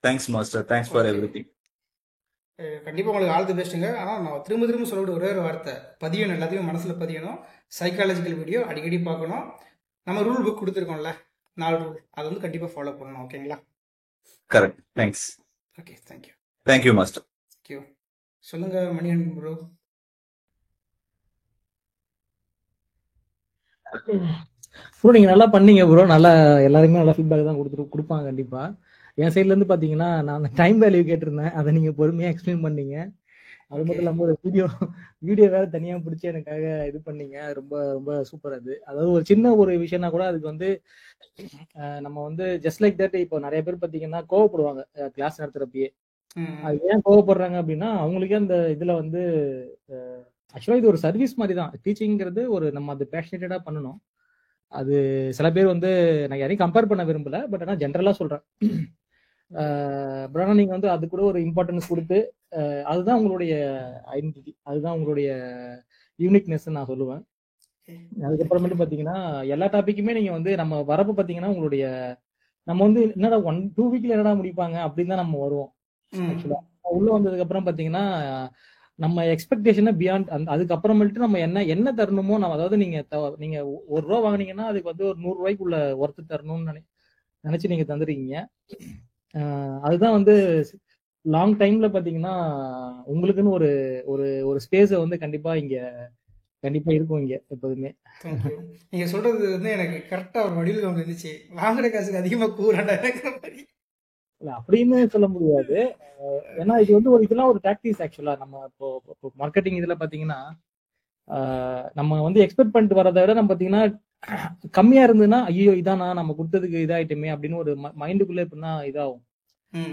thanks master, thanks for everything. கண்டிப்பாக உங்களுக்கு ஆல் தி பெஸ்ட்டுங்க. ஆனால் நான் திரும்ப சொல்லக்கூடிய ஒரே ஒரு வார்த்தை, பதியணும், எல்லாத்தையும் மனசில் பதியணும். சைக்காலஜிக்கல் வீடியோ அடிக்கடி பார்க்கணும். நம்ம ரூல் புக் கொடுத்துருக்கோம்ல, 4 ரூல், அதை வந்து கண்டிப்பாக ஃபாலோ பண்ணணும். ஓகேங்களா? Correct. Thanks. Okay, thank you. Thank you master. Thank you. சொல்லுங்க மணிகண்டன் ப்ரோ. ப்ரோ நீங்கள் நல்லா பண்ணீங்க ப்ரோ. நல்லா எல்லாருமே நல்லா ஃபீட்பேக் தான் கொடுப்பாங்க கண்டிப்பாக. என் சைட்லேருந்து பார்த்தீங்கன்னா நான் அந்த டைம் வேல்யூ கேட்டிருந்தேன், அதை நீங்கள் பொறுமையாக எக்ஸ்பிளைன் பண்ணீங்க. அது மட்டும் இல்லாமல் ஒரு வீடியோ வேறு தனியாக பிடிச்சி எனக்காக இது பண்ணீங்க. ரொம்ப ரொம்ப சூப்பர். அதாவது ஒரு சின்ன ஒரு விஷயம்னா கூட அதுக்கு வந்து நம்ம வந்து ஜஸ்ட் லைக் தட். இப்போ நிறைய பேர் பார்த்தீங்கன்னா கோவப்படுவாங்க கிளாஸ் நடத்துகிறப்பயே. அது ஏன் கோவப்படுறாங்க அப்படின்னா அவங்களுக்கே அந்த இதில் வந்து ஆக்சுவலாக இது ஒரு சர்வீஸ் மாதிரி தான். டீச்சிங்கிறது ஒரு நம்ம அது பேஷனேட்டடாக பண்ணணும். அது சில பேர் வந்து நான் யாரையும் கம்பேர் பண்ண விரும்பல, பட் ஆனால் ஜென்ரலாக சொல்கிறேன். பட் ஆனால் நீங்கள் வந்து அது கூட ஒரு இம்பார்ட்டன்ஸ் கொடுத்து அதுதான் உங்களுடைய ஐடென்டிட்டி, அதுதான் உங்களுடைய யூனிக்னஸ் நான் சொல்லுவேன். அதுக்கப்புறமேட்டு பார்த்தீங்கன்னா எல்லா டாப்பிக்குமே நீங்கள் வந்து நம்ம வரப்போ பார்த்தீங்கன்னா உங்களுடைய நம்ம வந்து என்னடா 1-2 வீக்ல என்னடா முடிப்பாங்க அப்படின்னு தான் நம்ம வருவோம். ஆக்சுவலாக உள்ளே வந்ததுக்கப்புறம் பார்த்தீங்கன்னா நம்ம எக்ஸ்பெக்டேஷனை பியாண்ட் அதுக்கப்புறமேட்டு நம்ம என்ன தரணுமோ நம்ம, அதாவது நீங்க ₹1 வாங்கினீங்கன்னா அதுக்கு வந்து ஒரு ₹100 ஒர்த்து தரணும்னு நினைச்சு நீங்க தந்துருக்கீங்க. அதுதான் வந்து லாங் டைம்ல பாத்தீங்கன்னா உங்களுக்குன்னு ஒரு ஒரு ஒரு ஸ்பேஸை வந்து கண்டிப்பா இருக்கும் இங்க எப்போதுமே. நீங்க சொல்றது வந்து எனக்கு கரெக்டா ஒரு வடிவில் இருந்துச்சு. வாங்குற காசுக்கு அதிகமா கூறாண்டா மாதிரி இல்ல அப்படின்னு சொல்ல முடியாது. ஏன்னா இது வந்து இதெல்லாம் ஒரு டாக்டிக்ஸ். ஆக்சுவலா நம்ம இப்போ மார்க்கெட்டிங் இதுல பாத்தீங்கன்னா நம்ம வந்து எக்ஸ்பெக்ட் பண்ணிட்டு வரதை விட நம்ம பாத்தீங்கன்னா கம்மியா இருந்ததுன்னா ஐயோ இதானா நம்ம கொடுத்ததுக்கு இதாயிட்டுமே அப்படின்னு ஒரு மைண்டுக்குள்ள எப்படின்னா இதாகும்.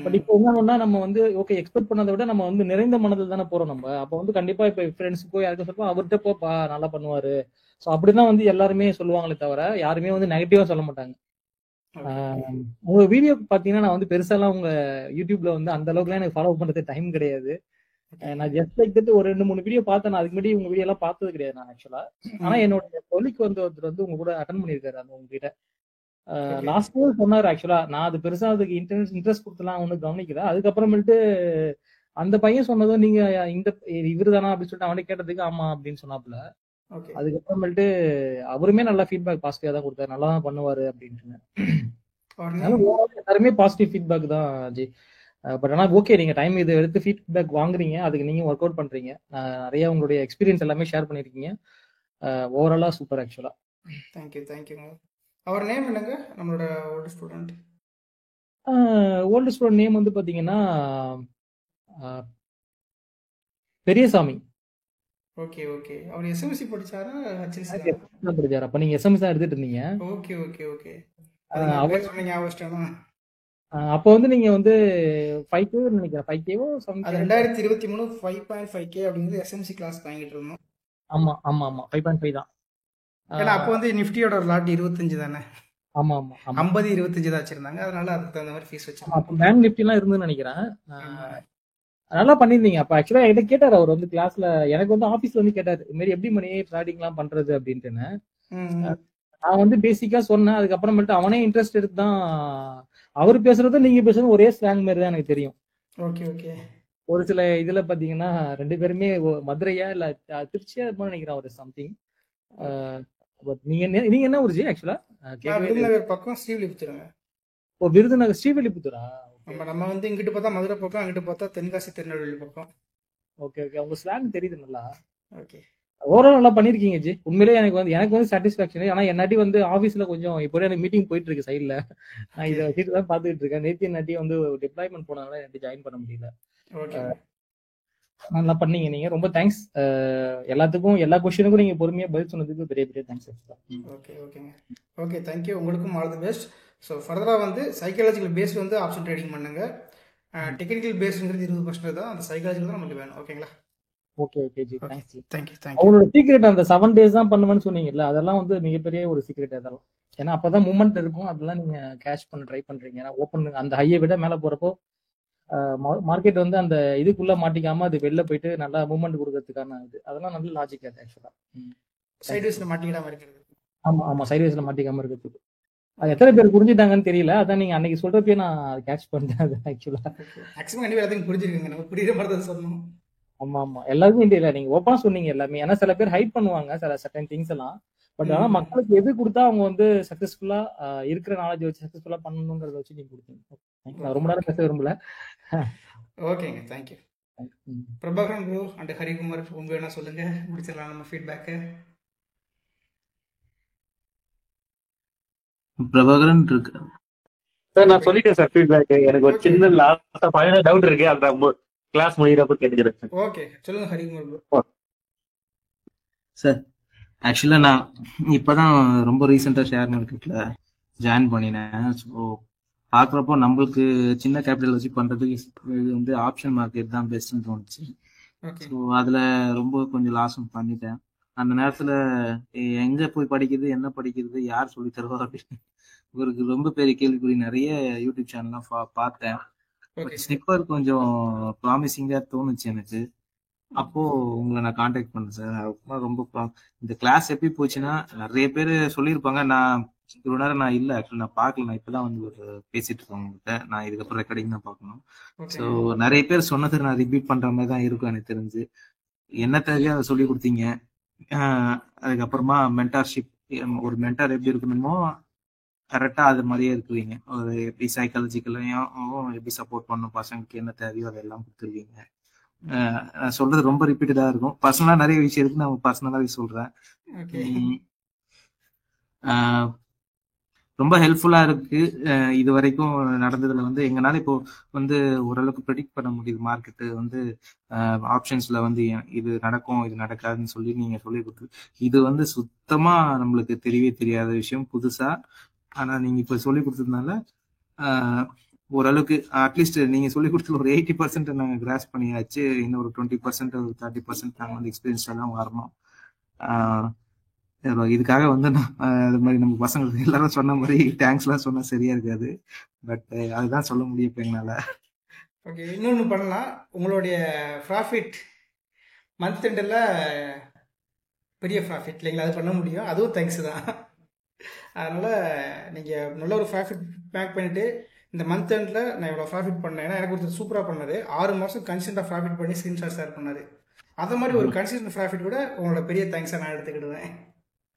பட் இப்போ என்னன்னா நம்ம வந்து ஓகே எக்ஸ்பெக்ட் பண்ணதை விட நம்ம வந்து நிறைந்த மனதில் தானே போறோம். நம்ம அப்போ வந்து கண்டிப்பா இப்போ ஃப்ரெண்ட்ஸுக்கோ யாருக்கும் சொல்லுவோம் அவர்கிட்ட போப்பா நல்லா பண்ணுவாரு. ஸோ அப்படிதான் வந்து எல்லாருமே சொல்லுவாங்களே தவிர யாருமே வந்து நெகட்டிவா சொல்ல மாட்டாங்க. உங்க வீடியோ பாத்தீங்கன்னா நான் வந்து பெருசாலாம் உங்க யூடியூப்ல வந்து அந்த அளவுக்குலாம் எனக்கு ஃபாலோ பண்றது டைம் கிடையாது. நான் ஜஸ்ட் லைக் தட் ஒரு 2-3 வீடியோ பார்த்தேன். நான் அதுக்கு முன்னாடி உங்க வீடியோ எல்லாம் பார்த்தது கிடையாது நான் ஆக்சுவலா. ஆனா என்னோட தொழிலுக்கு வந்து ஒருத்தர் வந்து உங்க கூட அட்டன் பண்ணியிருக்காரு அந்த உங்ககிட்ட. லாஸ்ட் இயர் சொன்னாரு. ஆக்சுவலா நான் அது பெருசா அதுக்கு இன்ட்ரெஸ்ட் கொடுத்துலாம் ஒன்றும் கவனிக்கல. அதுக்கப்புறமேட்டு அந்த பையன் சொன்னதும் நீங்க இவரு தானா அப்படின்னு சொல்லிட்டு அவனை கேட்டதுக்கு ஆமா அப்படின்னு சொன்னாப்புல. அதுக்கப்புறமேட்டு அவருமே நல்லா ஃபீட்பேக் பாசிட்டிவா தான் கொடுத்தாரு, நல்லா தான் பண்ணுவாரு அப்படின்ட்டு. எல்லாருமே பாசிட்டிவ் ஃபீட்பேக் தான் அஜய். பட் ஆனால் ஓகே நீங்க டைம் இதை எடுத்து ஃபீட்பேக் வாங்குறீங்க, அதுக்கு நீங்க ஒர்க் அவுட் பண்றீங்க. நிறைய உங்களுடைய எக்ஸ்பீரியன்ஸ் எல்லாமே ஷேர் பண்ணிருக்கீங்க. ஓவராலா சூப்பர் ஆக்சுவலா. தேங்க்யூங்க. அவர் நேம் என்னங்க? நம்மளோட ஓல்டு ஸ்டூடெண்ட் நேம் வந்து பாத்தீங்கன்னா பெரியசாமி. ஓகே. அவர் எஸ்எம்சி படிச்சாரா ஹெச்எஸ்சி படிச்சாரா? அப்ப நீங்க எஸ்எம்சி தான் எடுத்துட்டு இருந்தீங்க. ஓகே. அப்போ வந்து நீங்க வந்து 5K நினைக்கிறேன், 5K-வோ 2023 5.5K அப்படிங்கிறது எஸ்எம்சி கிளாஸ் வாங்கிட்டு இருந்தோம். ஆமா 5.5 தான். ஏன்னா அப்போ வந்து நிஃப்டியோட ஒரு லாட் 25 தானே. ஆமா 50 25 தான் வச்சிருந்தாங்க. அதனால அதுக்கு தகுந்த மாதிரி ஃபீஸ் வச்சிருந்தாங்க. அப்போ பேங்க் நிஃப்டி எல்லாம் இருந்துன்னு நினைக்கிறேன். நல்லா பண்ணிருந்தீங்க. அப்ப ஆக்சுவலா என்கிட்ட கேட்டாரு அவர் வந்து கிளாஸ்ல, எனக்கு வந்து ஆபீஸ்ல வந்து கேட்டாரு இது மாதிரி எப்படி மணி ட்ரேடிங் எல்லாம் பண்றது அப்படின்ட்டு. நான் வந்து பேசிக்கா சொன்னேன். அதுக்கப்புறமேட்டு அவனே இன்ட்ரெஸ்ட் எடுத்து தான் அவர் பேசுறதும் நீங்க பேசுறதும் ஒரே ஸ்லாங் மாதிரி தான் எனக்கு தெரியும். ஓகே. ஒரு சில இதுல பாத்தீங்கன்னா 2 பேருமே மதுரையா இல்ல திருச்சியா நினைக்கிறேன் ஒரு சம்திங். நீங்க என்ன ஊர் ஆக்சுவலா? விருதுநகர் பக்கம் ஸ்ரீவில்லிபுத்தூருங்க. ஓ விருதுநகர் ஸ்ரீவில்லிபுத்தூரா? நம்ம வந்து இங்கிட்டு பார்த்தா மதுரை பக்கம், அங்கிட்டு பார்த்தா தென்காசி திருநெல்வேலி பக்கம். ஓகே உங்க ஸ்லாங் தெரியுது நல்லா. ஓகே ஓவரால் நல்லா பண்ணிருக்கீங்க ஜி. உண்மையிலேயே எனக்கு வந்து சாட்டிஸ்பாக்சன். ஆனா என்னாட்டி வந்து ஆபீஸ்ல கொஞ்சம் இப்போ எனக்கு மீட்டிங் போயிட்டு இருக்கு சைட்ல. நான் இதை வச்சுட்டு தான் பாத்துக்கிட்டு இருக்கேன். நேத்தி வந்து டிப்ளாய்மெண்ட் போனதுனால எனக்கு ஜாயின் பண்ண முடியல. நல்லா பண்ணீங்க நீங்க. ரொம்ப தேங்க்ஸ். எல்லாத்துக்கும் எல்லா கொஸ்டினுக்கும் நீங்க பொறுமையா பதில் சொன்னதுக்கு பெரிய தேங்க்ஸ். Okay thank you. உங்களுக்கும் ஆல் தி பெஸ்ட். ஸோ ஃபர்தராக வந்து சைக்காலஜிக்கல் பேஸ்டு வந்து ஆப்ஷன் ட்ரேடிங் பண்ணுங்க. டெக்னிக்கல் பேஸ்டுங்கிறது 20% தான். அந்த சைக்காலஜிக்கல் தான் நமக்கு வேணும். ஓகேங்களா? Okay okay G, thanks G. Thank you thank you. அவங்களோட சீக்ரெட் அந்த 7 days தான் பண்ணுவேன்னு சொன்னீங்கல்ல, அதெல்லாம் வந்து மிகப்பெரிய ஒரு சீக்ரெட் அதெல்லாம். ஏன்னா அப்பதான் மூமெண்ட் இருக்கும், அதெல்லாம் நீங்க கேஷ் பண்ண ட்ரை பண்றீங்க. ஏன்னா ஓப்பன் அந்த ஹையை விட மேல போறப்போ மார்க்கெட் வந்து அந்த இதுக்குள்ள மாட்டிக்காம அது வெளில போயிட்டு நல்லா மூவ்மெண்ட் கொடுக்கறதுக்கான இது, அதெல்லாம் நல்ல லாஜிக் அது ஆக்சுவலா. சைட்வேஸ்ல மாட்டிக்கிடாம இருக்கிறது. ஆமா ஆமா, சைட்வேஸ்ல மாட்டிக்காம இருக்கிறதுக்கு அது எத்தனை பேர் புரிஞ்சுட்டாங்கன்னு தெரியல. அதான் நீங்க அன்னைக்கு சொல்றப்பே நான் கேட்ச் பண்ணிட்டேன் அது ஆக்சுவலா. மேக்ஸிமம் கண்டிப்பா எல்லாத்தையும் புரிஞ்சிருக்கீங்க, நம்ம புரியுற மாதிரி தான் சொல்லணும். ஆமா ஆமா, எல்லாருக்கும் தெரியல, நீங்க ஓப்பனா சொன்னீங்க எல்லாமே. ஏன்னா சில பேர் ஹைட் பண்ணுவாங்க சில சர்டன் திங்ஸ் எல்லாம். பட் ஆனா மக்களுக்கு எது கொடுத்தா அவங்க வந்து சக்சஸ்ஃபுல்லா இருக்கிற நாலேஜ் வச்சு சக்சஸ்ஃபுல்லா பண்ணணுங்கிறத வச்சு நீங்க கொடுத்தீங்க. நான் ரொம்ப நேரம் பேச விரும்பல. ஓகேங்க, thank you. Prabhakaran bro and Harikumar உங்க வேணா சொல்லுங்க, முடிச்சிடலாம் நம்ம ஃபீட்பேக்கு. பிரபாகரன் இருக்கு சார். நான் சொல்லிட்டேன் சார் ஃபீட்பேக். எனக்கு ஒரு சின்ன லாஸ்டா ஃபைனல் டவுட் இருக்கு, அந்த கிளாஸ் முடிகிறப்ப கேட்டுக்கிறேன். ஓகே சொல்லுங்க ஹரிகுமார் ப்ரோ. சார் ஆக்சுவலா நான் இப்பதான் ரொம்ப ரீசெண்டா ஷேர் மார்க்கெட்ல ஜாயின் பண்ணினேன். ஸோ பாக்குறப்போ நம்மளுக்கு சின்ன கேபிட்டல் வச்சு பண்றதுக்கு இது வந்து ஆப்ஷன் மார்க்கெட் தான் பெஸ்ட்னு தோணுச்சு. ஸோ அதுல ரொம்ப கொஞ்சம் லாஸும் பண்ணிட்டேன். அந்த நேரத்துல எங்க போய் படிக்கிறது, என்ன படிக்கிறது, யார் சொல்லி தருவா அப்படின்னு ஒரு ரொம்ப பெரிய கேள்விக்குறி. நிறைய யூடியூப் சேனல்லாம் பார்த்தேன். ஸ்னிப்பர் கொஞ்சம் ப்ராமிசிங்கா தோணுச்சு எனக்கு. அப்போ உங்களை நான் கான்டாக்ட் பண்ணேன் சார். ரொம்ப இந்த கிளாஸ் எப்படி போச்சுன்னா, நிறைய பேர் சொல்லியிருப்பாங்க. நான் இவ்வளவு நேரம் நான் இல்லை ஆக்சுவலி நான் பார்க்கல, நான் இப்பதான் வந்து பேசிட்டு இருக்கேன் உங்ககிட்ட. நான் இதுக்கப்புறம் ரெக்கார்டிங் தான் பார்க்கணும். ஸோ நிறைய பேர் சொன்னதை நான் ரிப்பீட் பண்ற மாதிரி தான் இருக்கும் எனக்கு தெரிஞ்சு. என்ன தேவையோ அதை சொல்லி கொடுத்தீங்க. அதுக்கப்புறமா மென்டார்ஷிப், ஒரு மென்டார் எப்படி இருக்கணுமோ கரெக்டா அது மாதிரியே இருக்குவீங்க. ஒரு எப்படி சைக்காலஜிக்கலையும் எப்படி சப்போர்ட் பண்ணணும், பசங்களுக்கு என்ன தேவையோ அதெல்லாம் கொடுத்துருவீங்க. நான் சொல்றது ரொம்ப ரிப்பீட்டடா இருக்கும். பர்சனலா நிறைய விஷயம் இருக்கு, நான் பர்சனலாவே சொல்றேன். ரொம்ப ஹெல்ப்ஃபுல்லா இருக்கு. இது வரைக்கும் நடந்ததுல வந்து எங்கனால இப்போ வந்து ஓரளவுக்கு ப்ரெடிக்ட் பண்ண முடியுது. மார்க்கெட்டு வந்து ஆப்ஷன்ஸ்ல வந்து இது நடக்கும் இது நடக்காதுன்னு சொல்லி நீங்க சொல்லி கொடுத்து, இது வந்து சுத்தமா நம்மளுக்கு தெரியவே தெரியாத விஷயம் புதுசா. ஆனா நீங்க இப்ப சொல்லி கொடுத்ததுனால ஓரளவுக்கு அட்லீஸ்ட் நீங்க சொல்லி கொடுத்தது ஒரு 80% நாங்க கிராஸ் பண்ணியாச்சு. இன்னும் ஒரு 20% ஒரு 30% நாங்க வந்து எக்ஸ்பீரியன்ஸ் எல்லாம் வரணும். இதுக்காக வந்து நான் அது மாதிரி நம்ம பசங்களுக்கு எல்லாரும் சொன்ன மாதிரி தேங்க்ஸ் எல்லாம் சொன்னா சரியா இருக்காது. பட் அதுதான் சொல்ல முடியும் இப்ப எங்களால. ஓகே, இன்னொன்று பண்ணலாம். உங்களுடைய ப்ராஃபிட் மந்த் எண்டில் பெரிய ப்ராஃபிட் இல்லைங்களா, அது பண்ண முடியும். அதுவும் தேங்க்ஸ் தான். அதனால் நீங்கள் நல்ல ஒரு ப்ராஃபிட் பேக் பண்ணிவிட்டு இந்த மந்த் எண்டில் நான் இவ்வளோ ப்ராஃபிட் பண்ணேன். ஏன்னா எனக்கு ஒருத்தர் சூப்பராக பண்ணாரு, 6 மாதம் கன்சிஸ்டண்டாக ப்ராஃபிட் பண்ணி ஸ்க்ரீன்ஷாட் ஷேர் பண்ணாரு. அந்த மாதிரி ஒரு கன்சிஸ்டன்ட் ப்ராஃபிட் கூட உங்களோட பெரிய தேங்க்ஸை நான் எடுத்துக்கிடுவேன்.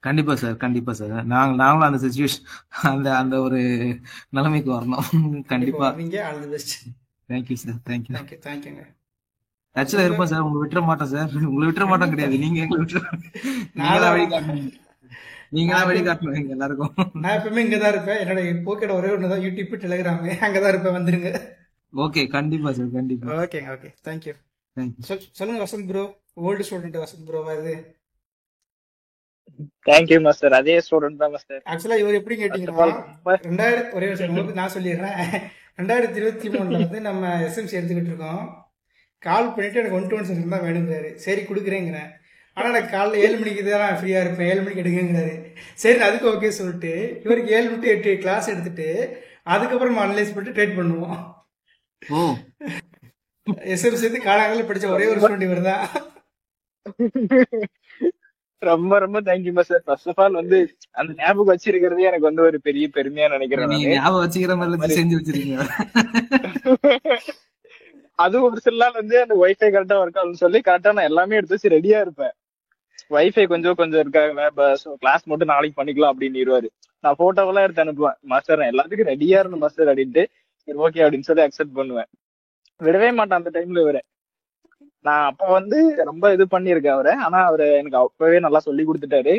கண்டிப்பா சார், கண்டிப்பா சார். நாங்களும் அந்த சிச்சுவேஷன் அந்த ஒரு நிலைமைக்கு வரணும். கண்டிப்பா. All the best. Thank you sir. Thank you. தேங்க்யூங்க. ஆக்சுவலா இருப்போம் சார், உங்களை விட்டுற மாட்டோம் சார். உங்களை விட்டுற மாட்டோம் கிடையாது, நீங்க எங்களை விட்டுற. நீங்க தான் வழிகாட்டணும் எல்லாருக்கும். நான் எப்பவுமே இங்கதான் இருப்பேன். என்னோட போக்கெட் ஒரே ஒண்ணுதான், யூடியூப் டெலிகிராம், அங்கதான் இருப்பேன், வந்துருங்க. ஓகே, கண்டிப்பா சார், கண்டிப்பா. ஓகேங்க, ஓகே, தேங்க்யூ. சொல்லுங்க Vasanth bro, old student Vasanth ப்ரோவா இது? Thank you master. அதே ஸ்டூடெண்ட் தான் மாஸ்டர். ஆக்சுவலா இவர் எப்படி கேட்டீங்கன்னா, ஒரே வருஷம் நான் சொல்லிடுறேன். 2023 வந்து நம்ம எஸ்எம்சி எடுத்துக்கிட்டு இருக்கோம். கால் பண்ணிட்டு எனக்கு 1 to 1 செஷன் தான் வேணுங்கிறாரு. சரி கொடுக்குறேங்கிறேன். ஆனால் எனக்கு காலைல 7 மணிக்கு தான் ஃப்ரீயாக இருப்பேன், 7 மணிக்கு எடுங்கிறாரு. சரி அதுக்கு ஓகே சொல்லிட்டு இவருக்கு 7 to 8 கிளாஸ் எடுத்துட்டு அதுக்கப்புறம் அனலைஸ் பண்ணிட்டு ட்ரேட் பண்ணுவோம். எஸ்எம்சி சேர்த்து காலாங்கல படிச்ச ஒரே ஒரு ஸ்டூடெண்ட் இவர் தான். ரொம்ப ரொம்ப thank you master. First of all வந்து அந்த ஞாபகம் வச்சிருக்கிறதே எனக்கு வந்து ஒரு பெரிய பெருமையா நினைக்கிறேன். ஞாபகம் வச்சுக்கிற மாதிரி செஞ்சு வச்சிருக்கீங்க. அது ஒரு சில நாள் வந்து அந்த வைஃபை கரெக்டா ஒர்க் ஆகும்னு சொல்லி கரெக்டா நான் எல்லாமே எடுத்து வச்சு ரெடியா இருப்பேன். வைஃபை கொஞ்சம் இருக்காங்க, கிளாஸ் மட்டும் நாளைக்கு பண்ணிக்கலாம் அப்படின்னு. நான் போட்டோவெல்லாம் எடுத்து அனுப்புவேன். மாஸ்டர் நான் எல்லாத்துக்கும் ரெடியா இருந்தேன் மாஸ்டர் அப்படின்ட்டு. சரி ஓகே அப்படின்னு சொல்லி அக்செப்ட் பண்ணுவேன். விடவே மாட்டேன் அந்த டைம்ல இவரை. நான் அப்ப வந்து ரொம்ப இது பண்ணிருக்கேன் அவரை. ஆனா அவரு எனக்கு அப்பவே நல்லா சொல்லி கொடுத்துட்டாரு.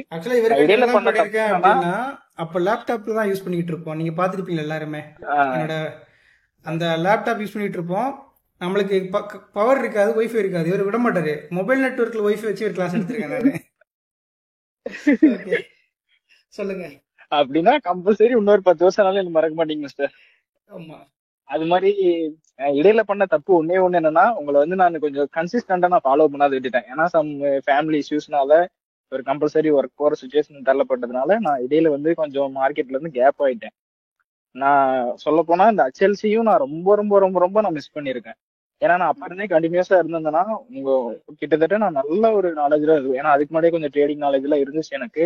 அப்ப லேப்டாப்ல தான் யூஸ் பண்ணிட்டு இருப்போம். நீங்க பாத்துருப்பீங்க எல்லாருமே. என்னோட அந்த லேப்டாப் யூஸ் பண்ணிட்டு இருப்போம். நம்மளுக்கு பவர் இருக்காது, ஒய்ஃபை இருக்காது. இவர் விட மாட்டாரு. மொபைல் நெட்வொர்க்ல ஒய்ஃபை வச்சு ஒரு கிளாஸ் எடுத்திருக்கேன் நானு. சொல்லுங்க. அப்படின்னா கம்பல்சரி இன்னொரு 10 வருஷம் எனக்கு மறக்க மாட்டீங்க மாஸ்டர். ஆமா, அது மாதிரி இடையில பண்ண தப்பு ஒன்னே ஒண்ணு என்னன்னா, உங்களை வந்து நான் கொஞ்சம் கன்சிஸ்டண்டா நான் ஃபாலோ பண்ணாத விட்டுட்டேன். ஏன்னா சம் ஃபேமிலி இஷ்யூஸ்னால ஒரு கம்பல்சரி ஒர்க் போற சுச்சுவேஷன் தள்ளப்பட்டதுனால நான் இடையில வந்து கொஞ்சம் மார்க்கெட்ல இருந்து கேப் ஆயிட்டேன். நான் சொல்ல போனா இந்த HLC-யும் நான் ரொம்ப ரொம்ப ரொம்ப ரொம்ப நான் மிஸ் பண்ணியிருக்கேன். ஏன்னா நான் அப்ப இருந்தே கண்டினியூஸா இருந்தேன்னா உங்க கிட்டத்தட்ட நான் நல்ல ஒரு நாலேஜ்ல இருக்கும். ஏன்னா அதுக்கு முன்னாடியே கொஞ்சம் ட்ரேடிங் நாலேஜ் எல்லாம் இருந்துச்சு எனக்கு.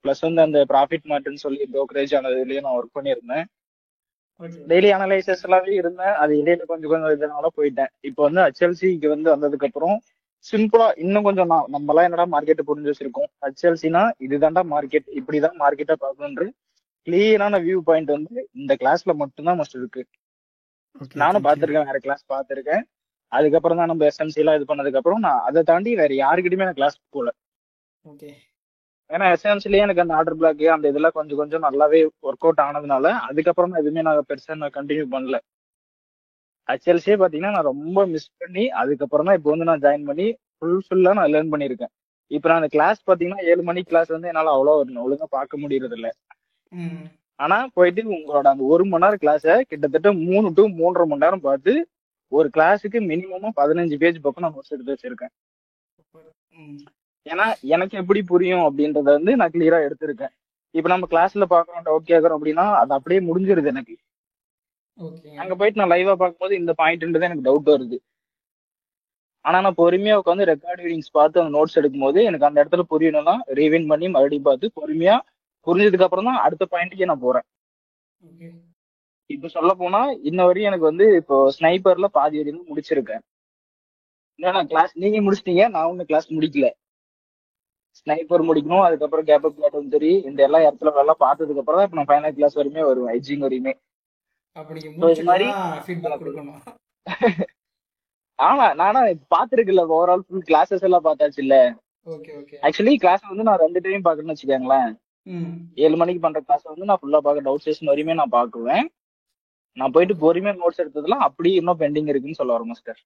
பிளஸ் வந்து அந்த ப்ராஃபிட் மார்ட்னு சொல்லி ப்ரோக்கரேஜ் ஆனதுலயும் நான் ஒர்க் பண்ணியிருந்தேன். டெய்லி அனலைசஸ் எல்லாமே இருந்தேன். அது இடையில கொஞ்சம் கொஞ்சம் இதனால போயிட்டேன். இப்போ வந்து HLC-க்கு வந்து வந்ததுக்கு அப்புறம் சிம்பிளா இன்னும் கொஞ்சம் நம்ம எல்லாம் என்னடா மார்க்கெட் புரிஞ்சு வச்சிருக்கோம். HLC-னா இதுதான்டா மார்க்கெட், இப்படிதான் மார்க்கெட்டை பார்க்கணுன்ற கிளியரான வியூ பாயிண்ட் வந்து இந்த கிளாஸ்ல மட்டும்தான் மஸ்ட் இருக்கு. நானும் பார்த்திருக்கேன், வேற கிளாஸ் பார்த்திருக்கேன். அதுக்கப்புறம் தான் நம்ம SMC எல்லாம் இது பண்ணதுக்கு அப்புறம் நான் அதை தாண்டி வேற யாருக்கிட்டயுமே நான் கிளாஸ் போகல. ஏன்னா SMC-லயே எனக்கு அந்த ஆர்டர் பிளாக் அந்த இதெல்லாம் கொஞ்சம் கொஞ்சம் நல்லாவே ஒர்க் அவுட் ஆனதுனால அதுக்கப்புறம் நான் எதுவுமே நான் பெருசா நான் கண்டினியூ பண்ணல. HLC-யே பாத்தீங்கன்னா நான் ரொம்ப மிஸ் பண்ணி அதுக்கப்புறம் தான் இப்போ வந்து நான் ஜாயின் பண்ணி ஃபுல்லா நான் லேர்ன் பண்ணியிருக்கேன். இப்போ நான் கிளாஸ் பாத்தீங்கன்னா 7 மணி கிளாஸ் வந்து என்னால அவ்வளோ ஒழுங்கா பார்க்க முடியறது இல்ல. ஆனா போயிட்டு உங்களோட அந்த 1 மணி நேரம் கிளாஸ கிட்டத்தட்ட 3 to 3.5 மணி நேரம் பார்த்து ஒரு கிளாஸுக்கு மினிமம் 15 பேஜ் பக்கம் நான் நோட்ஸ் எடுத்து வச்சிருக்கேன். ஏன்னா எனக்கு எப்படி புரியும் அப்படின்றத வந்து நான் கிளியரா எடுத்திருக்கேன். இப்ப நம்ம கிளாஸ்ல பாக்குறோம், டவுட் கேட்கறோம் அப்படின்னா அது அப்படியே முடிஞ்சிருது எனக்கு. அங்க போயிட்டு நான் லைவா பார்க்கும்போது இந்த பாயிண்ட்ன்றது எனக்கு டவுட் வருது. ஆனா நான் பொறுமையா உட்காந்து ரெக்கார்ட் ரீடிங்ஸ் பார்த்து அந்த நோட்ஸ் எடுக்கும் போது எனக்கு அந்த இடத்துல புரியணும்னா ரீவைண்ட் பண்ணி மறுபடியும் பார்த்து பொறுமையா புரிஞ்சதுக்கு அப்புறம் தான் அடுத்த பாயிண்ட்டுக்கே நான் போறேன். இப்ப சொல்ல போனா இன்ன வரையும் எனக்கு வந்து இப்போ ஸ்னைப்பர்ல பாதி வரையும் முடிச்சிருக்கேன். ஏன்னா கிளாஸ் நீங்க முடிச்சிட்டீங்க, நான் ஒன்னும் கிளாஸ் முடிக்கல. ஸ்னைப்பர் முடிக்கணும், அதுக்கப்புறம் கேப் அப் பேட்டன் தெரியும், இந்த எல்லா இடத்துல எல்லாம் பார்த்ததுக்கு அப்புறம் தான் இப்ப நான் ஃபைனல் கிளாஸ் வரையுமே வருவேன், எட்ஜிங் வரையுமே. ஆமா நானா பாத்துருக்குல்ல, ஓவரால் ஃபுல் கிளாஸஸ் எல்லாம் பார்த்தாச்சு இல்ல. ஆக்சுவலி கிளாஸ் வந்து நான் 2 டைம் பாக்குறேன்னு வச்சுக்கோங்களேன். 7 மணிக்கு பண்ற கிளாஸ் வந்து நான் ஃபுல்லா பார்க்க டவுட் செஷன் வரையுமே நான் பாக்குவேன். நான் போயிட்டு பொறுமையா நோட்ஸ் எடுத்ததுலாம் அப்படி இன்னும் பெண்டிங் இருக்குன்னு சொல்ல வரேன் மாஸ்டர்.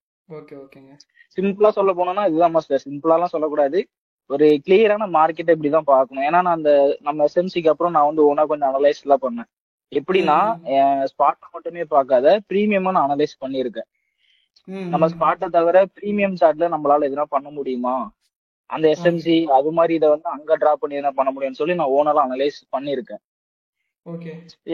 சிம்பிளா சொல்ல போனோம்னா இதுதான் மாஸ்டர். சிம்பிளாலாம் சொல்லக்கூடாது, ஒரு கிளியரான மார்க்கெட் இப்படிதான் பார்க்கணும். ஏன்னா நான் அந்த நம்ம SMC-க்கு அப்புறம் நான் வந்து ஓனா கொஞ்சம் அனலைஸ் எல்லாம் பண்ணேன். எப்படின்னா ஸ்பாட்டை மட்டுமே பார்க்காத பிரீமியமா நான் அனலைஸ் பண்ணியிருக்கேன். நம்ம ஸ்பாட்டை தவிர பிரீமியம் சார்ட்ல நம்மளால எதுனா பண்ண முடியுமா, அந்த SMC அது மாதிரி இதை வந்து அங்க டிராப் பண்ணி எதனா பண்ண முடியும்னு சொல்லி நான் ஓனெல்லாம் அனலைஸ் பண்ணியிருக்கேன்.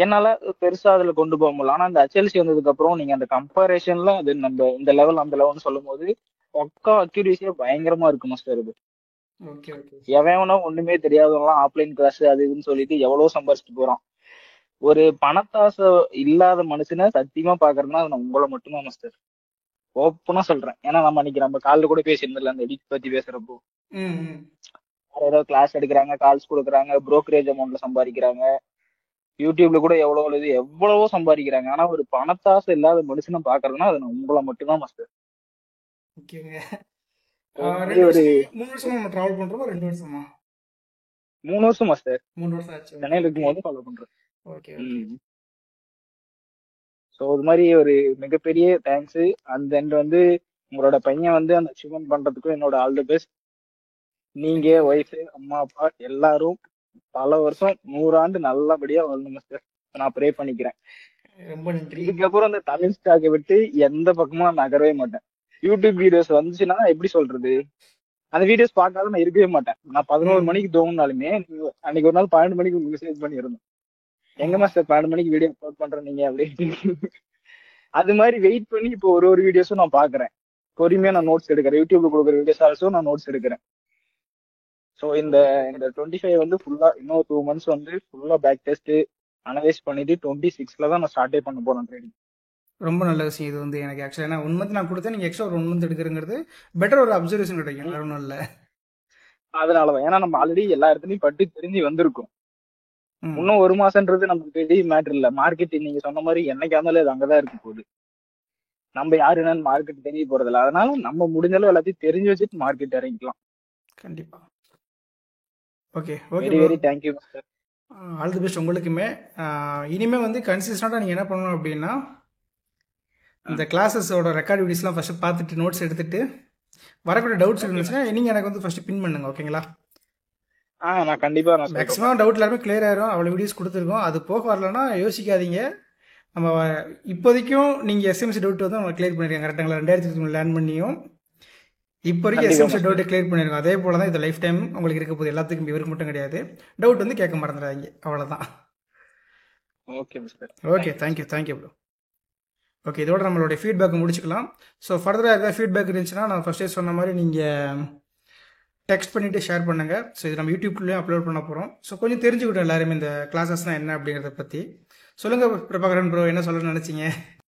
என்னால பெருசா அதுல கொண்டு போக முடியல. ஆனா அந்த HLC வந்ததுக்கு அப்புறம் நீங்க அந்த கம்பேரிஷன்ல அது நம்ம இந்த லெவல் அந்த லெவல்னு சொல்லும் போது பக்கா அக்யூரேசியா பயங்கரமா இருக்கு மாஸ்டர். இது எவனோ ஒண்ணுமே தெரியாதவங்களாம் ஆஃப்லைன் கிளாஸ் அது இதுன்னு சொல்லிட்டு எவ்வளவு சம்பாரிச்சுட்டு போறான். ஒரு பணத்தாசை இல்லாத மனுஷனை சத்தியமா பாக்குறதுன்னா அது நான் உங்களை மட்டும்தான் மாஸ்டர், ஓப்பனா சொல்றேன். ஏன்னா நம்ம அன்னைக்கு நம்ம காலில் கூட பேசியிருந்தல அந்த எடிட் பத்தி பேசுறப்போ ஏதோ கிளாஸ் எடுக்கிறாங்க, கால்ஸ் கொடுக்குறாங்க, புரோக்கரேஜ் அமௌண்ட்ல சம்பாதிக்கிறாங்க, யூடியூப்ல கூட எவ்வளவோ சம்பாதிக்கிறாங்க. ஆனா ஒரு பணத்தாசை இல்லாத மனுஷனை பாக்குறதுன்னா அது நான் உங்களை மட்டும்தான் மாஸ்டர். ஒரு 3 வருஷமா நம்ம டிராவல் பண்றோம். 2 வருஷமா 3 வருஷம் மாஸ்டர். 3 வருஷம் ஆச்சு. சென்னையில இருக்கும்போது ஃபாலோ பண்றேன். ஓகே. ஸோ இது மாதிரி ஒரு மிகப்பெரிய தேங்க்ஸ். அந்த எண்ட் வந்து உங்களோட பையன் வந்து அந்த அச்சீவ்மெண்ட் பண்றதுக்கும் என்னோட ஆல் தி பெஸ்ட். நீங்க ஒய்ஃபு அம்மா அப்பா எல்லாரும் பல வருஷம் 100 ஆண்டு நல்லபடியா வரணும் சார். நான் ப்ரே பண்ணிக்கிறேன். ரொம்ப நன்றி. இதுக்கப்புறம் அந்த தமிழ் ஸ்டாக்கை விட்டு எந்த பக்கமும் நான் நகரவே மாட்டேன். யூடியூப் வீடியோஸ் வந்துச்சுன்னா எப்படி சொல்றது, அந்த வீடியோஸ் பார்க்காத நான் இருக்கவே மாட்டேன். நான் 11 மணிக்கு தோணுனாலுமே அன்னைக்கு ஒரு நாள் 12 மணிக்கு உங்களுக்கு மெசேஜ் பண்ணிருந்தேன், எங்க மாஸ்டர் 12 மணிக்கு வீடியோ அப்லோட் பண்றேன் நீங்க அப்படின்னு. அது மாதிரி வெயிட் பண்ணி இப்போ ஒரு வீடியோஸும் நான் பாக்குறேன். பொறுமையா நான் நோட்ஸ் எடுக்கிறேன். யூடியூப்ல கொடுக்குற வீடியோஸ் ஆல்சோ நான் நோட்ஸ் எடுக்கிறேன். ஸோ இந்த 25 வந்து ஃபுல்லா இன்னும் 2 months வந்து ஃபுல்லா பேக் டெஸ்ட் அனலைஸ் பண்ணிட்டு 26ல தான் நான் ஸ்டார்டே பண்ண போறேன் ட்ரேடிங். ரொம்ப நல்ல விஷயம் இது வந்து எனக்கு ஆக்சுவலா. ஏன்னா 1 month நான் கொடுத்தேன், நீங்க எக்ஸ்ட்ரா ஒரு 1 month எடுக்கிறங்கிறது பெட்டர் ஒரு அப்சர்வேஷன் கிடைக்கும். வேற ஒன்றும் இல்லை. அதனாலதான், ஏன்னா நம்ம ஆல்ரெடி எல்லா இடத்துலயும் பட்டு தெரிஞ்சு வந்திருக்கும். இன்னும் 1 மாசம்ன்றது நமக்கு பெரிய மேட்டர் இல்ல. மார்க்கெட் நீங்க சொன்ன மாதிரி என்னைக்கா இருந்தாலும் அது அங்கதான் இருக்கு போகுது. நம்ம யாரு என்னன்னு மார்க்கெட் தெரிய போறதில்ல. அதனால நம்ம முடிஞ்சாலும் எல்லாத்தையும் தெரிஞ்சு வச்சுட்டு மார்க்கெட் இறங்கிக்கலாம். கண்டிப்பா. Okay okay, very very thank you sir. All the best உங்களுக்குமே. இனிமேல் வந்து கன்சிஸ்டண்டாக நீங்கள் என்ன பண்ணணும் அப்படின்னா, இந்த கிளாஸஸோட ரெக்கார்ட் வீடியோஸ்லாம் ஃபஸ்ட்டு பார்த்துட்டு நோட்ஸ் எடுத்துட்டு வரக்கூடிய டவுட்ஸ் இருந்துச்சுன்னா நீங்கள் எனக்கு வந்து ஃபஸ்ட்டு பின் பண்ணுங்க. ஓகேங்களா? நான் கண்டிப்பாக மேக்ஸிமம் டவுட் எல்லாருமே கிளியர் ஆயிரும். அவ்வளோ வீடியோஸ் கொடுத்துருக்கோம். அது போக வரலன்னா யோசிக்காதீங்க, நம்ம இப்போதைக்கும் நீங்கள் எஸ்எம்சி டவுட் வந்து நம்ம கிளியர் பண்ணியிருக்காங்க கரெக்டாங்களா? 2023 லேர்ன் பண்ணியும் இப்போ வரைக்கும் கண்டிப்பா எஸ்எம்சி மாஸ்டர். டவுட் கிளியர் பண்ணியிருக்கோம். அதே போல் தான் இது லைஃப் டைம் உங்களுக்கு இருக்க போகுது. எல்லாத்துக்கும் இவருக்கு மட்டும் கிடையாது. டவுட் வந்து கேட்க மறந்துடாதீங்க, அவ்வளோதான். Okay mister. Okay, thank you bro. Okay, இதோட நம்மளுடைய ஃபீட்பேக் முடிச்சுக்கலாம். ஸோ ஃபர்தராக ஏதாவது ஃபீட்பேக் இருந்துச்சுன்னா நான் ஃபஸ்ட்டே சொன்ன மாதிரி நீங்கள் டெக்ஸ்ட் பண்ணிவிட்டு ஷேர் பண்ணுங்கள். ஸோ இது நம்ம யூடியூப்லேயும் அப்லோட் பண்ண போகிறோம். ஸோ கொஞ்சம் தெரிஞ்சுக்கிட்டோம் எல்லாருமே இந்த கிளாஸஸ்னால் என்ன அப்படிங்கிறத பற்றி. சொல்லுங்கள் பிரபாகரன் ப்ரோ, என்ன சொல்லணும்னு நினச்சிங்க?